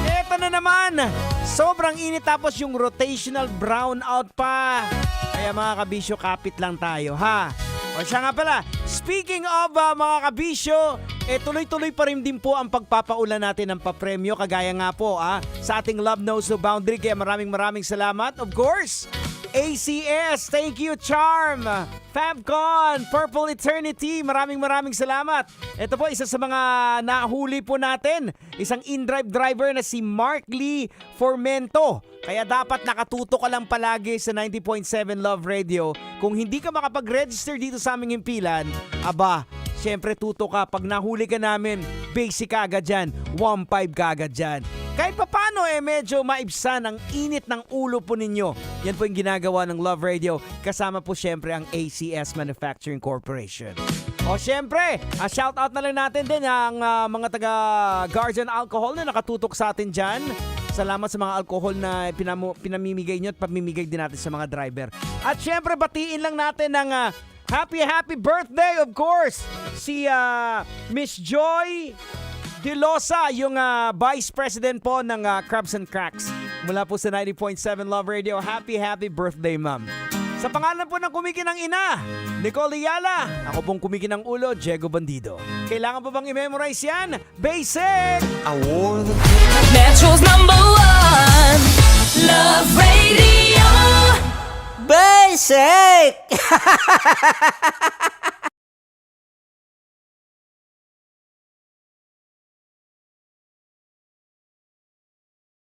Eto na naman, sobrang init tapos yung rotational brownout pa. Kaya mga kabisyo, kapit lang tayo, ha? O siya nga pala, speaking of mga kabisyo, tuloy-tuloy pa rin din po ang pagpapaulan natin ng papremyo, kagaya nga po sa ating Love Knows No Boundary. Kaya maraming salamat. Of course, ACS, thank you, Charm. Fabcon, Purple Eternity, maraming salamat. Ito po, isa sa mga nahuli po natin, isang in-drive driver na si Mark Lee Formento. Kaya dapat nakatuto ka lang palagi sa 90.7 Love Radio. Kung hindi ka makapag-register dito sa aming himpilan, aba, syempre tuto ka. Pag nahuli ka namin, basic ka agad dyan, 1.5 ka agad dyan. Kahit papano medyo maibsan ang init ng ulo po ninyo. Yan po yung ginagawa ng Love Radio. Kasama po syempre ang ACS Manufacturing Corporation. O syempre, shoutout na lang natin din ang mga taga Guardian Alcohol na nakatutok sa atin dyan. Salamat sa mga alcohol na pinamimigay nyo at pamimigay din natin sa mga driver. At syempre, batiin lang natin ng happy birthday, of course, si Miss Joy Dilosa, yung Vice President po ng Crabs and Cracks. Mula po sa 90.7 Love Radio, happy birthday, ma'am. Sa pangalan po ng kumikinang ina, Nicole Yala, ako pong kumikinang ulo, Diego Bandido. Kailangan pa bang i-memorize yan? Basic! Metro's #1 Love Radio. Basic!